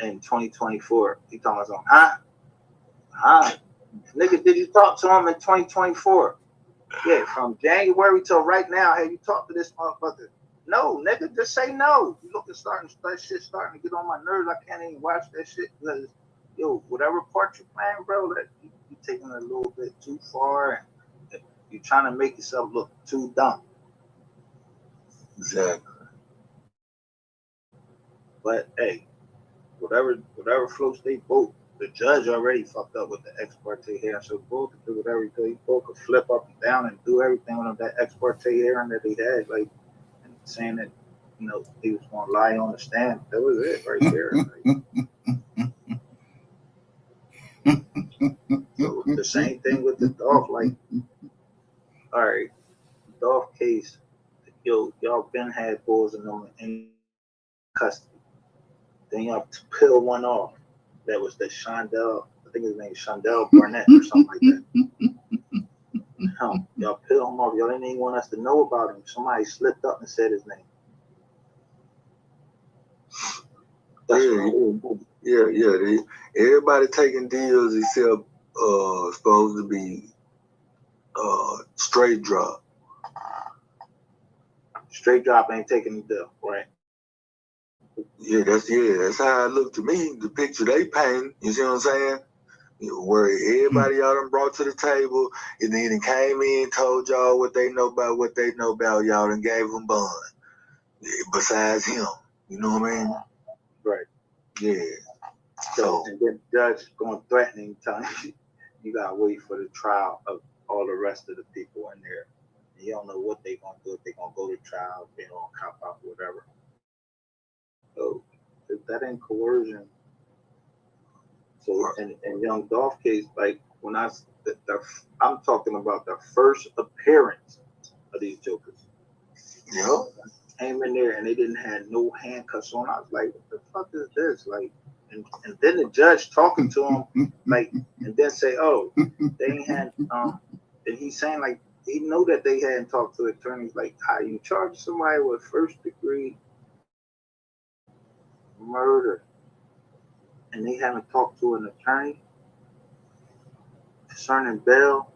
in 2024? He talking about something, huh? Nigga, did you talk to him in 2024? Yeah, from January till right now, have you talked to this motherfucker? No, nigga, just say no. You look at that shit starting to get on my nerves. I can't even watch that shit because, yo, whatever part you playing, bro, that you taking it a little bit too far and you trying to make yourself look too dumb. Exactly. But hey, whatever floats they boat. The judge already fucked up with the ex parte hearing, so both could do whatever he both could flip up and down and do everything on that ex parte hearing that he had, like, and saying that, you know, he was gonna lie on the stand. That was it right there. So the same thing with the Dolph, like, all right, Dolph case, yo, y'all been had bulls and them in custody. Then y'all peel one off. That was the Shondell, I think his name is Shondell Barnett or something like that. Y'all peel him off. Y'all didn't even want us to know about him. Somebody slipped up and said his name. Yeah. Everybody taking deals except supposed to be straight drop. Straight drop ain't taking the deal, right? Yeah, that's how it looked to me. The picture they paint, you see what I'm saying? Where everybody y'all done brought to the table, and then it came in, told y'all what they know about y'all, and gave them bond. Besides him, you know what I mean? Right. Yeah. So and then the judge going threatening, telling you gotta wait for the trial of all the rest of the people in there. And you don't know what they gonna do. If they gonna go to trial, if they gonna cop out, whatever. So if that ain't coercion So in Young Dolph case, like when I'm talking about the first appearance of these jokers. Yeah. Came in there and they didn't have no handcuffs on. I was like, what the fuck is this? Like, and then the judge talking to him, like, and then say, oh, they ain't had, and he's saying like, he know that they hadn't talked to attorneys. Like, how you charge somebody with first degree murder and they haven't talked to an attorney concerning bail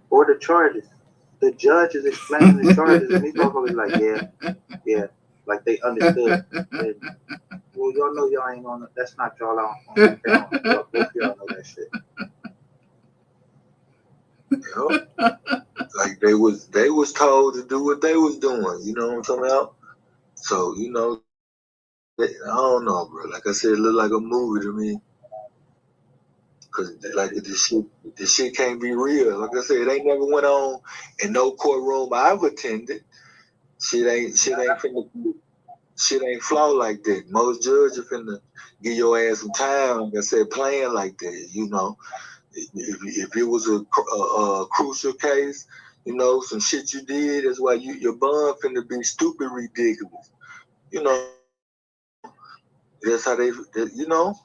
or the charges. The judge is explaining the charges and these motherfuckers like, yeah, like they understood. And, well, y'all know y'all ain't on. That's not y'all on the count. Both of y'all know that shit. Like they was told to do what they was doing. You know what I'm talking about? So you know, I don't know, bro. Like I said, it looked like a movie to me. Cause like this shit can't be real. Like I said, it ain't never went on in no courtroom I've attended. Shit ain't flaw like that. Most judges finna give your ass some time. Like I said, playing like that. You know, if it was a crucial case, you know, some shit you did, that's why your bond finna be stupid ridiculous. You know, that's how they, you know.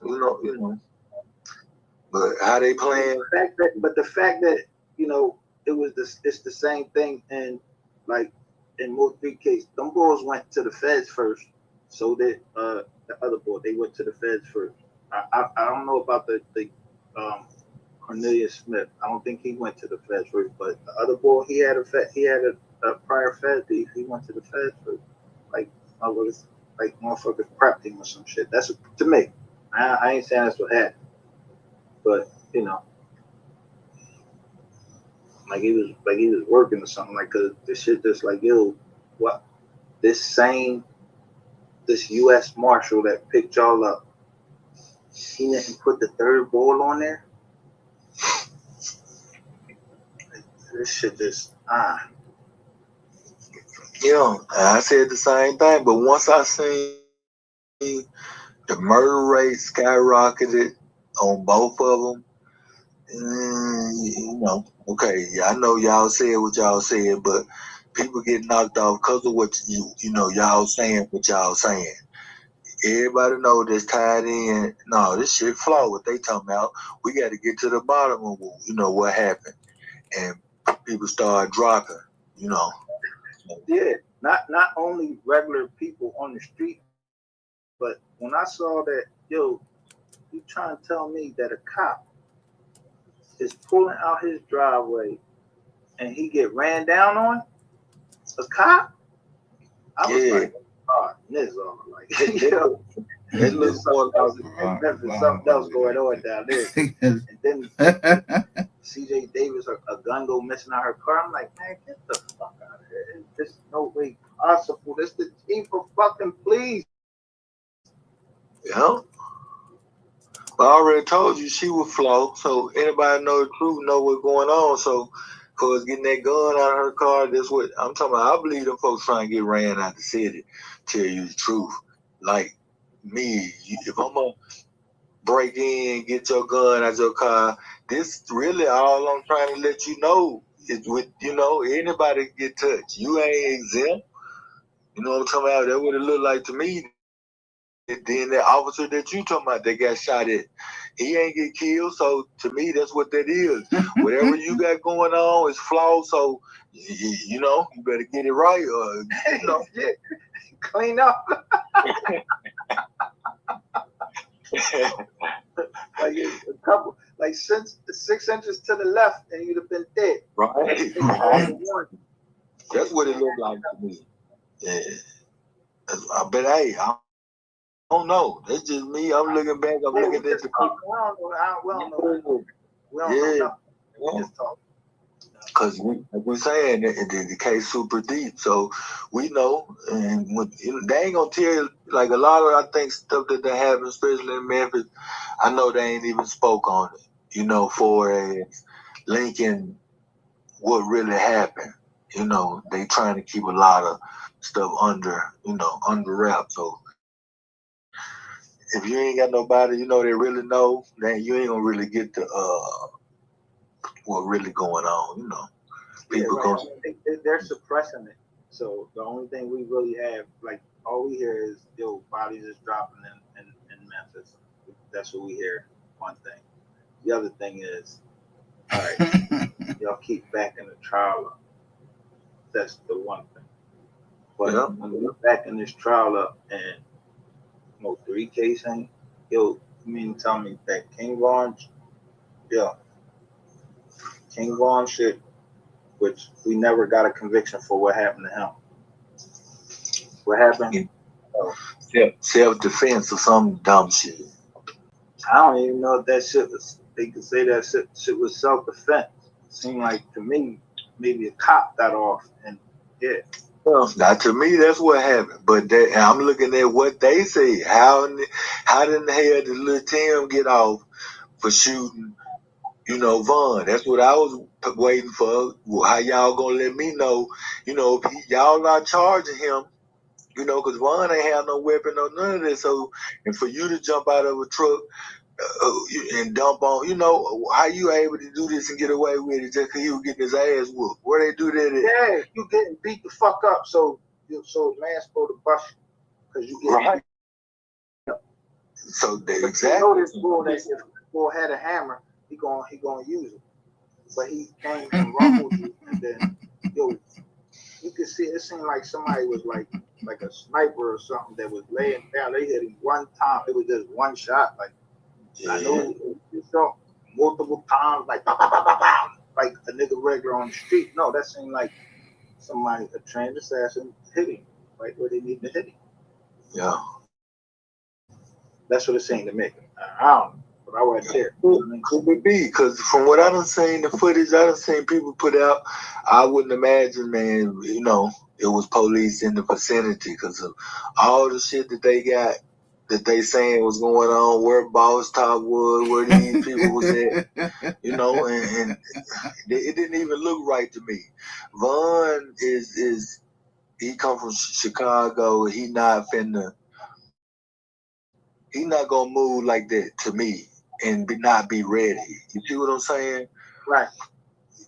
But how they playing? The fact that you know it's the same thing, and like in most big cases, them boys went to the feds first. So that the other boy, they went to the feds first. I don't know about the Cornelius Smith. I don't think he went to the feds first, but the other boy, he had a prior fed beef. He went to the feds first. Like motherfuckers prepped him or some shit. That's to me. I ain't saying that's what happened. But you know, like he was working or something. Like, cause the shit just like, yo, what? This U.S. Marshal that picked y'all up, he didn't put the third ball on there. This shit just Yeah, I said the same thing. But once I seen the murder rate skyrocketed on both of them. You know, okay, yeah, I know y'all said what y'all said, but people get knocked off because of what you know y'all saying what y'all saying. Everybody know that's tied in. No, this shit flawed. What they talking about? We got to get to the bottom of what happened, and people start dropping. You know. Yeah, not only regular people on the street, but when I saw that, yo, you trying to tell me that a cop is pulling out his driveway and he get ran down on? A cop? I was like, oh, this all like, yo, there's something else going on down there. And then CJ Davis, a gun go missing out her car. I'm like, man, get the fuck out of here. There's no way possible. This the chief of fucking police. Yeah. But I already told you she was flawed, so anybody know the truth, know what's going on. So, cause getting that gun out of her car, that's what I'm talking about. I believe them folks trying to get ran out the city. Tell you the truth, like me, if I'm gonna break in, get your gun out your car, this really all I'm trying to let you know is with anybody get touched, you ain't exempt. You know what I'm talking about? That what it looked like to me. Then the officer that you talking about that got shot at, he ain't get killed. So to me, that's what that is. Whatever you got going on is flawed. So you better get it right, or yeah, clean up. Like a couple, like 6 inches to the left, and you'd have been dead. Right. That's what it looked like to me. Yeah. But hey, I don't know. That's just me. I'm looking back. I'm looking at the We don't know. We just talk. Because we're saying the case super deep, so we know, and they ain't gonna tell like a lot of I think stuff that they have, especially in Memphis. I know they ain't even spoke on it, for linking what really happened. They trying to keep a lot of stuff under wraps. So if you ain't got nobody, you know, they really know, then you ain't gonna really get the what really going on, you know. People right. gonna They're suppressing it. So the only thing we really have, like, all we hear is, yo, bodies is dropping in Memphis. That's what we hear. One thing. The other thing is, all right, y'all keep backing the trial up. That's the one thing. But when we're backing this trial up and 3 cases ain't, yo, you mean tell me that King Von shit, which we never got a conviction for what happened to him. What happened? Self-defense or some dumb shit. I don't even know if that shit was, they could say that shit was self-defense. It seemed like, to me, maybe a cop got off and Well, now to me, that's what happened. But I'm looking at what they say. How in the hell did little Tim get off for shooting, you know, Vaughn? That's what I was waiting for. Well, how y'all gonna let me know, you know, if y'all not charging him, you know, because Vaughn ain't have no weapon or none of this. So, and for you to jump out of a truck and dump on, you know, how you able to do this and get away with it just because he was getting his ass whooped? Where they do that at? Yeah, you getting beat the fuck up, so man's supposed to bust you because you get right. So they exactly. You know this bull that if the bull had a hammer, he gonna use it. But he came and rumbled you, and then you could see it seemed like somebody was like a sniper or something that was laying down. They hit him one time. It was just one shot. Like I know you saw multiple times, like bah, bah, bah, bah, bah, like a nigga regular on the street. No, that seemed like somebody, a trained assassin, hit him right where they need to hit him. Yeah. That's what it seemed to me. I don't know, but I wasn't there. Could it be? Because from what I done seen, the footage I done seen people put out, I wouldn't imagine, man, you know, it was police in the vicinity because of all the shit that they got, that they saying was going on, where Boss Top was, where these people was at, you know, and it didn't even look right to me. Vaughn is he come from Chicago. He not gonna move like that to me and not be ready. You see what I'm saying? Right.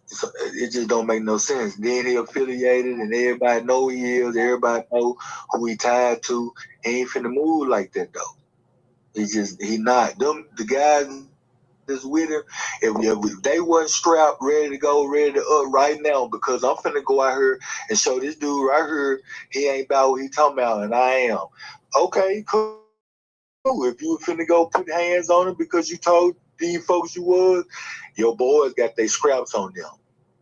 So it just don't make no sense. Then he affiliated and everybody know he is. Everybody know who he tied to. He ain't finna move like that though. He not. The guys that's with him, if they wasn't strapped, ready to go, ready to up right now, because I'm finna go out here and show this dude right here, he ain't about what he talking about, and I am. Okay, cool. If you were finna go put hands on him because you told these folks you was, your boys got their scraps on them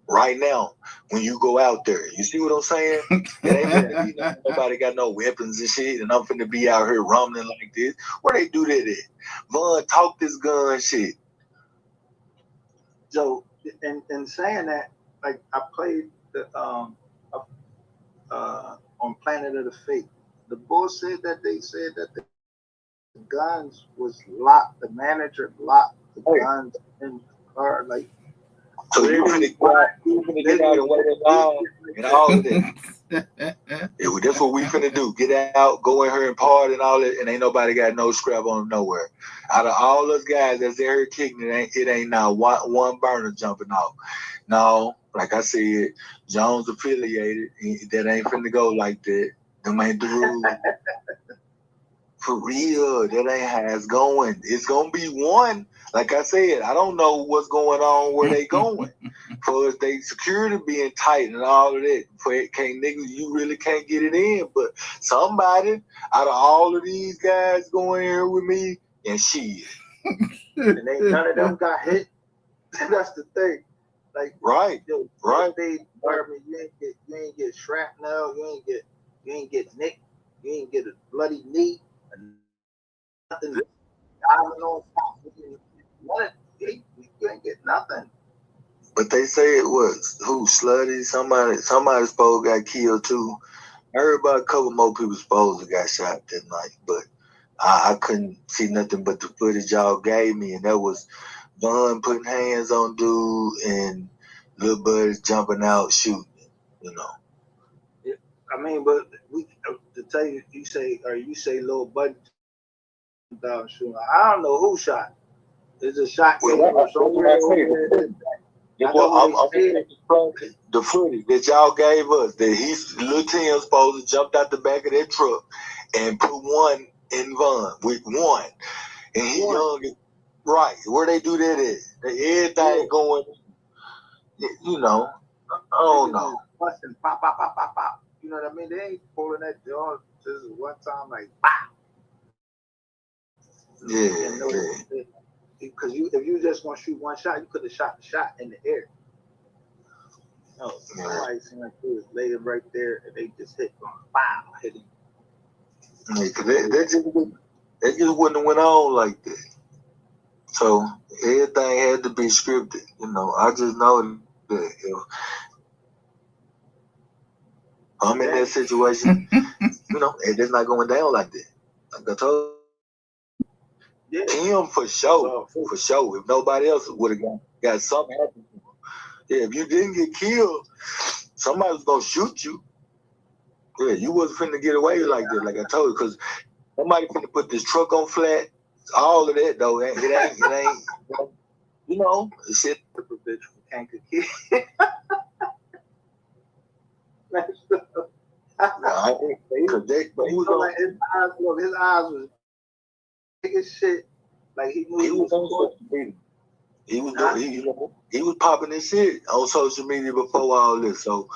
right now when you go out there. You see what I'm saying? It ain't finna be nobody got no weapons and shit, and I'm finna be out here rumbling like this. Where they do that at? Vaughn, talk this gun shit. So, in saying that, like I played the on Planet of the Fate. The bull said that they said that the guns was locked. The manager locked the guns in the car. Like, so you finna get out and wait in line and all of that. That's what we finna do. Get out, go in here and party and all that, and ain't nobody got no scrap on them nowhere. Out of all those guys that's in here kicking, it ain't now one burner jumping off. No, like I said, Jones affiliated. That ain't finna go like that. Them ain't the rules. For real, that ain't how it's going. It's gonna be one. Like I said, I don't know what's going on, where they going. For us, they security being tight and all of that. For it can't niggas, you really can't get it in. But somebody out of all of these guys going here with me, and she, and none of them got hit. That's the thing. Like right. They you ain't get shrapnel, you ain't get nicked, you ain't get a bloody knee. Nothing. I don't know. You ain't get nothing. But they say it was Slutty. Somebody's supposed got killed too. I heard about a couple more people supposed to got shot that night, but I couldn't see nothing but the footage y'all gave me, and that was Vaughn putting hands on dude and Lil Buddy's jumping out shooting. You know. I mean, but we to tell you, you say Lil Buddy shooting. I don't know who shot. There's a shot came from somewhere over there. The footage that y'all gave us, that Nuthin supposed to jumped out the back of that truck and put one in Von with one, and he young, right? Where they do that at? Everything going, you know. I don't know. Busting, pop, pop, pop, pop, pop. You know what I mean? They ain't pulling that jaw just one time, like, pop. Yeah. Because if you just gonna shoot one shot, you could have shot the shot in the air. No, somebody seemed like they was laying right there and they just hit on wow, hit him. Yeah, cause that just wouldn't have went on like that. So everything had to be scripted. You know, I just know that if I'm in that situation, you know, and it's not going down like that. Like I told him for sure. If nobody else would have got something happen to him. Yeah, if you didn't get killed, somebody was gonna shoot you. Yeah, you wasn't finna get away like that, like I told you, because somebody finna put this truck on flat. All of that though, it ain't. You know, shit. Bitch can't get killed. His eyes was big as shit. Like he knew he was on social media. He was popping his shit on social media before all this. So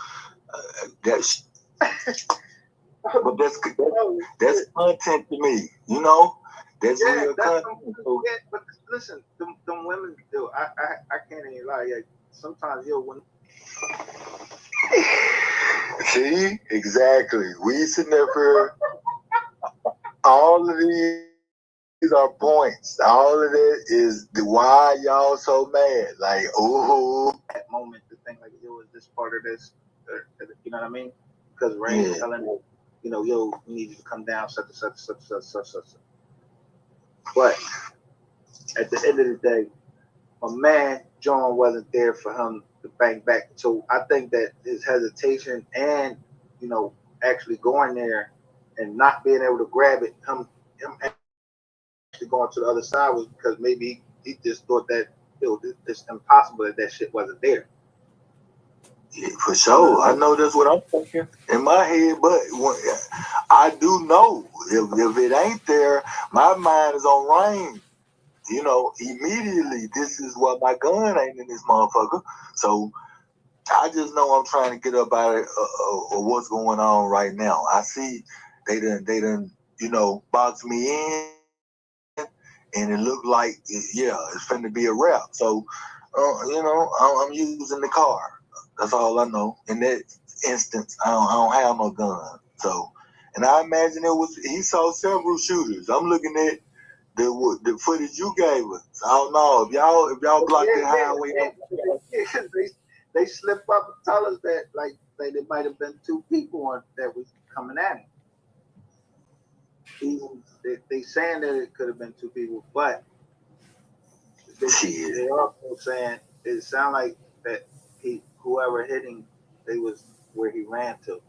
that's but that's content to me. You know, that's real content. But listen, them women do. I can't even lie. Like, sometimes when. See, exactly. We sitting there for all of these are points. All of it is the why y'all so mad. Like, ooh. That moment to think like, yo, is this part of this? You know what I mean? Because Ray is telling me, you know, yo, we need you to come down, such. But at the end of the day, my man John wasn't there for him to bang back. So I think that his hesitation and, you know, actually going there and not being able to grab it, him actually going to the other side was because maybe he just thought that, yo, it's impossible that shit wasn't there. Yeah, for sure. I know that's what I'm thinking in my head, but I do know if it ain't there, my mind is on range. You know, immediately, this is what my gun ain't in this motherfucker. So I just know I'm trying to get up out of what's going on right now. I see they done, you know, box me in, and it looked like, it's finna be a wrap. So, you know, I'm using the car. That's all I know. In that instance, I don't have no gun. So, and I imagine he saw several shooters. I'm looking at the footage you gave us. I don't know if y'all blocked the highway. They slip up and tell us that like there might have been two people that was coming at him. Even they saying that it could have been two people, but they also saying it sounded like that whoever hit him, they was where he ran to.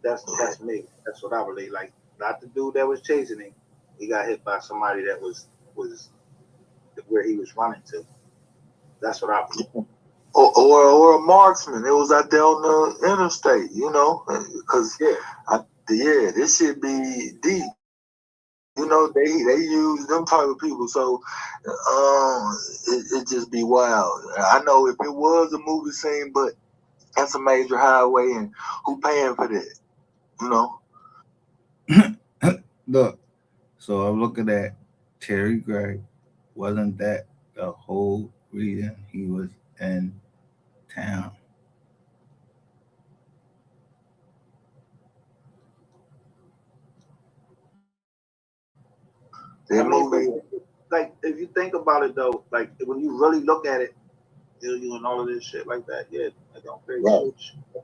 That's me. That's what I believe. Like, not the dude that was chasing him. He got hit by somebody that was where he was running to. That's what I believe. Or a marksman. It was out there on the interstate, you know, because this should be deep. You know, they use them type of people, so it just be wild. I know if it was a movie scene, but that's a major highway, and who paying for that? You know. Look, so I'm looking at Terry Gray. Wasn't that the whole reason he was in town? I mean, like, if you think about it though, like when you really look at it, you and all of this shit like that, like I'm crazy. Right.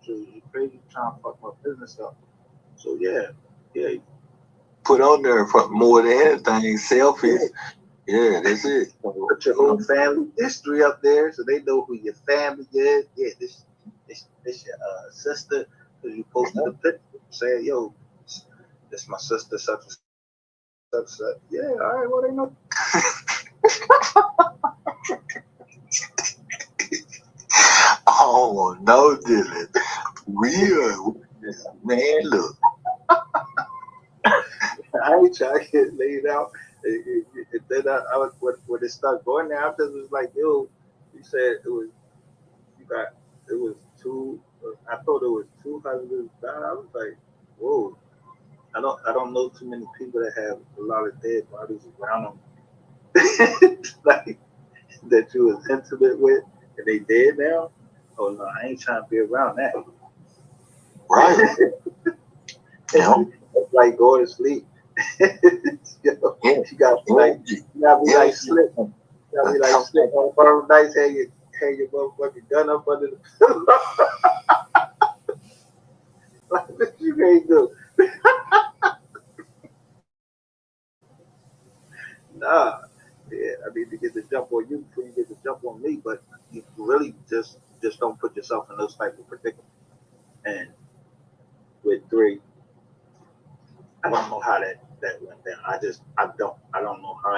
You crazy trying to fuck my business up. So yeah. Put on there for more than anything, selfies. Yeah, that's it. Put your whole family history up there so they know who your family is. Yeah, this your sister, because you posted a picture saying, yo, this my sister, such and upset. Yeah, all right, well, they know. Oh, no, Dylan. Real. Man, look. I ain't trying to get laid out. Then I was, when it started going there, I just was like, yo, you said it was, it was two, I thought it was 200. I was like, whoa. I don't know too many people that have a lot of dead bodies around them. Like, that you was intimate with and they dead now. Oh no, I ain't trying to be around that. Right. It's like going to sleep. You know, you got like slip. You gotta be like slip on firm nights, hang your motherfucking gun up under the pillow. Like what you can't do. Nah. Yeah, I need to get the jump on you before you get the jump on me, but you really just don't put yourself in those type of predicaments. And with 3, I don't know how that went down. I don't know how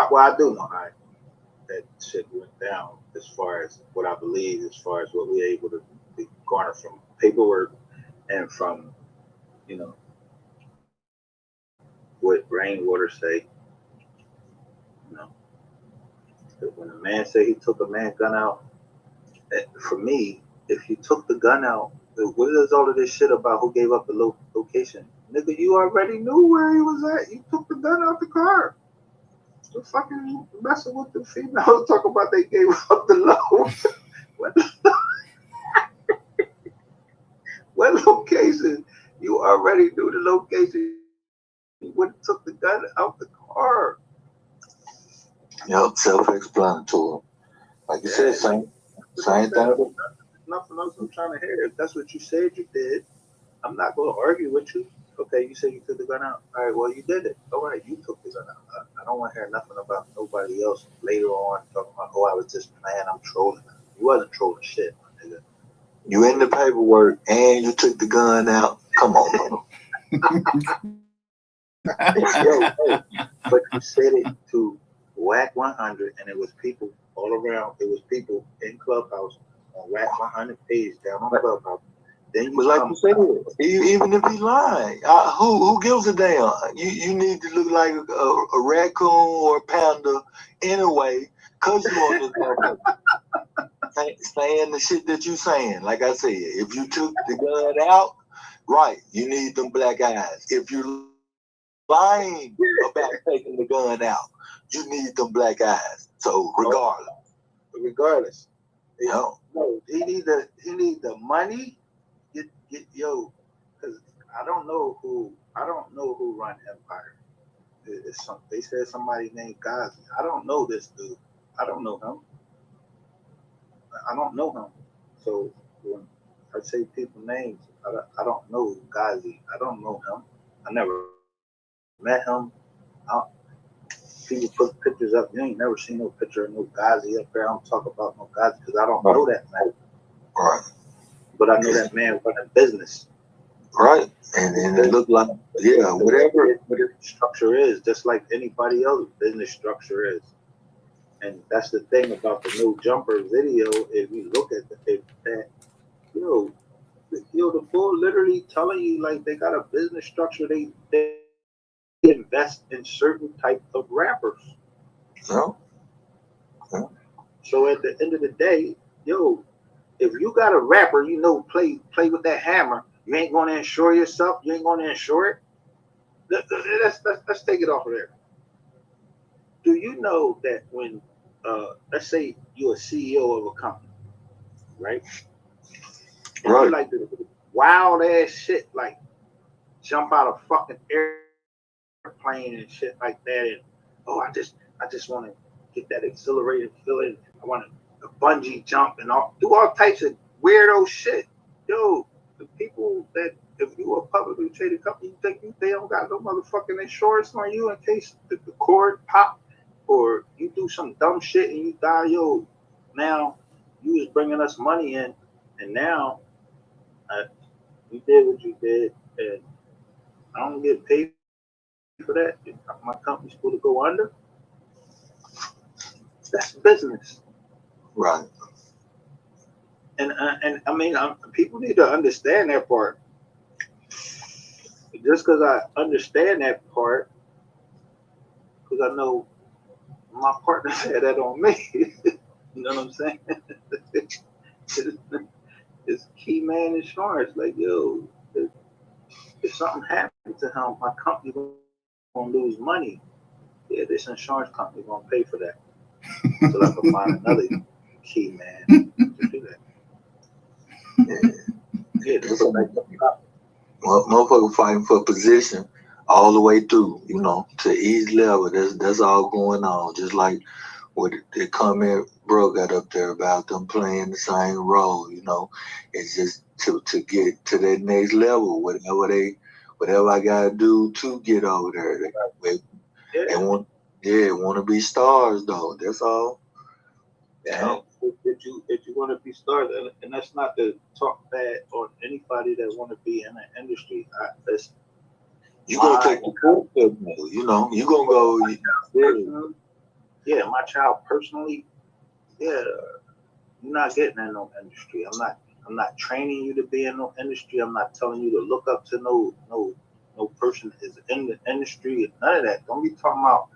well, I do know how that shit went down as far as what I believe, as far as what we're able to garner from paperwork and from, you know, what Rainwater say. You know, when a man say he took a man's gun out, for me, if you took the gun out, what is all of this shit about who gave up the location? Nigga, you already knew where he was at. You took the gun out the car. The fucking messing with the females talking about they gave up the load. What location? You already knew the location. You wouldn't have took the gun out the car. Yep, self-explanatory. Like you said, same thing. Nothing else I'm trying to hear. If that's what you said you did, I'm not going to argue with you. Okay, you said you took the gun out. All right, well, you did it. All right, you took the gun out. I don't want to hear nothing about nobody else later on talking about, oh, I was just playing, I'm trolling. You wasn't trolling shit, my nigga. You in the paperwork and you took the gun out. Come on, bro. Yo, but you said it to Whack 100, and it was people all around. It was people in Clubhouse on Whack 100 page down on Clubhouse. Then but like you said, even if he lying, who gives a damn? You need to look like a raccoon or a panda anyway, cause you on this saying the shit that you saying. Like I said, if you took the gun out, right, you need them black eyes. If you're lying about taking the gun out, you need them black eyes. So regardless, you know, no, he need the money. Yo, because I don't know who run Empire. They said somebody named Ghazi. I don't know this dude. I don't know him. So when I say people names, I don't know Ghazi. I don't know him. I never met him. People put pictures up. You ain't never seen no picture of no Ghazi up there. I don't talk about no Ghazi because I don't know that man. Right. But I know that man running business. Right. And it looked like, whatever structure is, just like anybody else business structure is. And that's the thing about the No Jumper video. If you look at that, the bull literally telling you like they got a business structure. They invest in certain type of rappers. No. So at the end of the day, if you got a rapper, play with that hammer, you ain't gonna insure yourself. You ain't gonna insure it. Let's take it off of there. Do you know that when, let's say you're a CEO of a company, right? And you like to do wild ass shit, like jump out of fucking airplane and shit like that, and I just want to get that exhilarating feeling. I want to bungee jump and do all types of weirdo shit. Yo, the people that, if you a publicly traded company, you think they don't got no motherfucking insurance on you in case the cord pop or you do some dumb shit and you die. Now you was bringing us money in, and now you did what you did, and I don't get paid for that? My company's supposed to go under? That's business. Right. And I mean, people need to understand that part. Just because I understand that part, because I know my partner had that on me. You know what I'm saying? It's key man insurance. Like, yo, if something happens to him, my company gonna lose money. Yeah, this insurance company gonna pay for that. So I can find another key man to do that. Yeah, That's motherfucker fighting for position all the way through, you know, to each level. That's all going on. Just like what the comment bro got up there about them playing the same role, you know. It's just to get to that next level, whatever I gotta do to get over there. They want to be stars though. That's all. Yeah. If you want to be started, and that's not to talk bad on anybody that want to be in the industry. You gonna take the court, you know. You gonna go. Yeah, my child personally. Yeah, you're not getting in no industry. I'm not training you to be in no industry. I'm not telling you to look up to no person that is in the industry. None of that. Don't be talking about,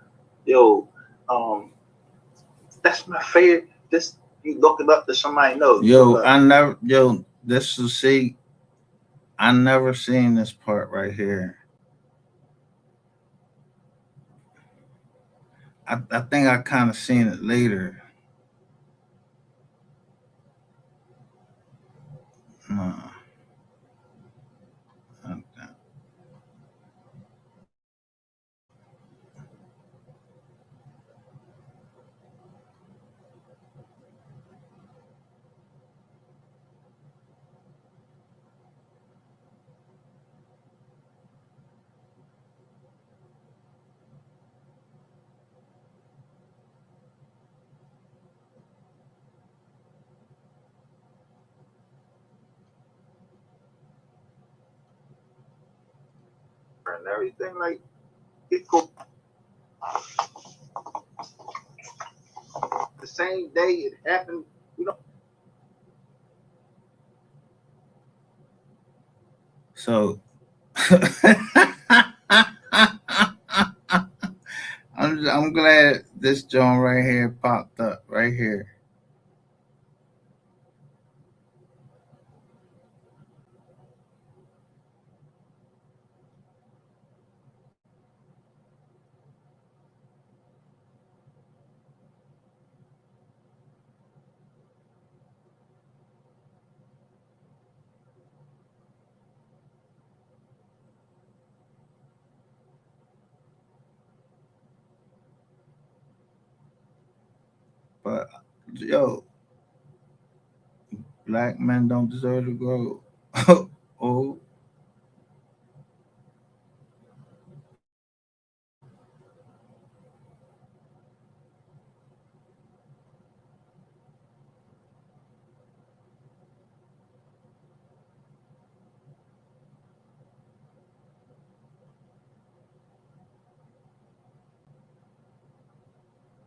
yo, that's my favorite. This you looking up to somebody knows. This is see, I never seen this part right here. I think I kind of seen it later. No. And everything like it go the same day it happened, you know. So I'm glad this joint right here popped up right here. But yo, black men don't deserve to grow old.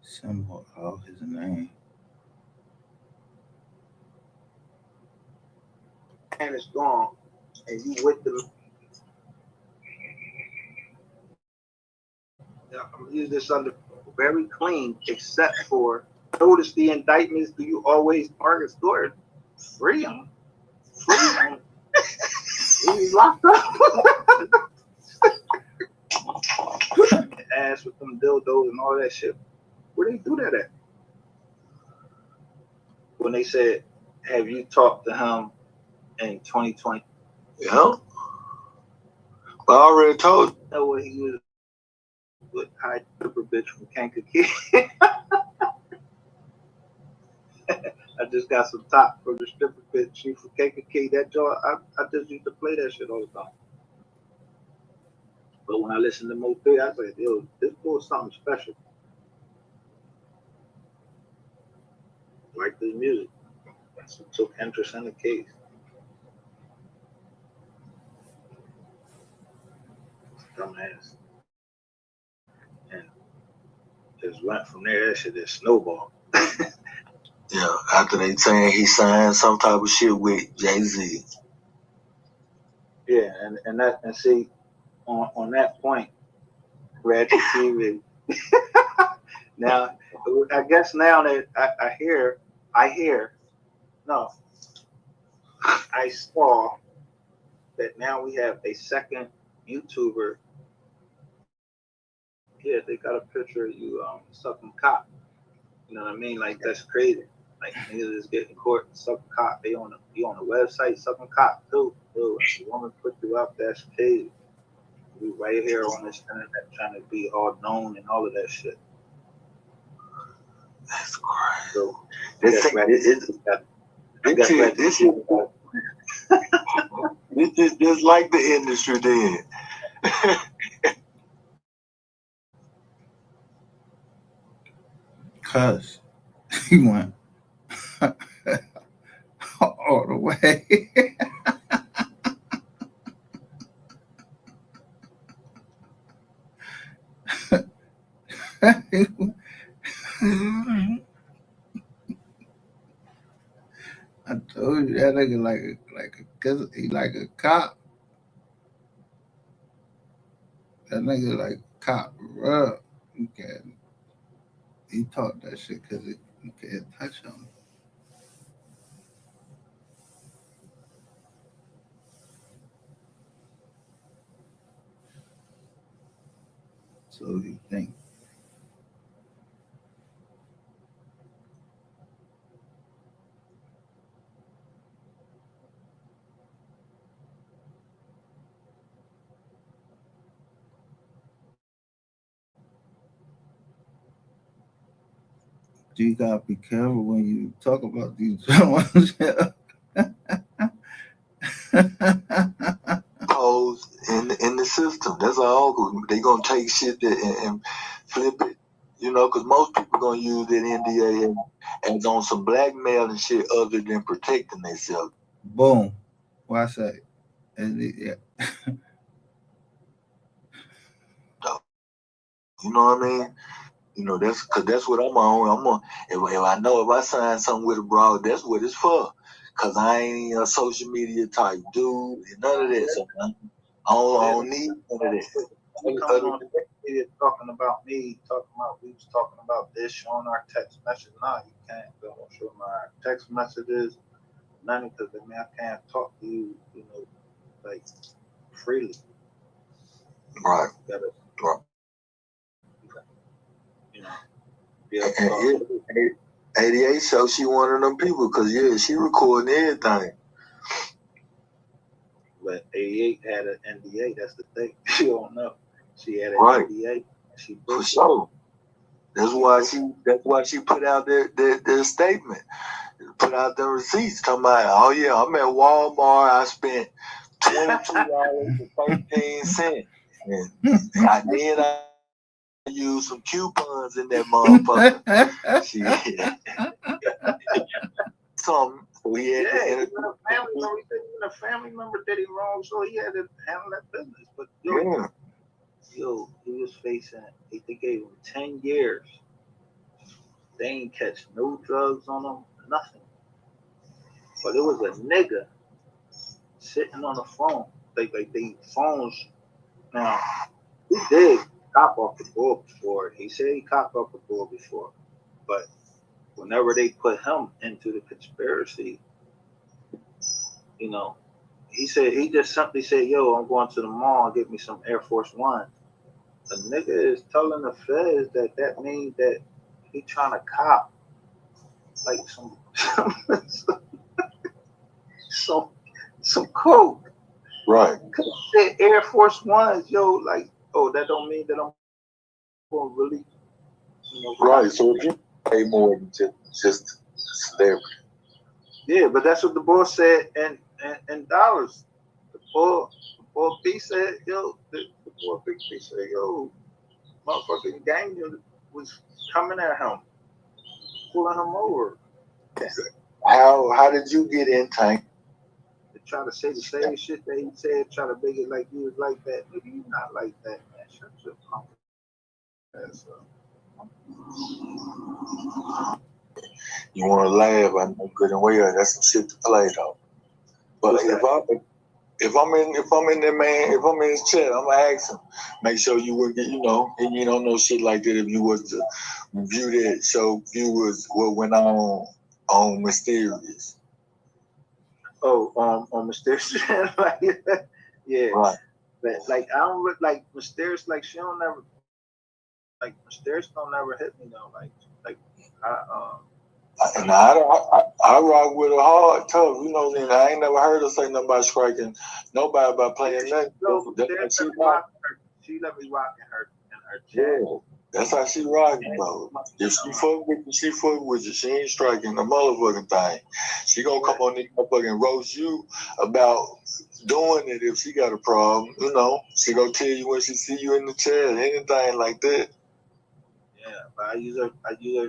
Symbol of his name. And it's gone, and you with the. I'm gonna use this under very clean, except for notice the indictments. Do you always target store? Free him. He's locked up. Ass with them dildos and all that shit. Where they do that at? When they said, "Have you talked to him in 2020?" Yeah. Well, I already told you. Know what he was with high super bitch from Kankakee. I just got some top from the stripper bitch. She from Kankakee. That joint, I just used to play that shit all the time. But when I listened to Mo 3, I said, yo, this boy's something special. Like this music. So took interest in the case. Dumbass. just went from there. That shit just snowballed. Yeah, after they saying he signed some type of shit with Jay-Z. Yeah, and see, on that point, Ratchet TV. Now, I guess now that I saw that now we have a second YouTuber. Yeah, they got a picture of you sucking cock. You know what I mean? Like, that's crazy. Like, niggas is getting caught sucking cock. You on the website sucking cock too. Dude, if a woman put you up, that's crazy. You right here on this internet trying to be all known and all of that shit. That's crazy. So, this is just like the industry then. Cuz he went all the way. I told you that nigga he like a cop. That nigga like a cop, bro. He taught that shit because you can't touch him. So you think. You gotta be careful when you talk about these ones. Holes in the system. That's all. They gonna take shit and flip it. You know, because most people gonna use that NDA as on some blackmail and shit other than protecting themselves. Boom. What's that? Yeah. You know what I mean? You know, that's what I'm on. If I know if I sign something with a broad, that's what it's for. Cause I ain't a social media type dude and none of that. So I don't need none of that. We coming on the media talking about me, we was talking about this, showing our text message. Nah, you can't go show my text messages, nothing, because I mean I can't talk to you, you know, like freely. Right. You know, yeah. 88 show she one of them people because she recording everything. But 88 had an NDA. That's the thing. She don't know. She had an NDA. She for sure. That's why she put out their statement, put out their receipts, talking about, oh yeah, I'm at Walmart. I spent $22.13, and I used some coupons in that motherfucker. Something. We had a family member did him wrong, so he had to handle that business. But he was facing. They gave him 10 years. They ain't catch no drugs on him, nothing. But it was a nigga sitting on the phone. They phones. Now he did cop off the board before. He said he copped off the board before, but whenever they put him into the conspiracy, you know, he just simply said, "Yo, I'm going to the mall and get me some Air Force One." The nigga is telling the feds that means that he trying to cop like some coke. Right. The Air Force Ones, yo, like, oh, that don't mean that I'm going to really, you know. Right. So if you pay more than just celebrity. Yeah, but that's what the boss said in dollars. The boy B said, yo, the boy Big B said, yo, motherfucking gang was coming at him, pulling him over. How did you get in, Tank? They try to say the same shit that he said, try to make it like you was like that. Nigga, you not like that, man. Shut your punk ass up. You want to laugh? I know good and well that's some shit to play though. But if I'm in there, man, if I'm in his chat, I'm gonna ask him. Make sure you would get, and you don't know shit like that. If you was to review that show, viewers what went on Mysterious. On Mysterious, like, yeah, right. But like I don't look like Mysterious. Like she don't never, like Mysterious don't never hit me though. Like And I rock with her hard, tough. And I ain't never heard her say nothing about striking nobody by playing nothing. She let me rock in her chat. Yeah, that's how she rocking, bro. If she fuck with you, she fuck with you. She ain't striking the motherfucking thing. She gonna come on this motherfucking roast you about doing it if she got a problem. She gonna tell you when she see you in the chair, anything like that. Yeah, but I use her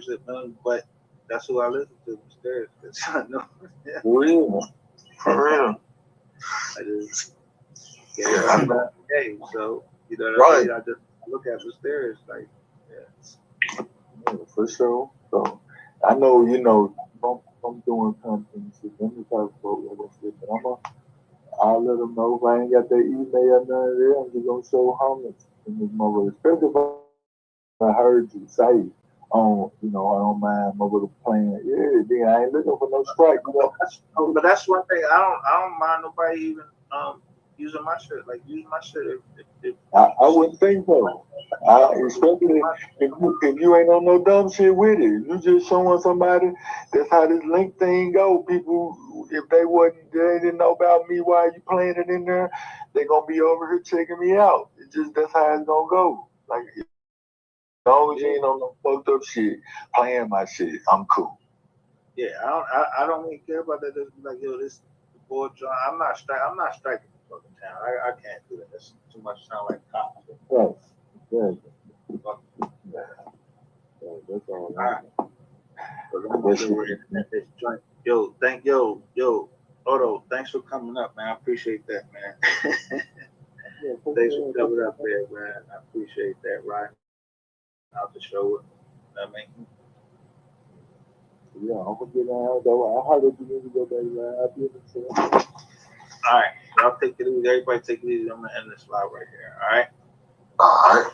shit, man. But that's who I listen to, Mysterious. I know. For real. I just I'm not gay, so right. I just look at Mysterious like, yeah, for sure. So I know, I'm doing content and shit. Let me talk about that shit, but I'll let them know if I ain't got their email or none of that. I'm just gonna show homage in this mother, especially if I heard you say it. I don't mind mother playing. Yeah, then I ain't looking for no strike. But that's one thing. I don't mind nobody even using my shit. Like use my shit if I wouldn't think so. Especially if you ain't on no dumb shit with it. You just showing somebody that's how this link thing go. People, if they didn't know about me while you playing it in there, they gonna be over here checking me out. That's how it's gonna go. Like as long as you ain't on no fucked up shit, playing my shit, I'm cool. Yeah, I don't really care about that. Just be like, yo, this boy John. I'm not striking the fucking town. I can't do that. That's too much sound like cops. Right. Yeah. That's all right. Yo, Otto, thanks for coming up, man. I appreciate that, man. Thanks for coming up there, man. I appreciate that, right? Out the show with Yeah, I'm gonna get out though. I heard it you need to go back, man. I'll be in the show. All right, y'all take it easy. Everybody take it easy. I'm gonna end this live right here. All right. All right.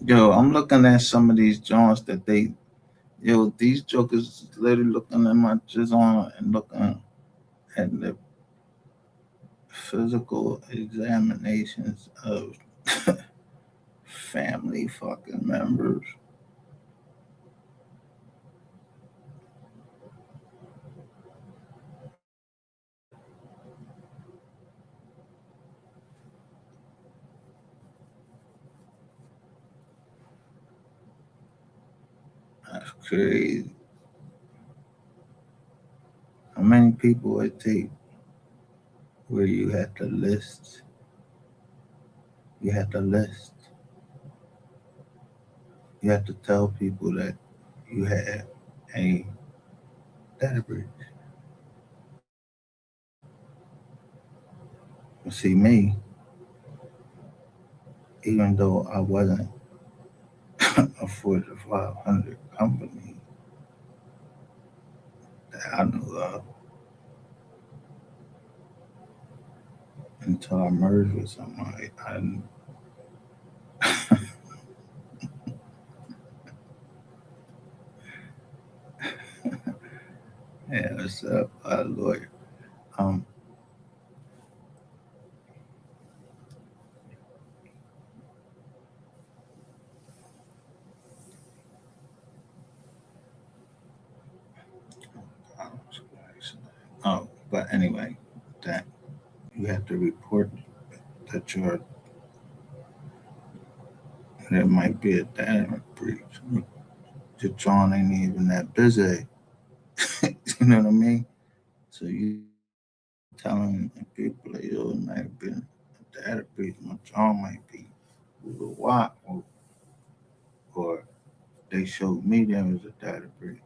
Yo, I'm looking at some of these joints that these jokers literally looking at my just on and looking at the physical examinations of family fucking members. That's crazy. How many people it take where you had to list? You had to list. You had to tell people that you had a data breach. See me, even though I wasn't a Fortune 500 company that I knew of until I merged with somebody. Yeah, what's up, lawyer? anyway, that you have to report that there might be a data breach. Your John ain't even that busy. You know what I mean? So you telling people that yo, it might have been a data breach. My John might be what, or they showed me there was a data breach.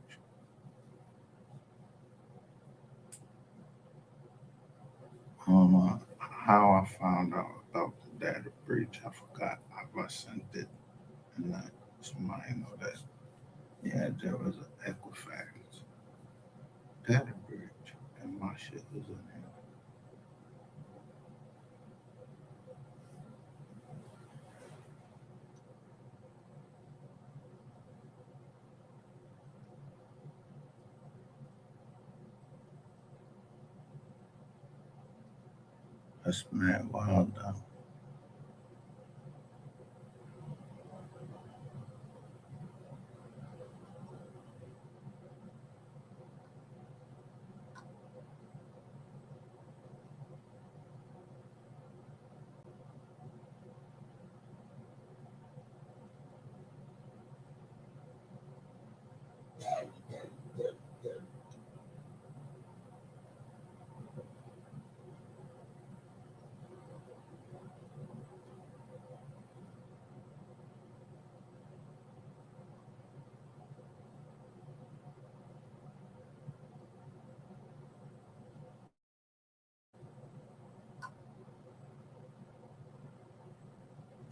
I don't know how I found out about the data breach. I forgot. I sent it, and somebody know that. Yeah, there was an Equifax data breach, and my shit was in there. That's mad wild though.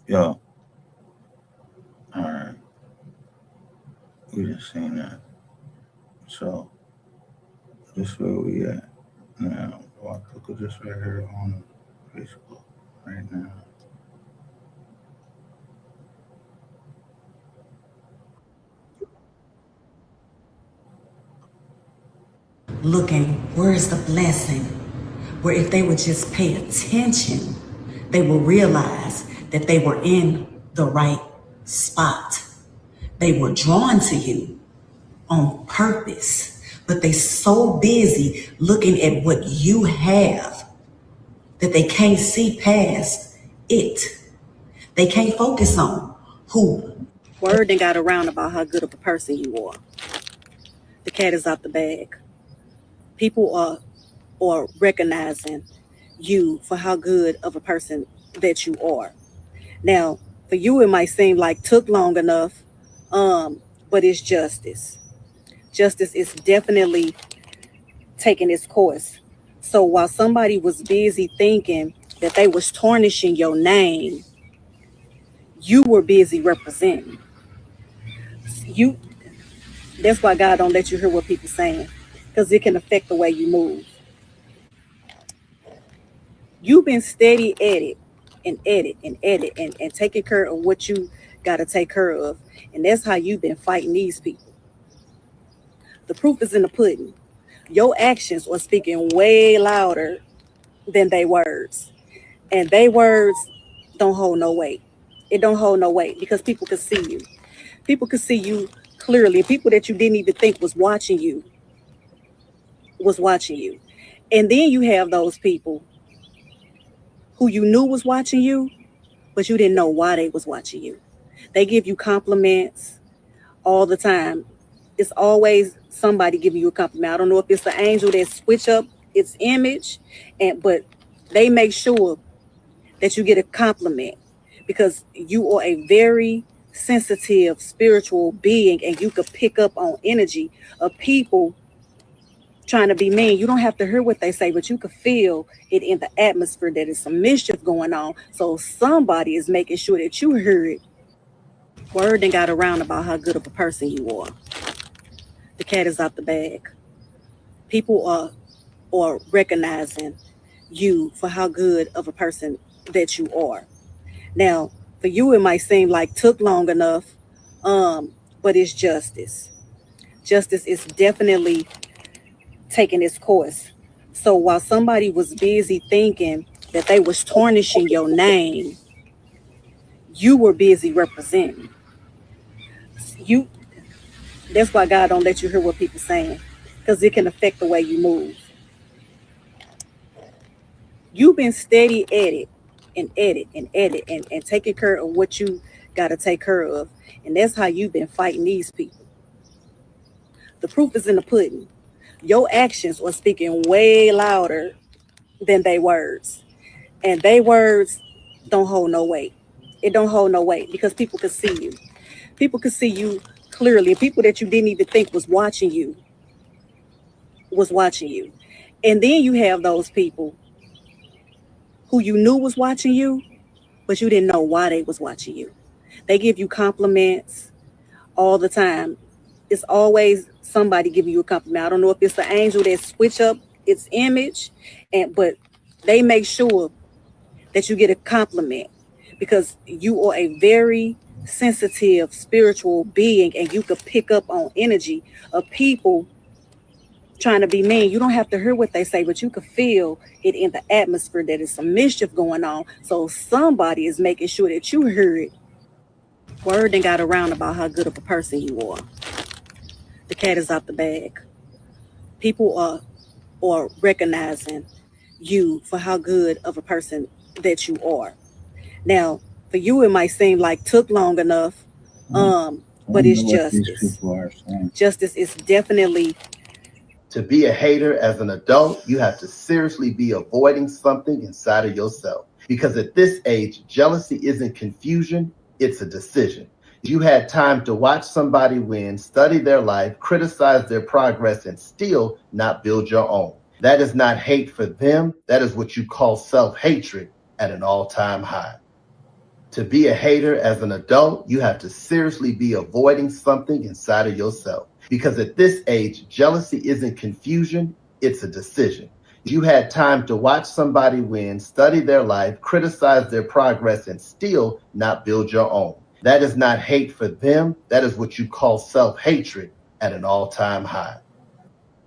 Yo, alright, we just seen that. So this where we at now. I'll look at this right here on Facebook right now. Looking, where's the blessing? Where if they would just pay attention, they will realize that they were in the right spot. They were drawn to you on purpose, but they so busy looking at what you have that they can't see past it. They can't focus on who. Word done got around about how good of a person you are. The cat is out the bag. People are recognizing you for how good of a person that you are. Now, for you, it might seem like took long enough, but it's justice. Justice is definitely taking its course. So while somebody was busy thinking that they was tarnishing your name, you were busy representing. You. That's why God don't let you hear what people saying, because it can affect the way you move. You've been steady at it and edit and edit and taking care of what you got to take care of. And that's how you've been fighting these people. The proof is in the pudding. Your actions are speaking way louder than they words. And they words don't hold no weight. It don't hold no weight because people can see you. People can see you clearly. People that you didn't even think was watching you was watching you. And then you have those people who you knew was watching you, but you didn't know why they was watching you. They give you compliments all the time. It's always somebody giving you a compliment. I don't know if it's the angel that switch up its image, but they make sure that you get a compliment because you are a very sensitive spiritual being and you could pick up on energy of people trying to be mean. You don't have to hear what they say, but you can feel it in the atmosphere that there's some mischief going on. So somebody is making sure that you hear it. Word done got around about how good of a person you are. The cat is out the bag. People are recognizing you for how good of a person that you are. Now, for you, it might seem like took long enough, but it's justice. Justice is definitely taking its course. So while somebody was busy thinking that they was tarnishing your name, you were busy representing. You. That's why God don't let you hear what people saying, because it can affect the way you move. You've been steady edit and edit and edit and taking care of what you got to take care of. And that's how you've been fighting these people. The proof is in the pudding. Your actions are speaking way louder than they words. And they words don't hold no weight. It don't hold no weight because people can see you. People can see you clearly. People that you didn't even think was watching you was watching you. And then you have those people who you knew was watching you, but you didn't know why they was watching you. They give you compliments all the time. It's always somebody giving you a compliment. I don't know if it's the angel that switch up its image, but they make sure that you get a compliment because you are a very sensitive spiritual being and you could pick up on energy of people trying to be mean. You don't have to hear what they say, but you can feel it in the atmosphere that there's some mischief going on. So somebody is making sure that you hear it. Word and got around about how good of a person you are. The cat is out the bag. People are recognizing you for how good of a person that you are. Now, for you, it might seem like took long enough, but it's justice. Justice is definitely. To be a hater as an adult, you have to seriously be avoiding something inside of yourself. Because at this age, jealousy isn't confusion, it's a decision. You had time to watch somebody win, study their life, criticize their progress, and still not build your own. That is not hate for them. That is what you call self-hatred at an all-time high. To be a hater as an adult, you have to seriously be avoiding something inside of yourself. Because at this age, jealousy isn't confusion, it's a decision. You had time to watch somebody win, study their life, criticize their progress, and still not build your own. That is not hate for them. That is what you call self-hatred at an all-time high.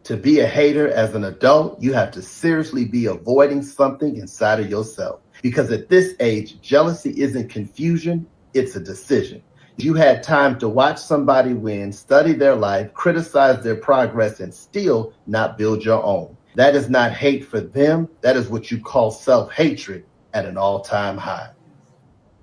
To be a hater as an adult, you have to seriously be avoiding something inside of yourself. Because at this age, jealousy isn't confusion, it's a decision. You had time to watch somebody win, study their life, criticize their progress, and still not build your own. That is not hate for them. That is what you call self-hatred at an all-time high.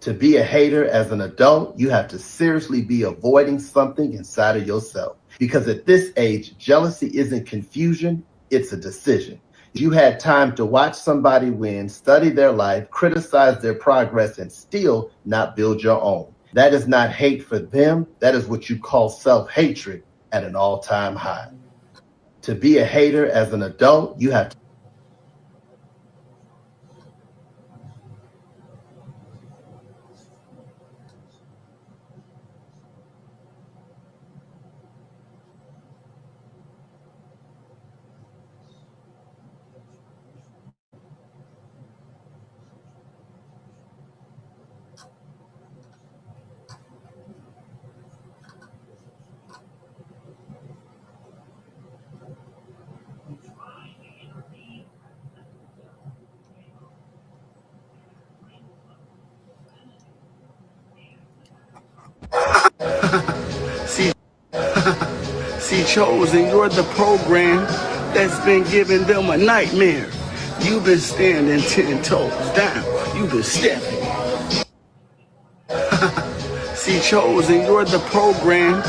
To be a hater as an adult, you have to seriously be avoiding something inside of yourself. Because at this age, jealousy isn't confusion, it's a decision. You had time to watch somebody win, study their life, criticize their progress, and still not build your own. That is not hate for them. That is what you call self-hatred at an all-time high. To be a hater as an adult, you have to See, Chosen, you're the program that's been giving them a nightmare. You've been standing 10 toes down. You've been stepping. See, Chosen, you're the program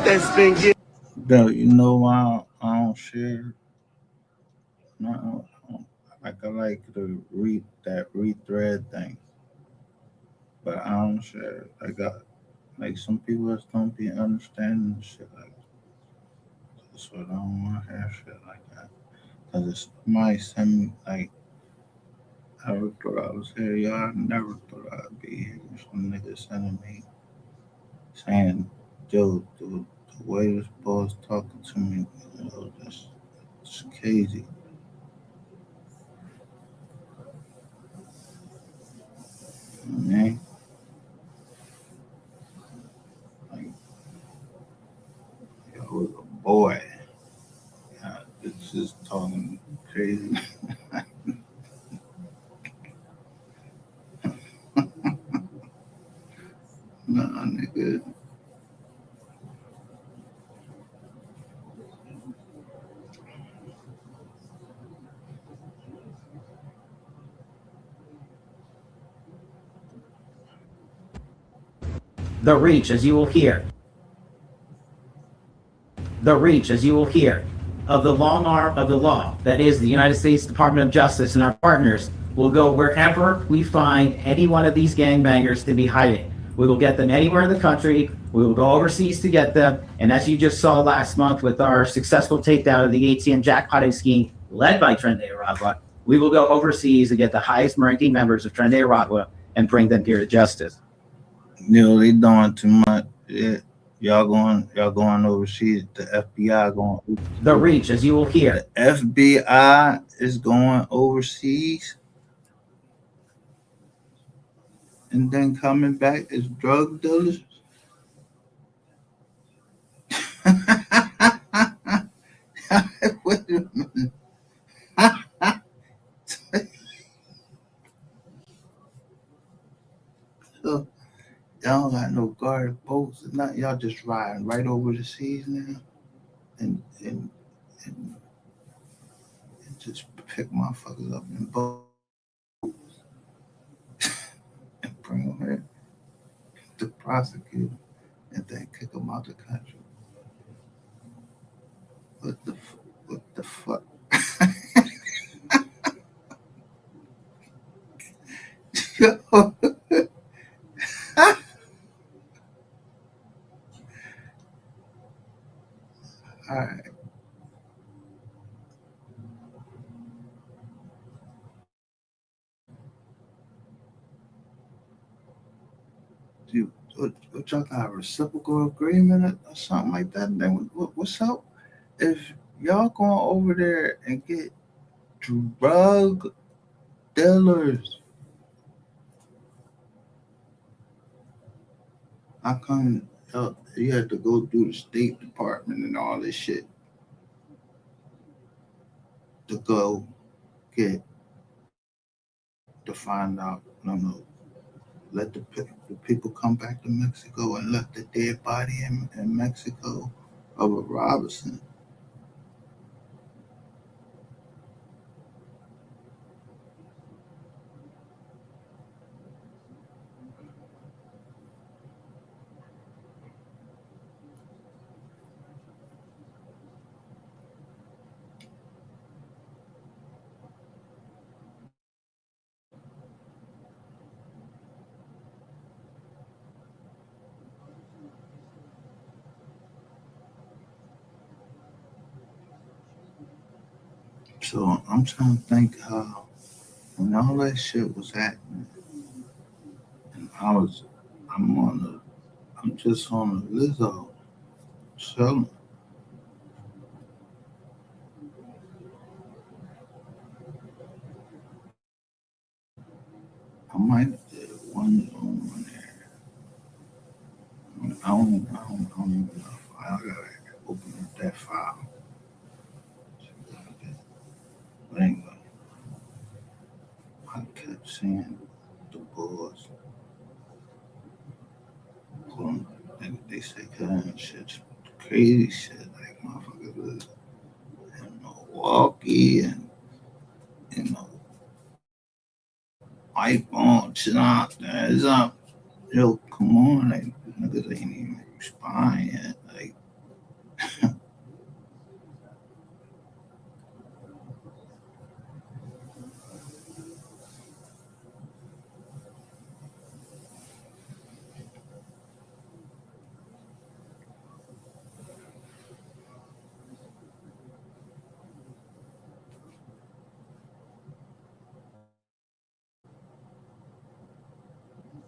that's been giving. Bro, you know why I don't share? No, like I like to read that rethread thing, but I don't share. I got like some people just don't be understanding shit like that. So I don't want to hear shit like that. Cause if somebody send me like, I ever thought I was here, y'all. I never thought I'd be here. Some nigga sending me saying, "Dude, the way this boy's talking to me, it's crazy." Man, like, yo, a boy. Yeah, it's just talking crazy. Nah, nigga. The reach, as you will hear, of the long arm of the law, that is the United States Department of Justice and our partners, will go wherever we find any one of these gangbangers to be hiding. We will get them anywhere in the country. We will go overseas to get them. And as you just saw last month with our successful takedown of the ATM jackpotting scheme led by Tren de Aragua, we will go overseas and get the highest ranking members of Tren de Aragua and bring them here to justice. They doing too much. Yeah. Y'all going overseas. The FBI going overseas. The reach, as you will hear. The FBI is going overseas and then coming back as drug dealers. Wait a minute. So, y'all got no guard posts and nothing. Y'all just riding right over the seas now and just pick motherfuckers up in boats and bring them here to prosecute them and then kick them out the country. What the fuck? Yo. All right. Dude, what y'all got, a reciprocal agreement or something like that? Then what's up? If y'all going over there and get drug dealers, how come you had to go through the State Department and all this shit to go get to find out? No, let the people come back to Mexico and left the dead body in Mexico of a Robinson. So I'm trying to think how when all that shit was happening, and I'm just on the Lizzo chilling. I might have did one on there. I don't even know. I gotta open up that file. But anyway, I kept seeing the boys. They say cutting shit's crazy shit. Like motherfuckers was in Milwaukee and iPhone shit out there. It's up. Yo, come on, like niggas ain't even responding yet. Like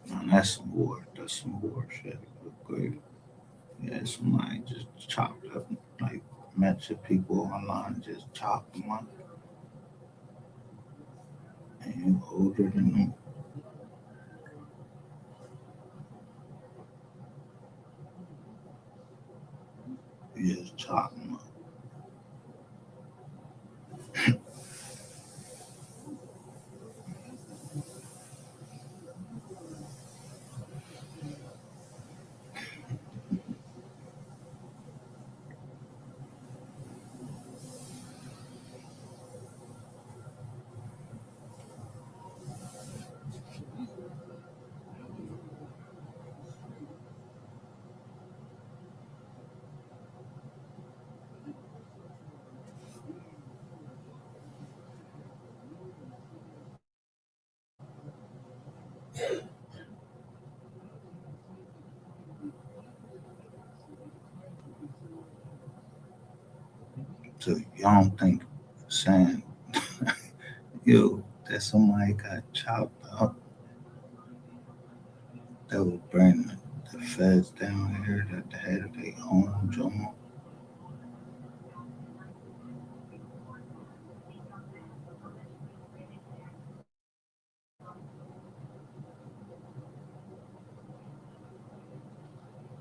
man, that's some war. That's some war shit. Great. Yeah, somebody just chopped up, like met your people online and just chopped them up. And you older than them. You just chop them up. So y'all don't think saying, yo, that somebody got chopped up, that would bring the feds down here that they had their own joint.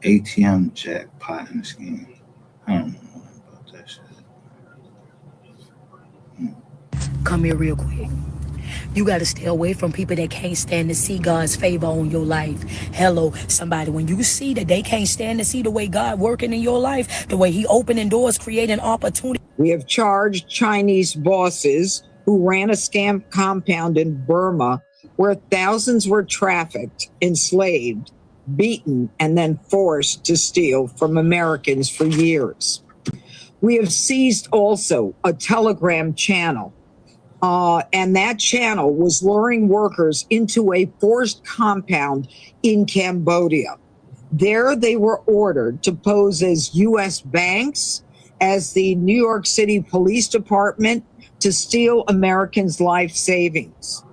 ATM jackpotting scheme. I don't know about that shit. Come here real quick. You got to stay away from people that can't stand to see God's favor on your life. Hello, somebody, when you see that they can't stand to see the way God working in your life, the way he opening doors, creating opportunity. We have charged Chinese bosses who ran a scam compound in Burma where thousands were trafficked, enslaved, beaten, and then forced to steal from Americans for years. We have seized also a Telegram channel, and that channel was luring workers into a forced compound in Cambodia. There they were ordered to pose as U.S. banks, as the New York City Police Department, to steal Americans' life savings.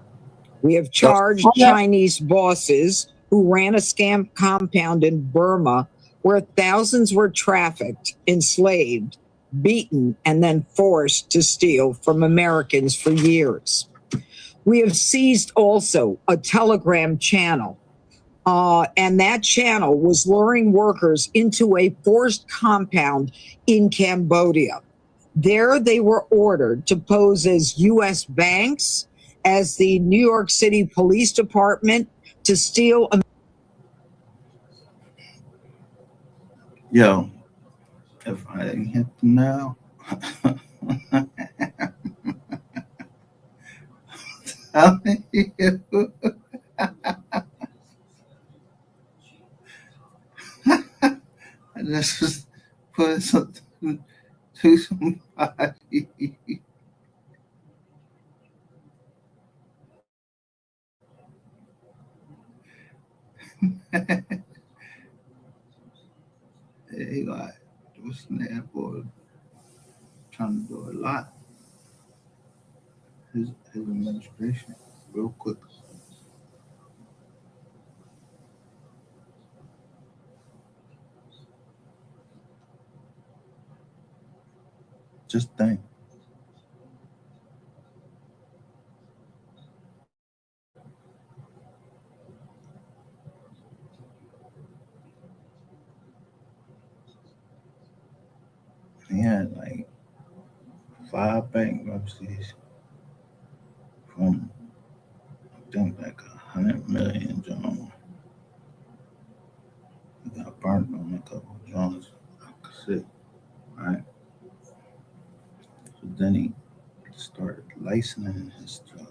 We have charged Chinese bosses who ran a scam compound in Burma where thousands were trafficked, enslaved, beaten, and then forced to steal from Americans for years. We have seized also a Telegram channel, and that channel was luring workers into a forced compound in Cambodia. There they were ordered to pose as U.S. banks, as the New York City Police Department, to steal. Yo, if I didn't hit them now, I'm you. I just put something to somebody. He like, what's the name boy? Trying to do a lot. His administration, real quick. Just think. He had like 5 bankruptcies from I think like 100 million John. He got burnt on a couple of Johns. Sick, right? So then he started licensing his stuff.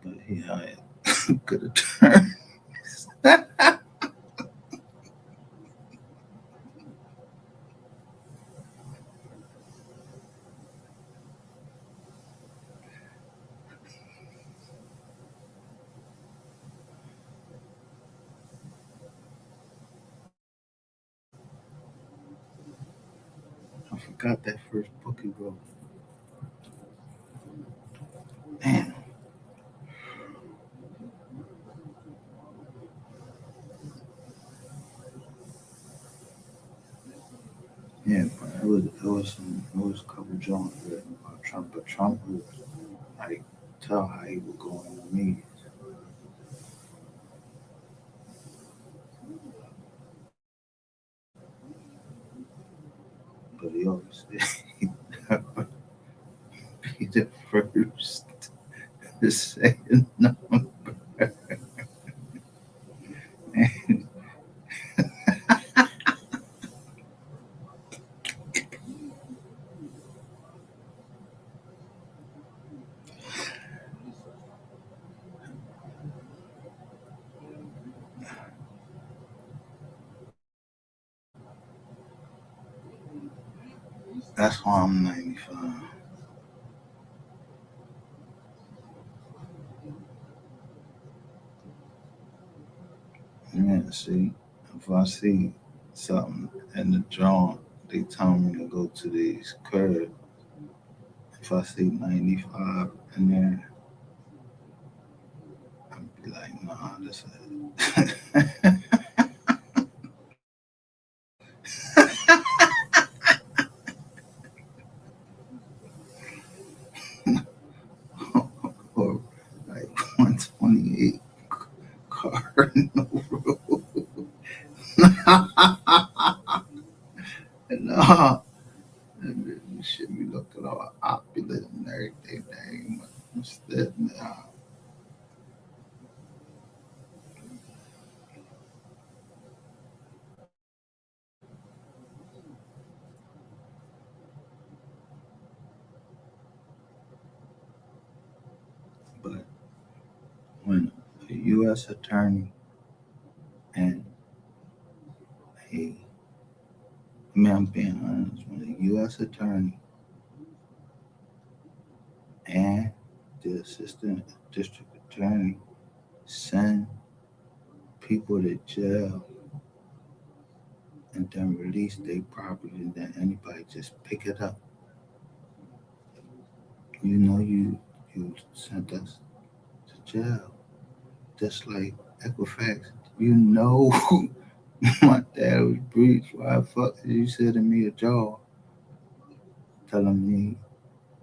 But he had good attorneys. I forgot that first book he wrote. Damn. Yeah, but it was a couple Johns written about Trump, but Trump would like tell how he would go in the meetings. But he always said be the first to say a number. That's why I'm 95. Yeah, see, if I see something in the joint, they tell me to go to these curves. If I see 95 in there, I'd be like, nah, this is or like 128 Cardinal Road. No, this shit be looking all opulent and everything. Dang, instead, nah. But when a U.S. attorney and a, I mean, I'm being honest, when a U.S. attorney and the assistant district attorney send people to jail and then release their property and then anybody just pick it up, you know you sent us to jail. Just like Equifax, you know my dad was breached. Why the fuck did you send me a job telling me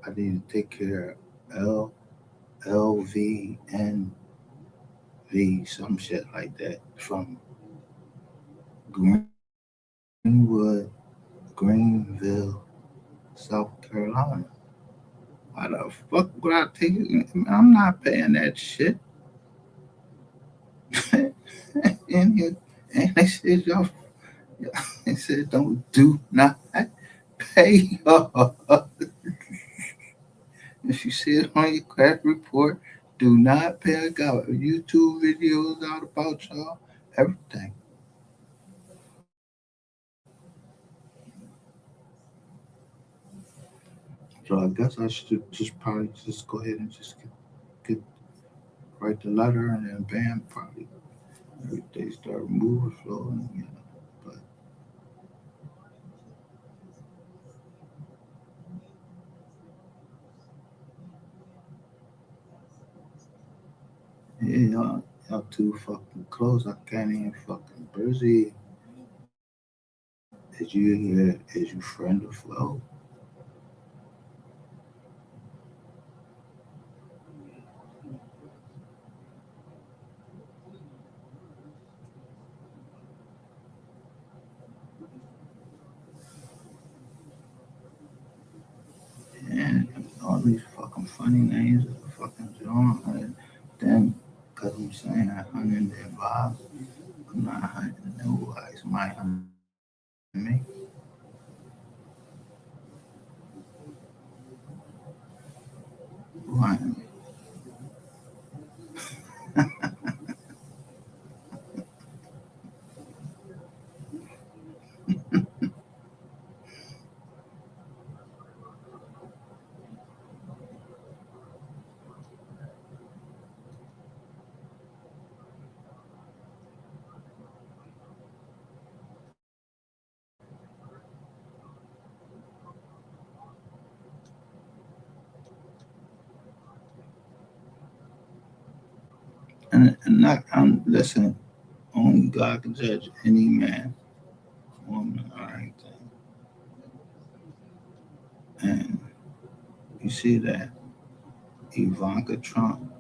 I need to take care of LVNV, some shit like that from Greenwood, Greenville, South Carolina. Why the fuck would I take it? I'm not paying that shit. and, and they said y'all, they said don't do not pay y'all. If you see it on your credit report, do not pay. I got YouTube videos out about y'all, everything. So I guess I should just probably just go ahead and just get write the letter and then bam, probably everything start moving, flowing, you know. But yeah, y'all too fucking close. I can't even fucking Brizzy. Is you here? Is you friend of Flo? And all these fucking funny names of the fucking John. And then, because I'm saying I hunted their vibe, I'm not hunting nobody. Somebody hunting me. Who hunting me? And not, I'm, listen, only God can judge any man, woman, or anything. And you see that Ivanka Trump,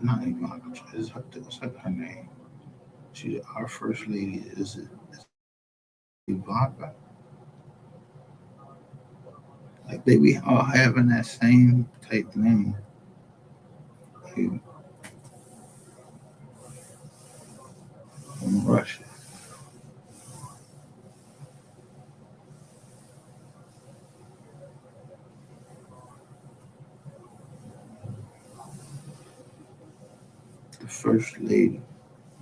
not Ivanka Trump, what's her name? She, our first lady is Ivanka. Like they be all having that same type name. Like, from Russia. The first lady,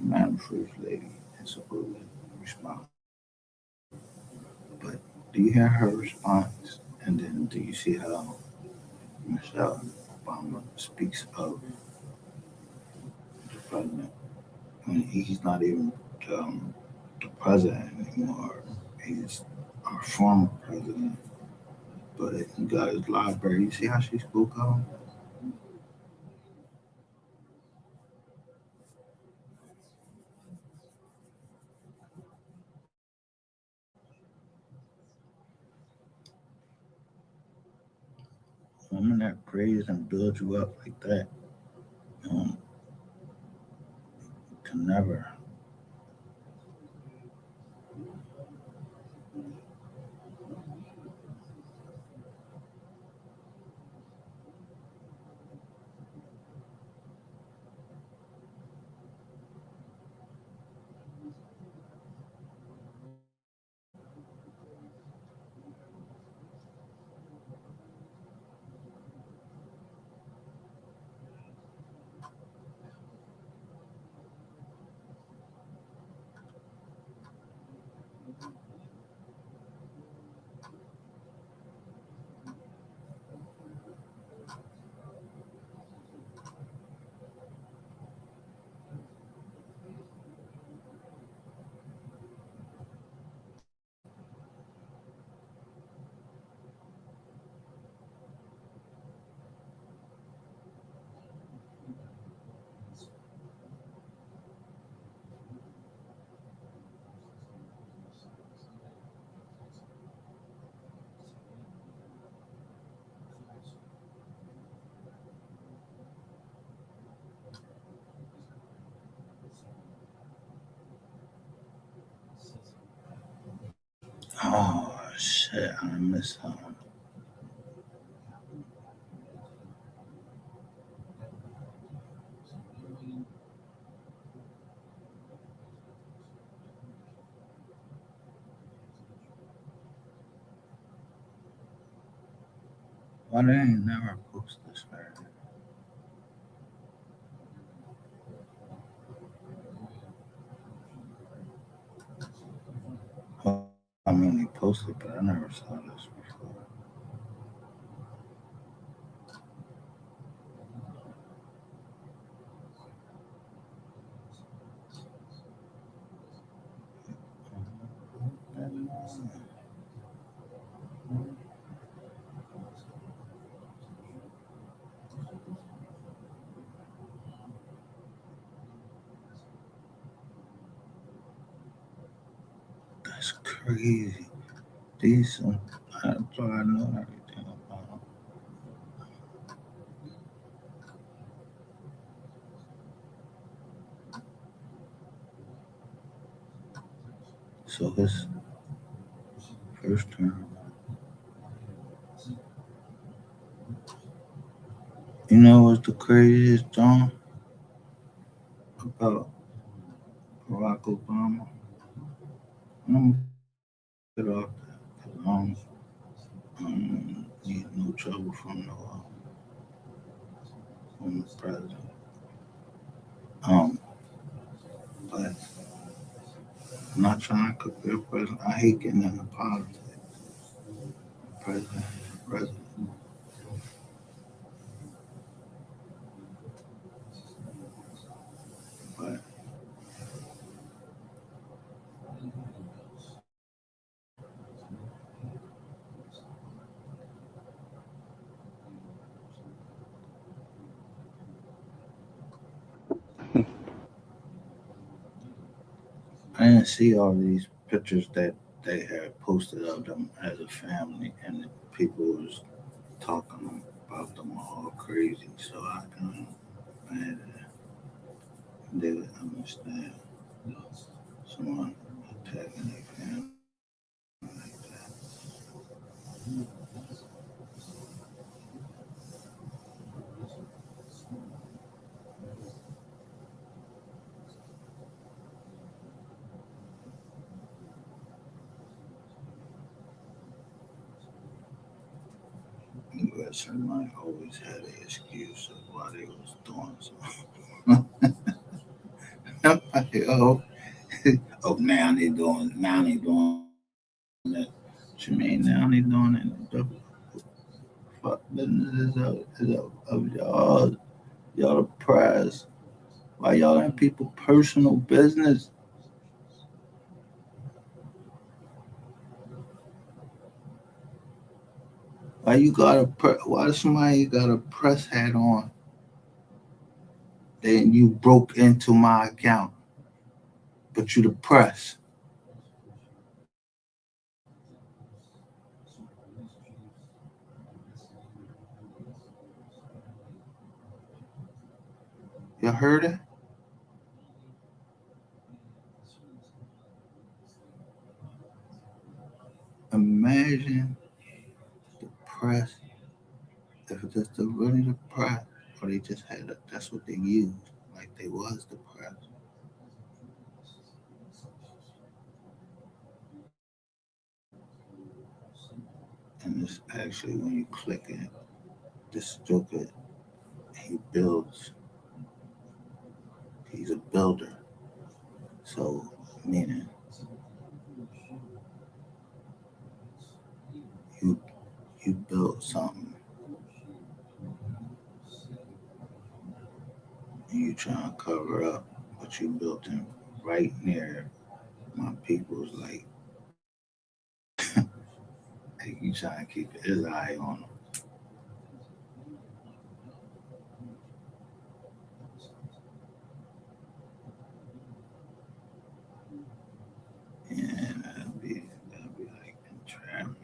Madam First Lady, is supposed to respond. But Do you hear her response? And then do you see how Michelle Obama speaks of the president when he's not even the president anymore? He's our former president, but he got his library. You see how she spoke of him? Women that praise and build you up like that can never. Oh shit! I missed something. Why they ain't never post this man? Oh, I mean, he posted, but I never saw this before. That's crazy. These, I thought I know everything about them. So his first term. You know what's the craziest, John, about Barack Obama? I'm gonna get off that because I don't need no trouble from the president. But I'm not trying to compare president. I hate getting into politics. President, president. But I didn't see all these pictures that they had posted of them as a family, and people was talking about them all crazy. So I kind of had they would understand someone attacking their family like that. But somebody always had an excuse of why they was doing something. Like, oh, now they doing that. What you mean now? They doing it. The fuck business of y'all. Y'all the prize. Why y'all in people personal business? Why you got why somebody got a press hat on? Then you broke into my account, but you the press. You heard it? Imagine the press. If it's really the press, or they just had that's what they used, like they was the press. And it's actually when you click it, this Joker, he builds. He's a builder. So meaning you built something and you trying to cover up, but you built him right near my people's like you trying to keep his eye on him. And that'd be like entrapment.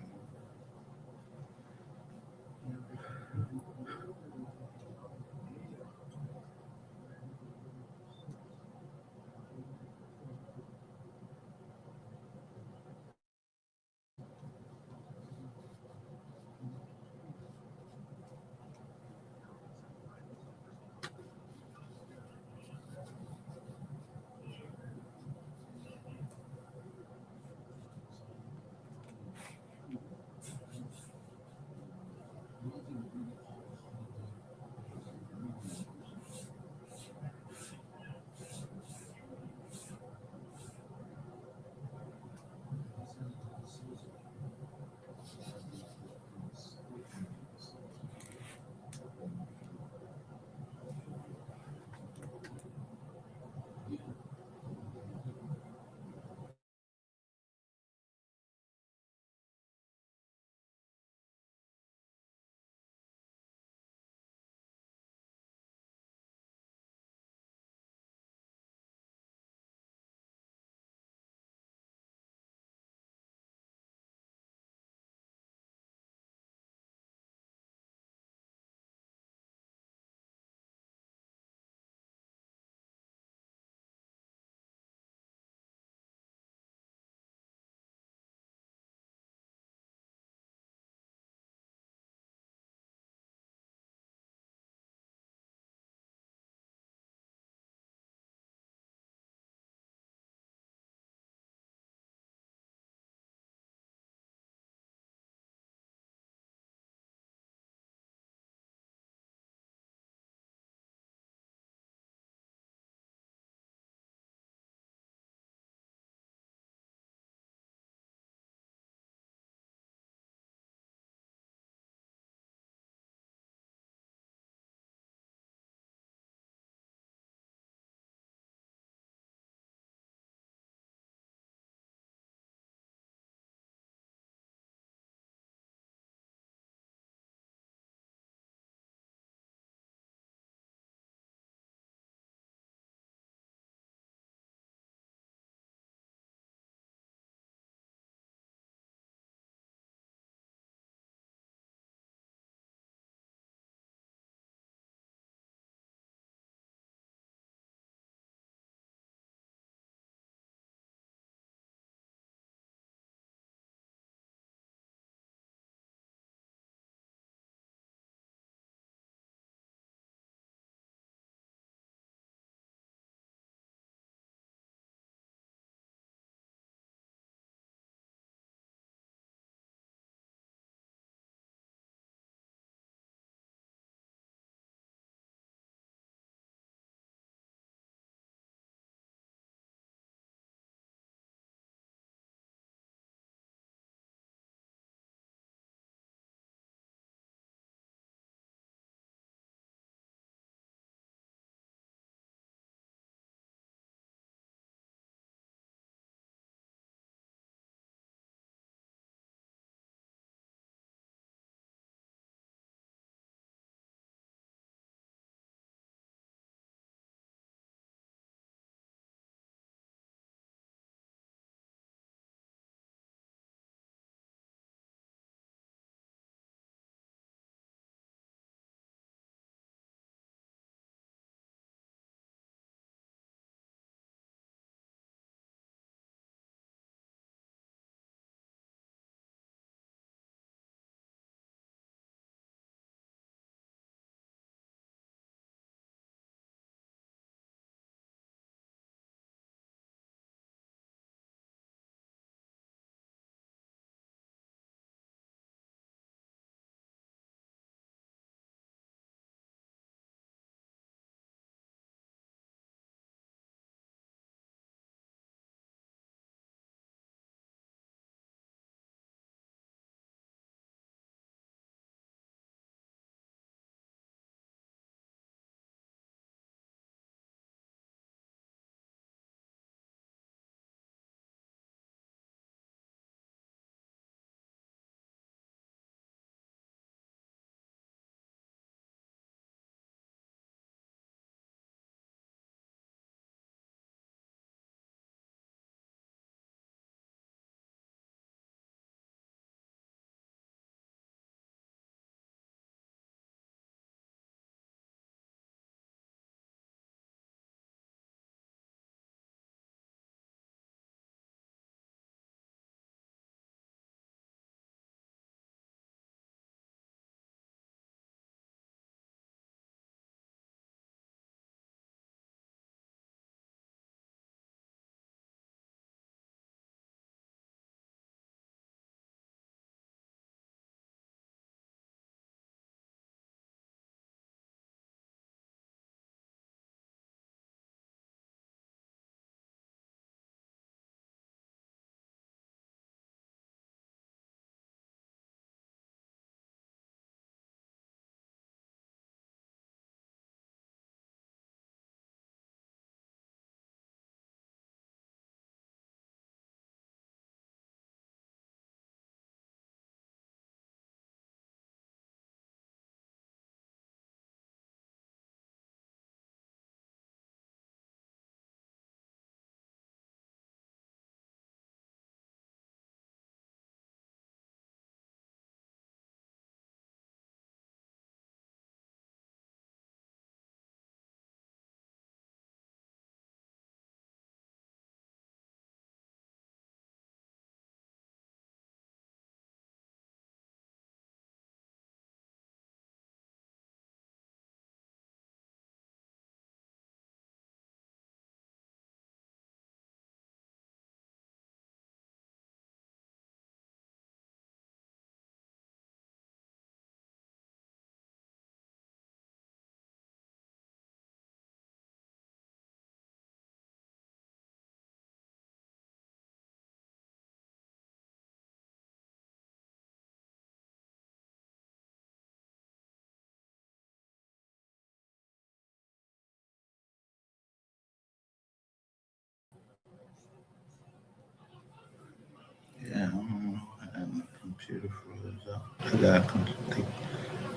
computer froze up.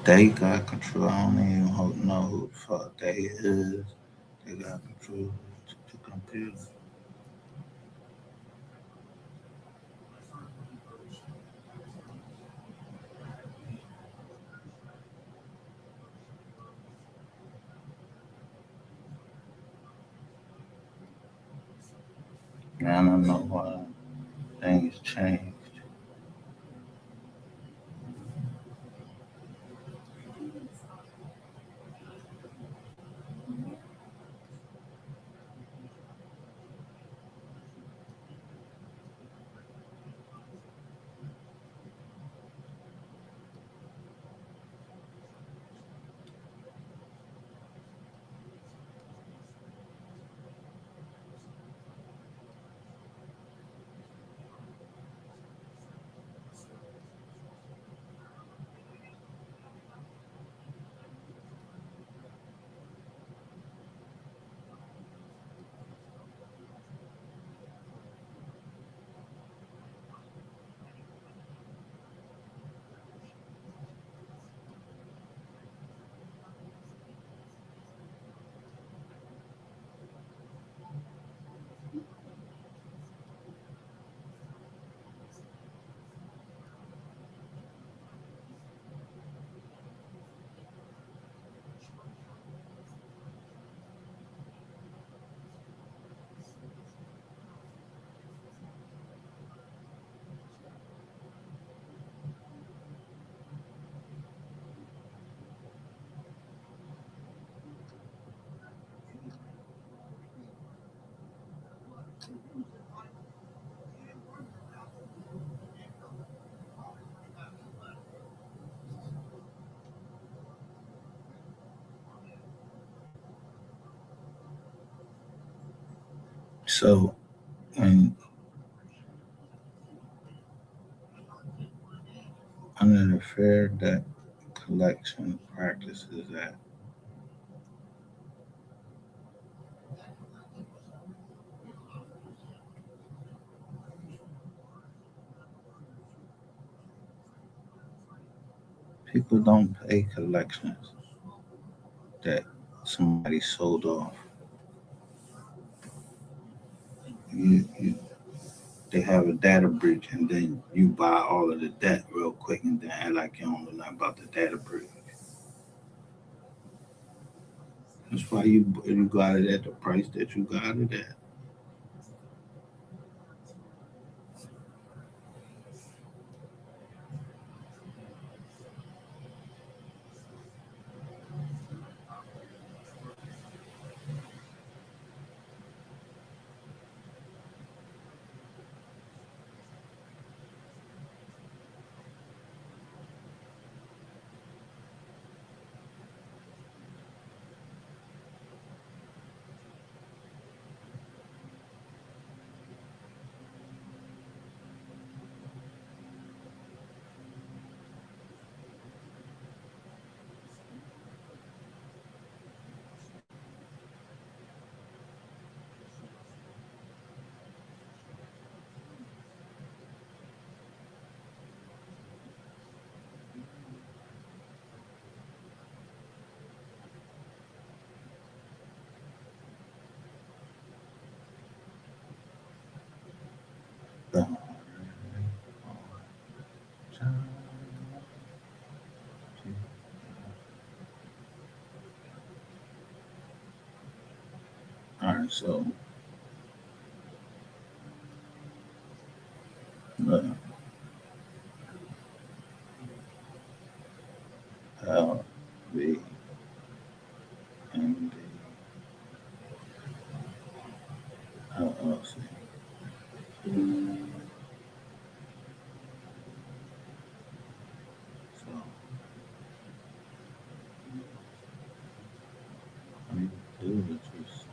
They got control. I don't even know who the fuck they is. They got control of the computer. I don't know why things changed. So when under the Fair Debt Collection Practices Act, people don't pay collections that somebody sold off. You they have a data breach and then you buy all of the debt real quick and then act like you don't know nothing about the data breach. That's why you got it at the price that you got it at. All right, so uh, L V M D LLC. So I need to do is just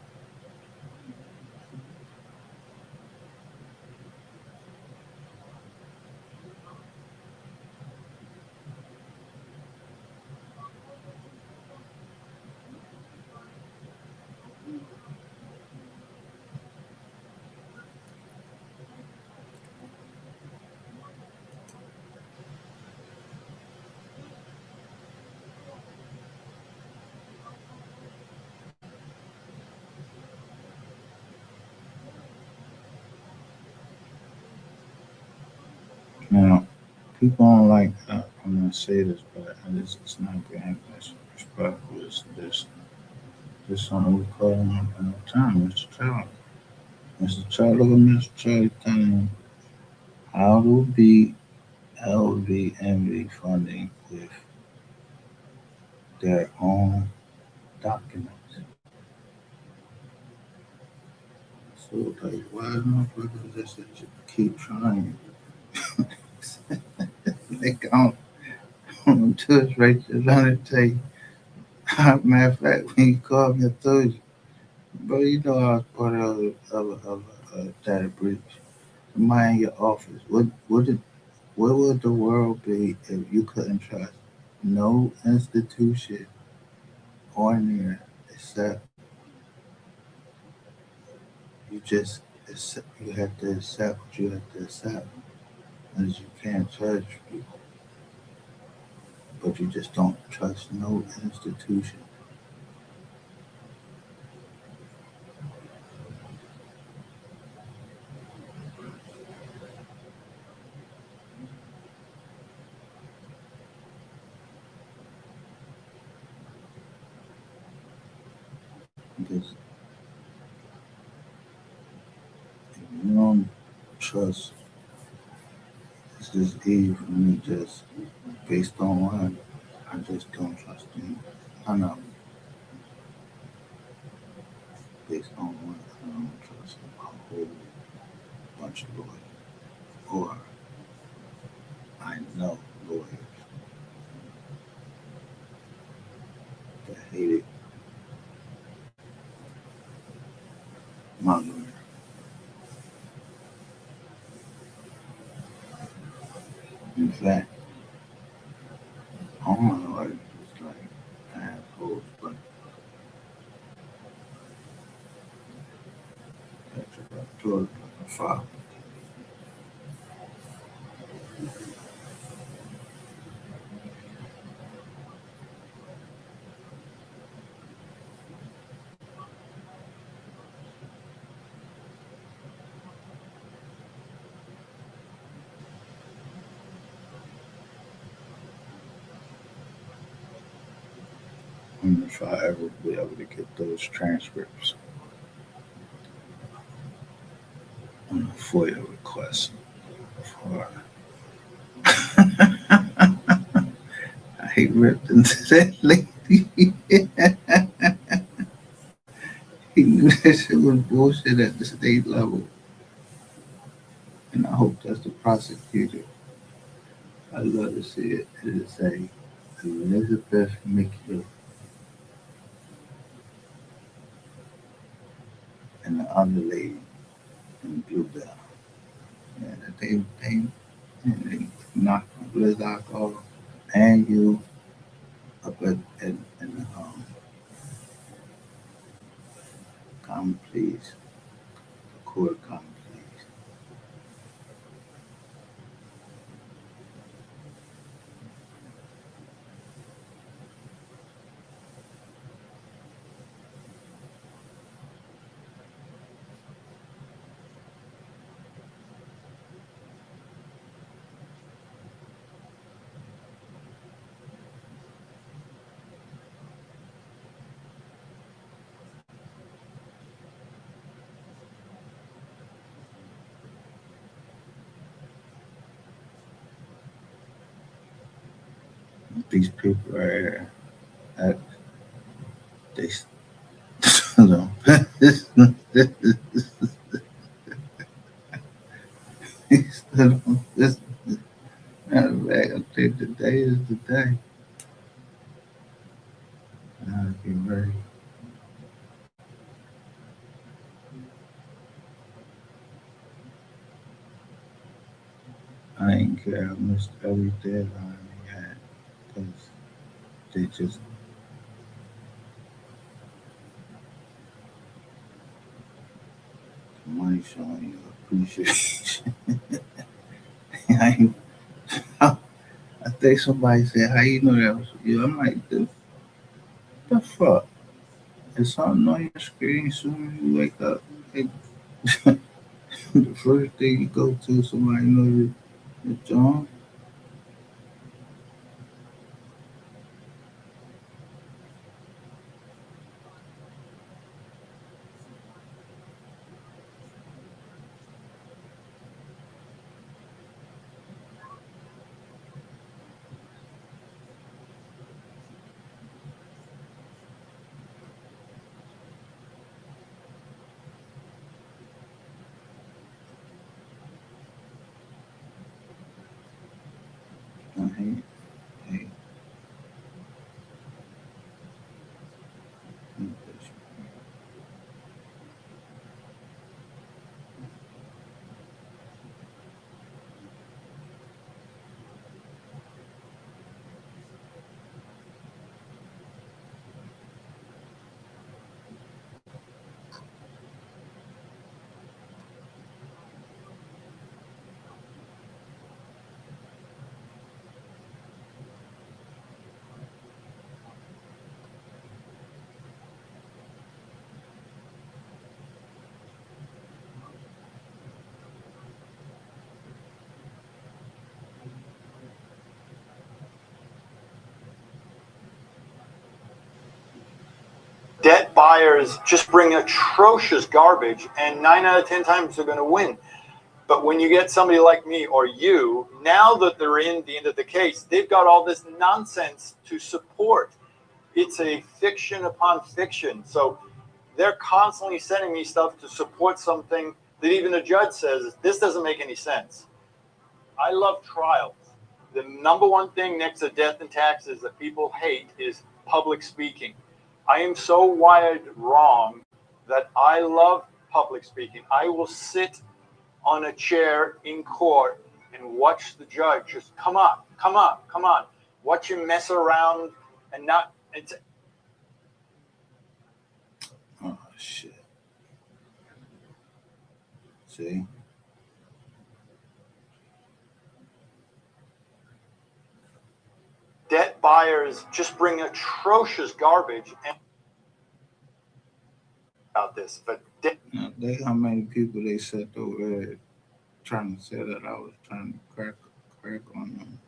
Now, people don't like, I'm going to say this, but it's not being disrespectful. It's this something we call him up in the time, Mr. Charlie. Mr. Charlie, look at Mr. Charlie telling him how to be LVMV funding with their own documents. So, like, why motherfuckers just keep trying? Like, I'm just right there trying to tell you. Matter of fact, when you called me, I told you. Bro, you know I was part of a data breach. Somebody in your office. What would the world be if you couldn't trust no institution on there except you have to accept what you have to accept, because you can't judge people, but you just don't trust no institution. Because if you don't trust, it's just easy for me just based on what I just don't trust them. I know based on what I don't trust a whole bunch of lawyers, or I know lawyers that hated my lawyer. In fact, all my lawyers was like assholes, but that's what I told like a father. And if I ever be able to get those transcripts on a FOIA request for I ripped into that lady. He knew that shit was bullshit at the state level. And I hope that's the prosecutor. I'd love to see it. It'll say Elizabeth McHugh and the other lady in Blue Bell. Yeah, that they knocked Liz off and you up in the common pleas, the court of common pleas. These people are here. They still don't listen. Matter of fact, I think today is the day. I'll be ready. I ain't care. I missed every deadline they had because they just money showing you appreciation. I, ain't, I think somebody said, "How you know that was you?" I'm like, the fuck? There's something on your screen soon as you wake up. Like, the first thing you go to, somebody knows you. Good job. Hey, hey. Debt buyers just bring atrocious garbage, and 9 out of 10 times they're going to win. But when you get somebody like me or you, now that they're in the end of the case, they've got all this nonsense to support. It's a fiction upon fiction. So they're constantly sending me stuff to support something that even the judge says, this doesn't make any sense. I love trials. The number one thing next to death and taxes that people hate is public speaking. I am so wired wrong that I love public speaking. I will sit on a chair in court and watch the judge just come on. Watch him mess around and not. Oh shit. See? Debt buyers just bring atrocious garbage about this, but Now, they how many people they set over there trying to say that I was trying to crack on them.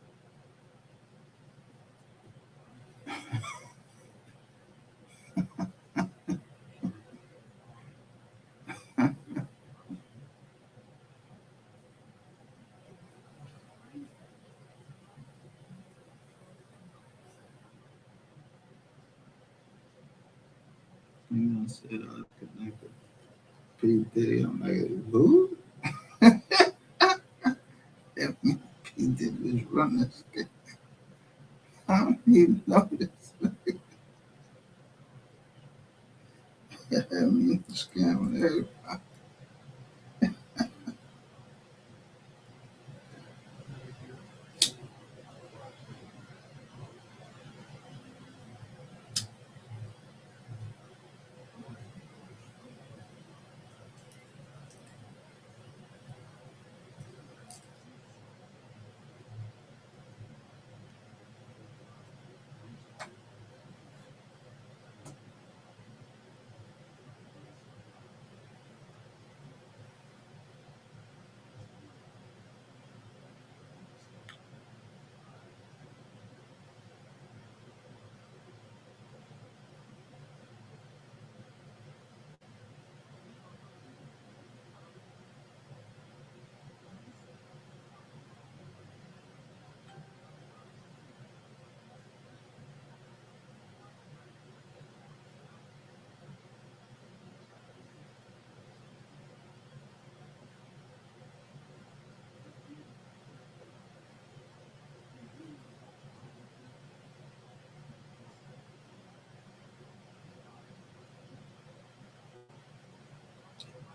You know, said I was connected. P. Diddy, I'm like, who? That mean P. Diddy was running this game. I don't even know this. I mean, scamming everybody.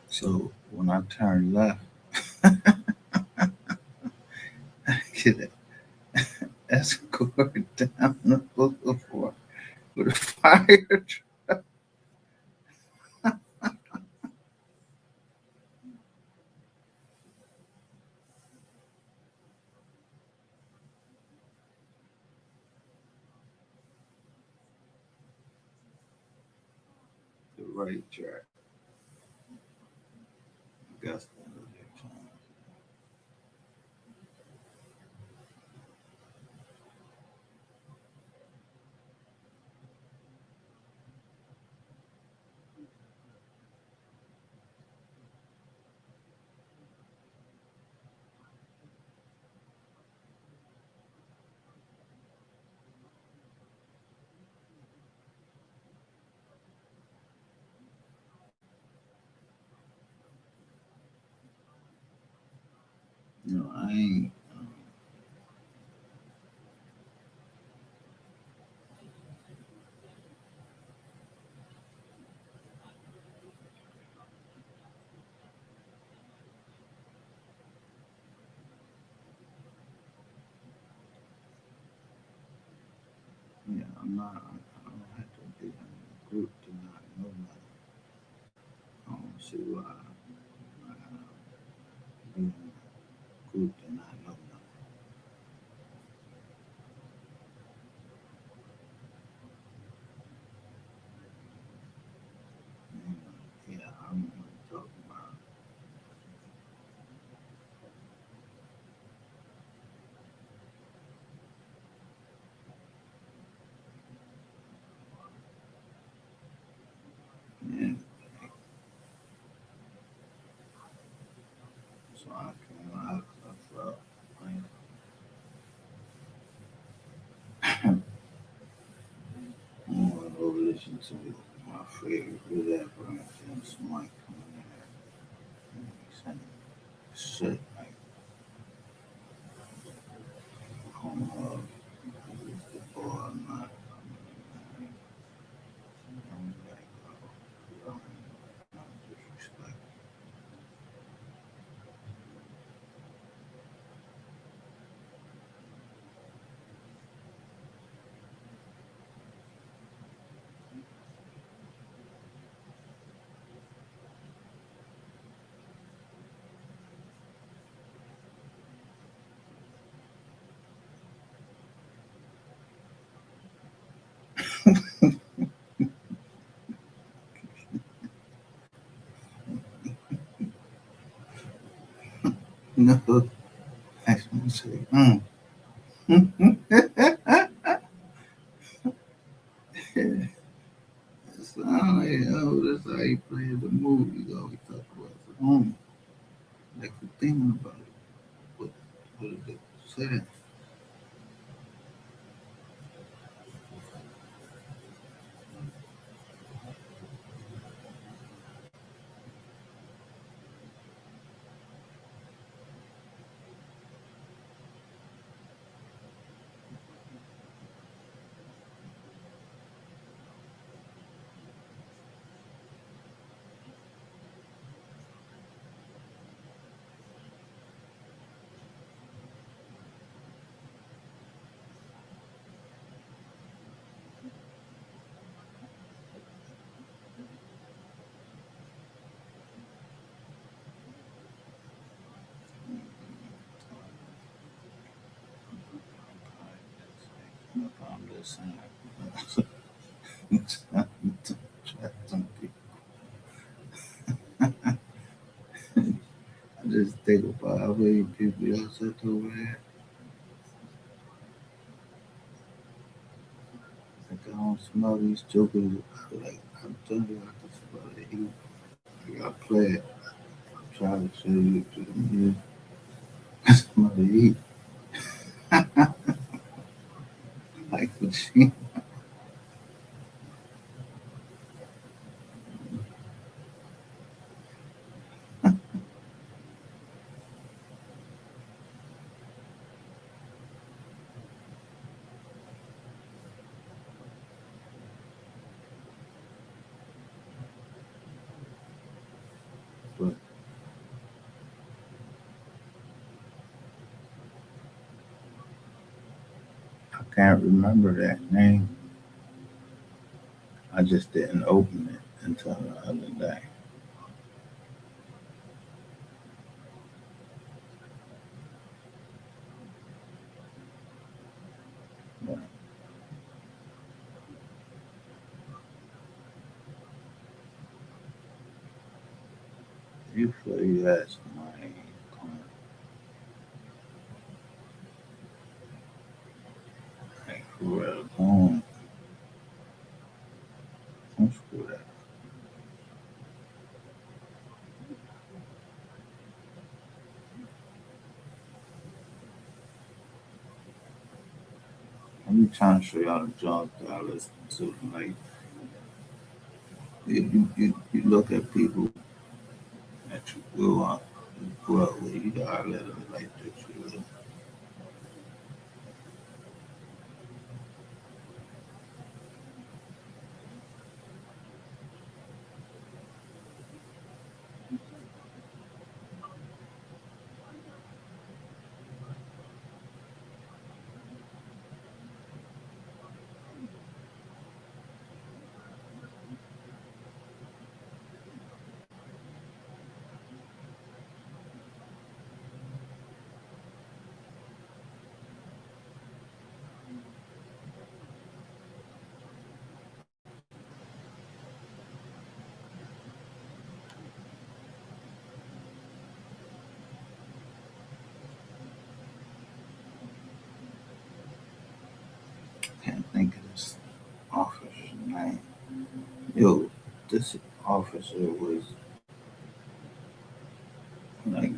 So when I turn left, I get an escort down the boulevard with a fire truck. The right track. Augusta. I ain't. Yeah, I'm not. I don't have to be in a group to not know nothing. I don't see why I gotta be in a group to not know nothing. Yeah, I'm talking about. Yeah, so I felt like I want to go listen to my favorite rapper and somebody coming in there and saying shit like, I don't know if it's the boy or not. I'm like, no disrespect. No, I just want to say, That's how that's how he played the movie though. He talked about his home. Like the thinking about it. What did they say that? I'm just saying. I just think about how many people y'all said over there. Like I don't smell these jokers. Like I'm telling you, I can smell the heat. I gotta play it. I'm trying to show you to the music. I smell the heat. Like what she. But I can't remember that name. I just didn't open it until the other day. But you feel you had somebody like for real going. Don't screw that. I'm trying to show y'all the jobs that I listen to. Like you look at people that you grew up Well, you gotta let them like this. You know? Can't think of this officer's name. Yo, this officer was like,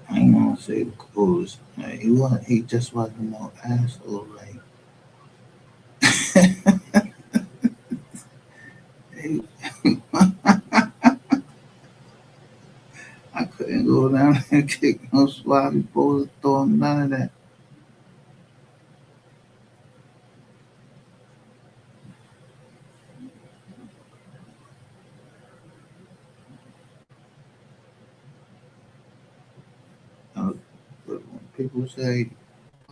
I ain't gonna say the coolest. Like, he just wasn't no asshole. Like, he, I couldn't go down there and kick no sloppy balls, throw him, none of that. But when people say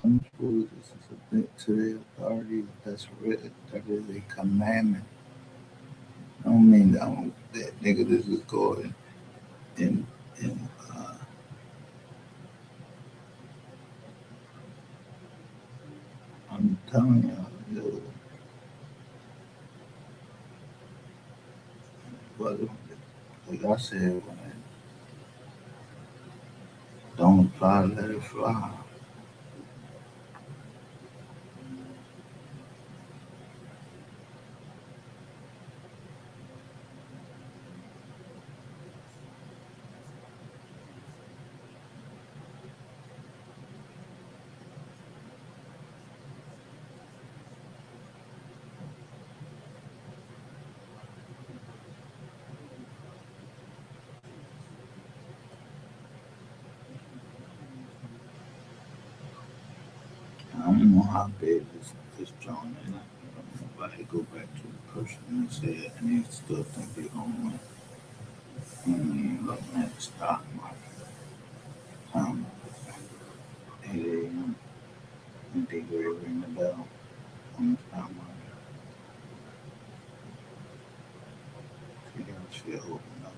unschooled is submit to their authority, that is a commandment. I don't mean that nigga this is going in I'm telling y'all, yo, but like I said, when it don't apply, let it fly. I don't know how big this joint is. Nobody go back to the person and say it, and they still think they gonna win. Looking at the stock market, um, 8 a.m. and they ready to ring the bell on the stock market. See that shit open up.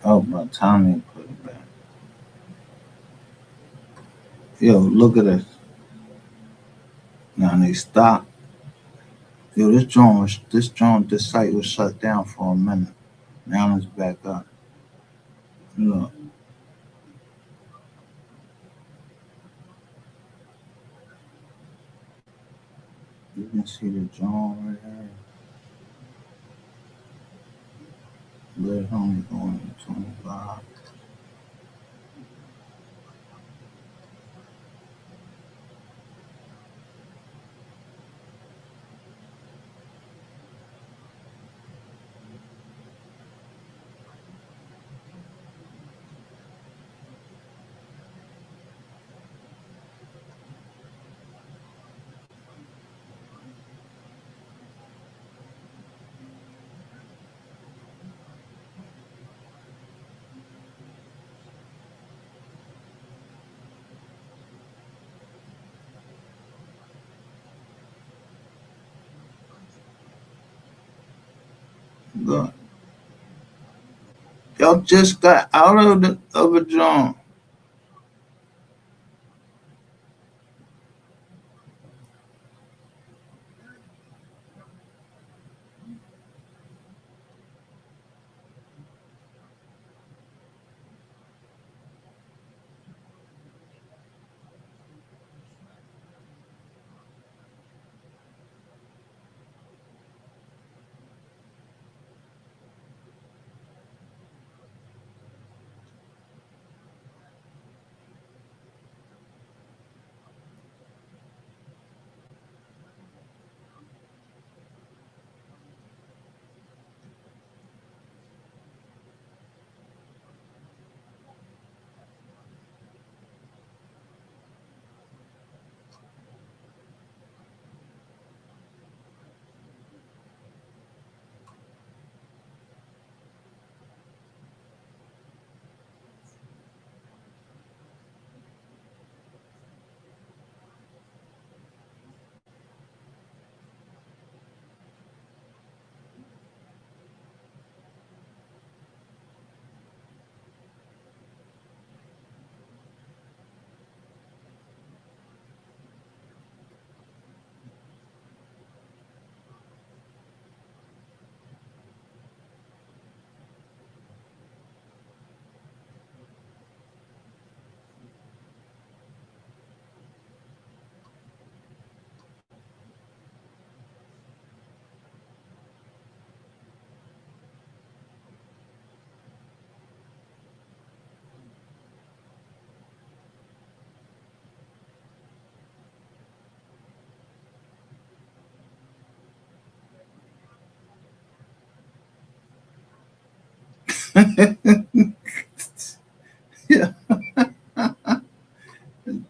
Oh, my Tommy put it back. Yo, look at this. Now they stopped. Yo, this site was shut down for a minute. Now it's back up. Look, you can see the joint right here. But it's only going to 25. Look, y'all just got out of a joint. Yeah.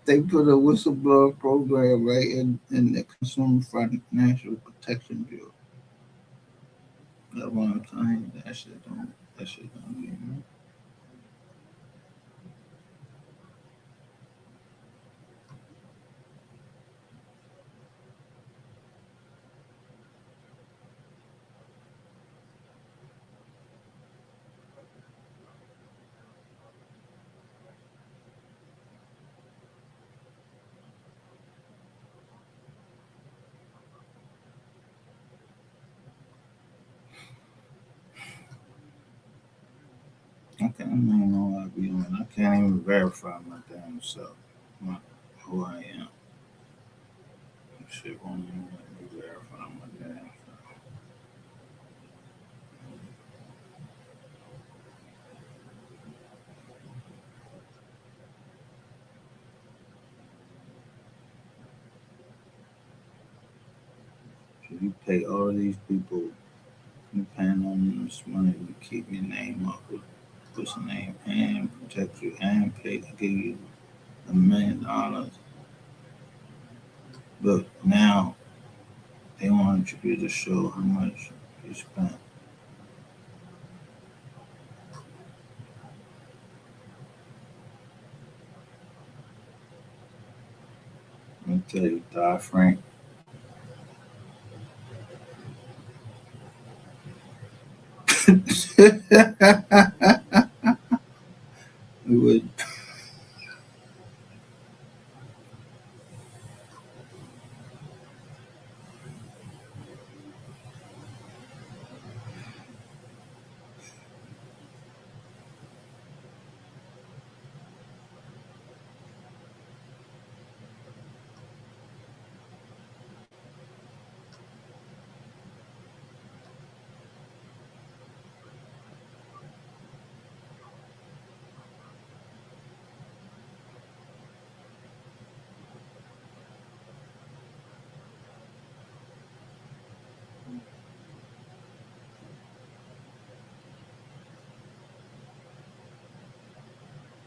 They put a whistleblower program right in the Consumer Financial Protection Bureau. That's what I'm saying. That shit don't be, man. I can't even know what I be on. I can't even verify my damn self. Who I am. Shit won't even let me verify my damn self. So you pay all these people, you paying on this money to keep your name up with what's the name and protect you and pay to give you $1 million. But now they want you to show how much you spent. Let me tell you, Dodd Frank. It was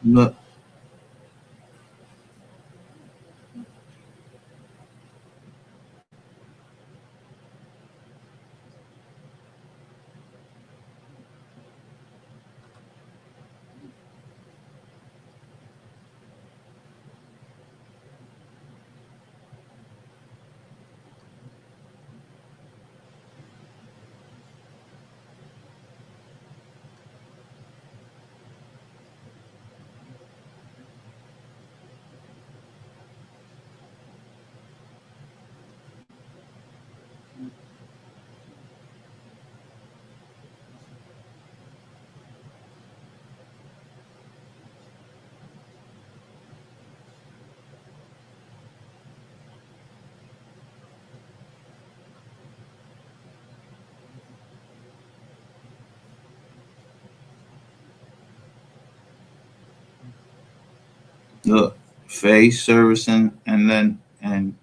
look. Look, face servicing, and then and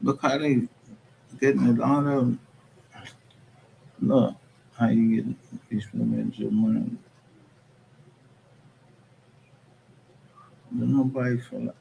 Look how they getting it out of. Look how you get these women your money. But nobody feel like.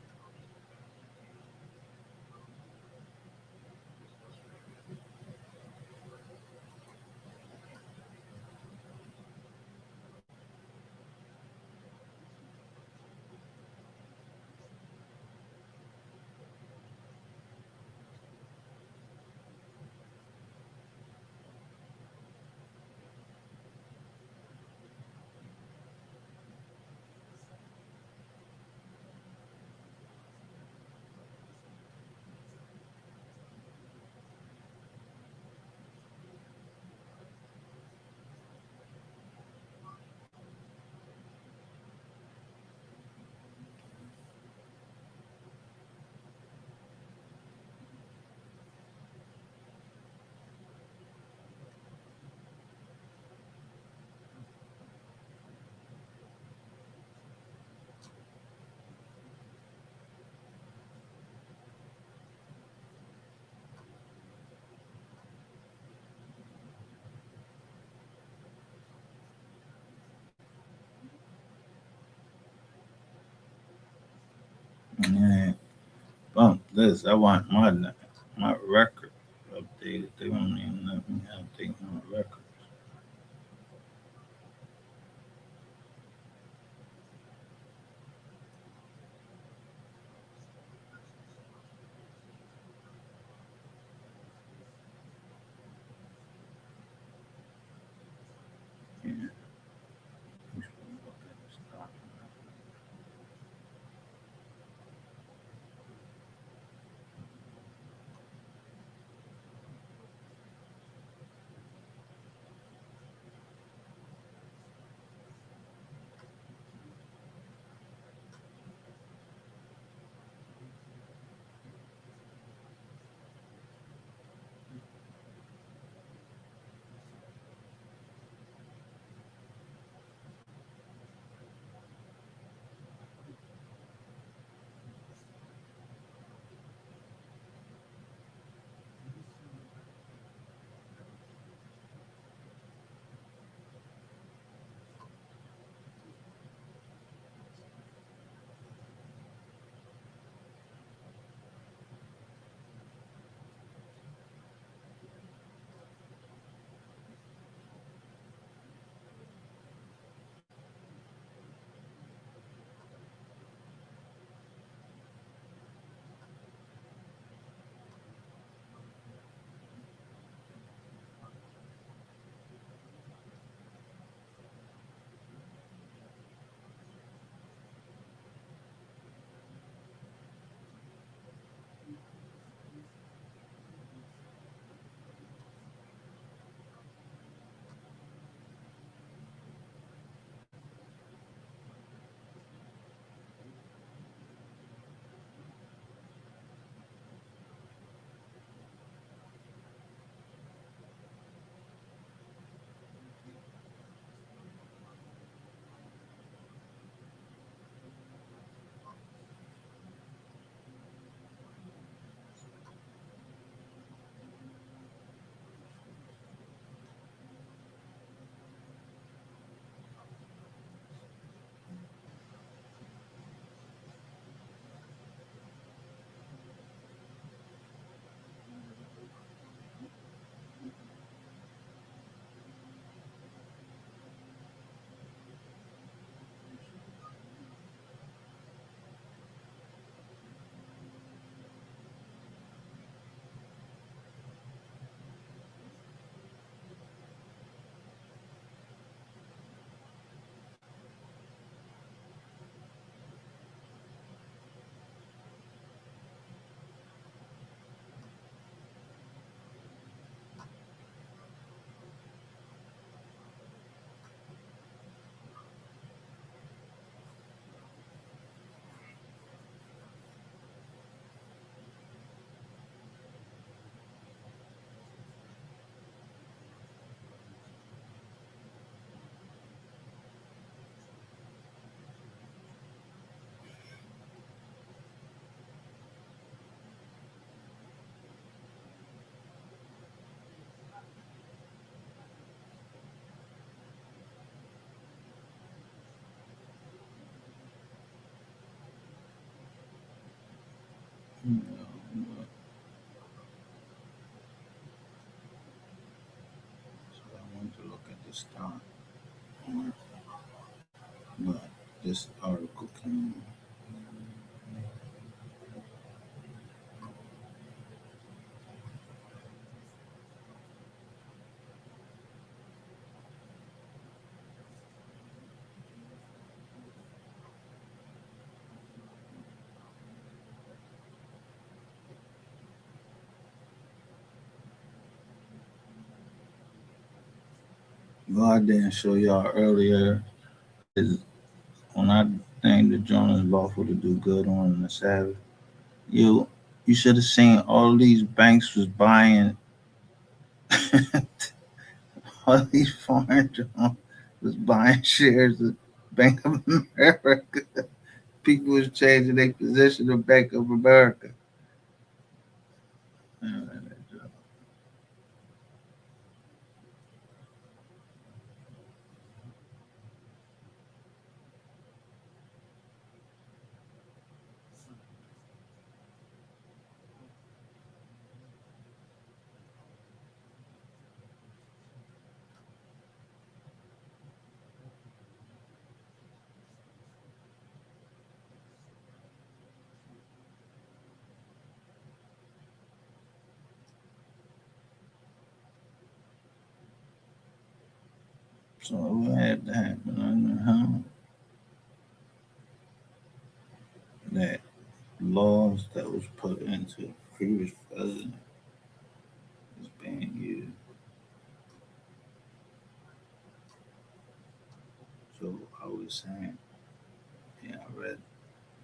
Man, bump this. I want my record updated. They won't even let me update my record. Yeah. this time. But this article came. Well, I didn't show y'all earlier is when I think the Jonas Ball for to do good on the Sabbath. You should have seen all these banks was buying all these foreign Jones was buying shares of Bank of America. People was changing their position of Bank of America. So what had to happen? I don't know how that laws that was put into previous president is being used. So I was saying, yeah, I read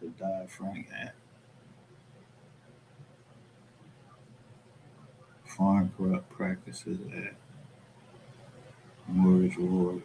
the Dodd-Frank Act, Foreign Corrupt Practices Act, Mortgage Wars.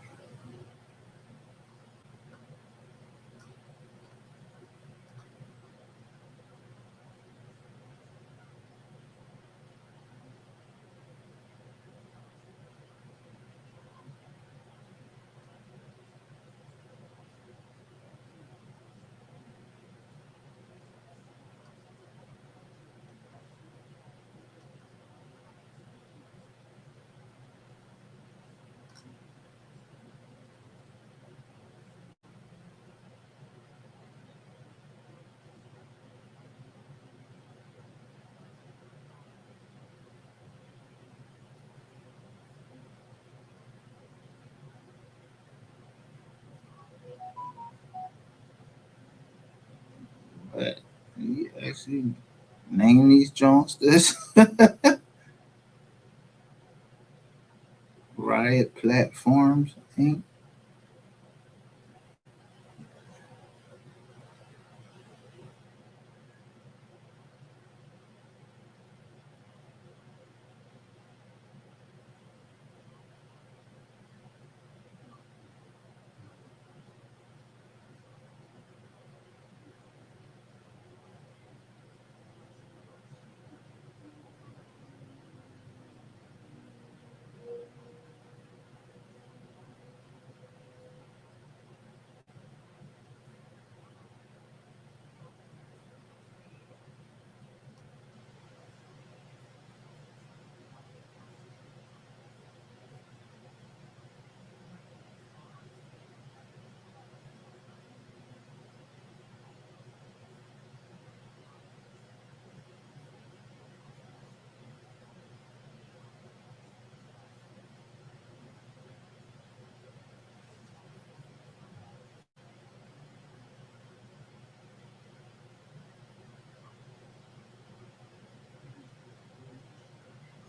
But you actually name these joints this riot platforms, I think.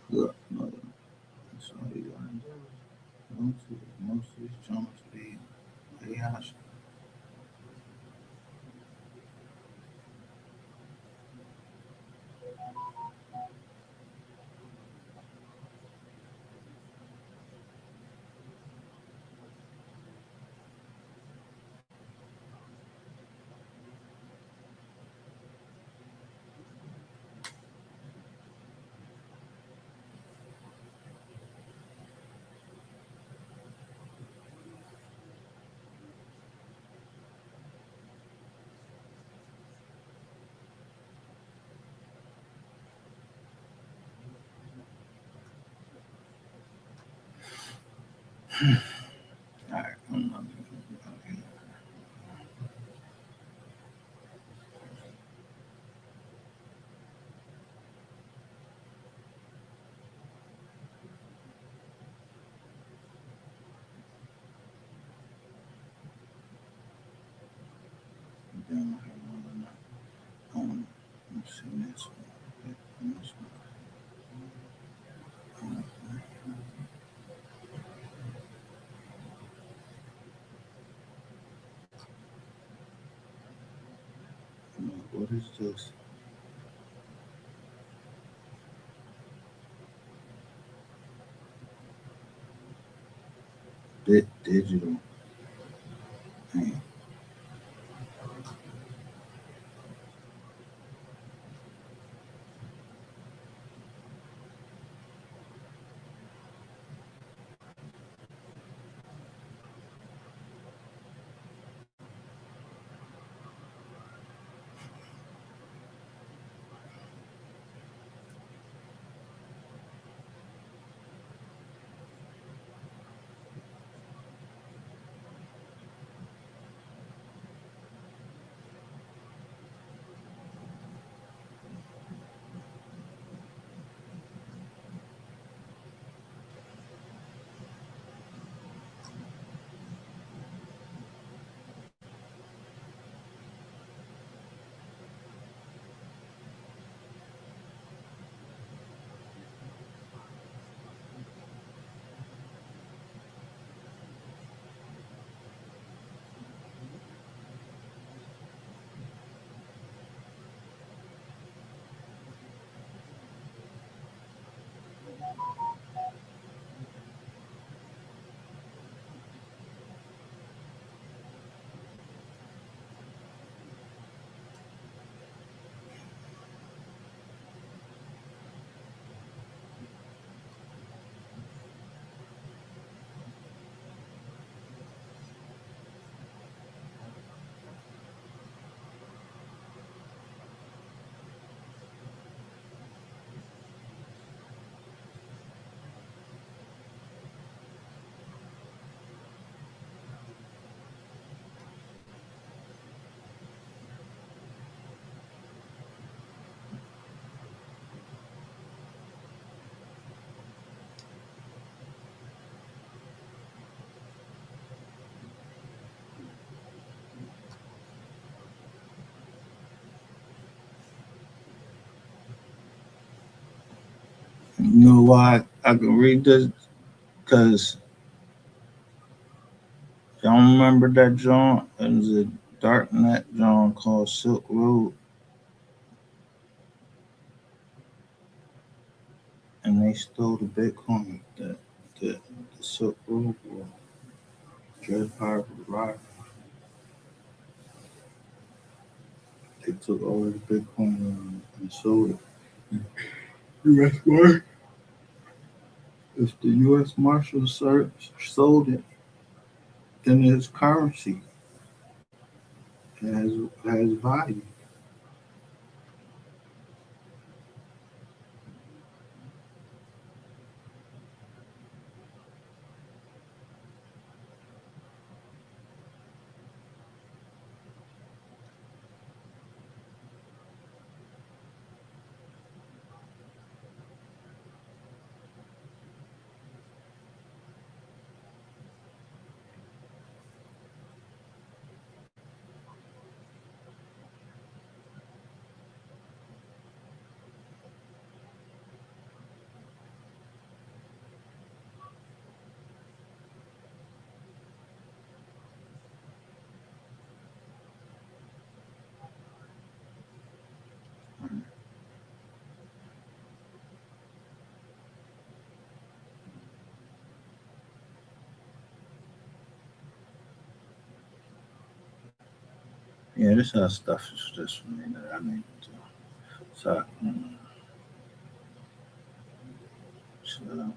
Look, mother, that's all you gotta do. Most of these joints be AI. All right, I'm not let's see this one. This one. What is this? Digital. Hey. You know why I can read this? Because y'all remember that joint? It was a dark net joint called Silk Road. And they stole the Bitcoin. The Silk Road war. Dread Pirate Rock. They took all the Bitcoin and sold it. U.S. Marshal. If the U.S. Marshal Service sold it, then it's currency. It has value. Yeah, this other stuff is just for me that I need to. So, so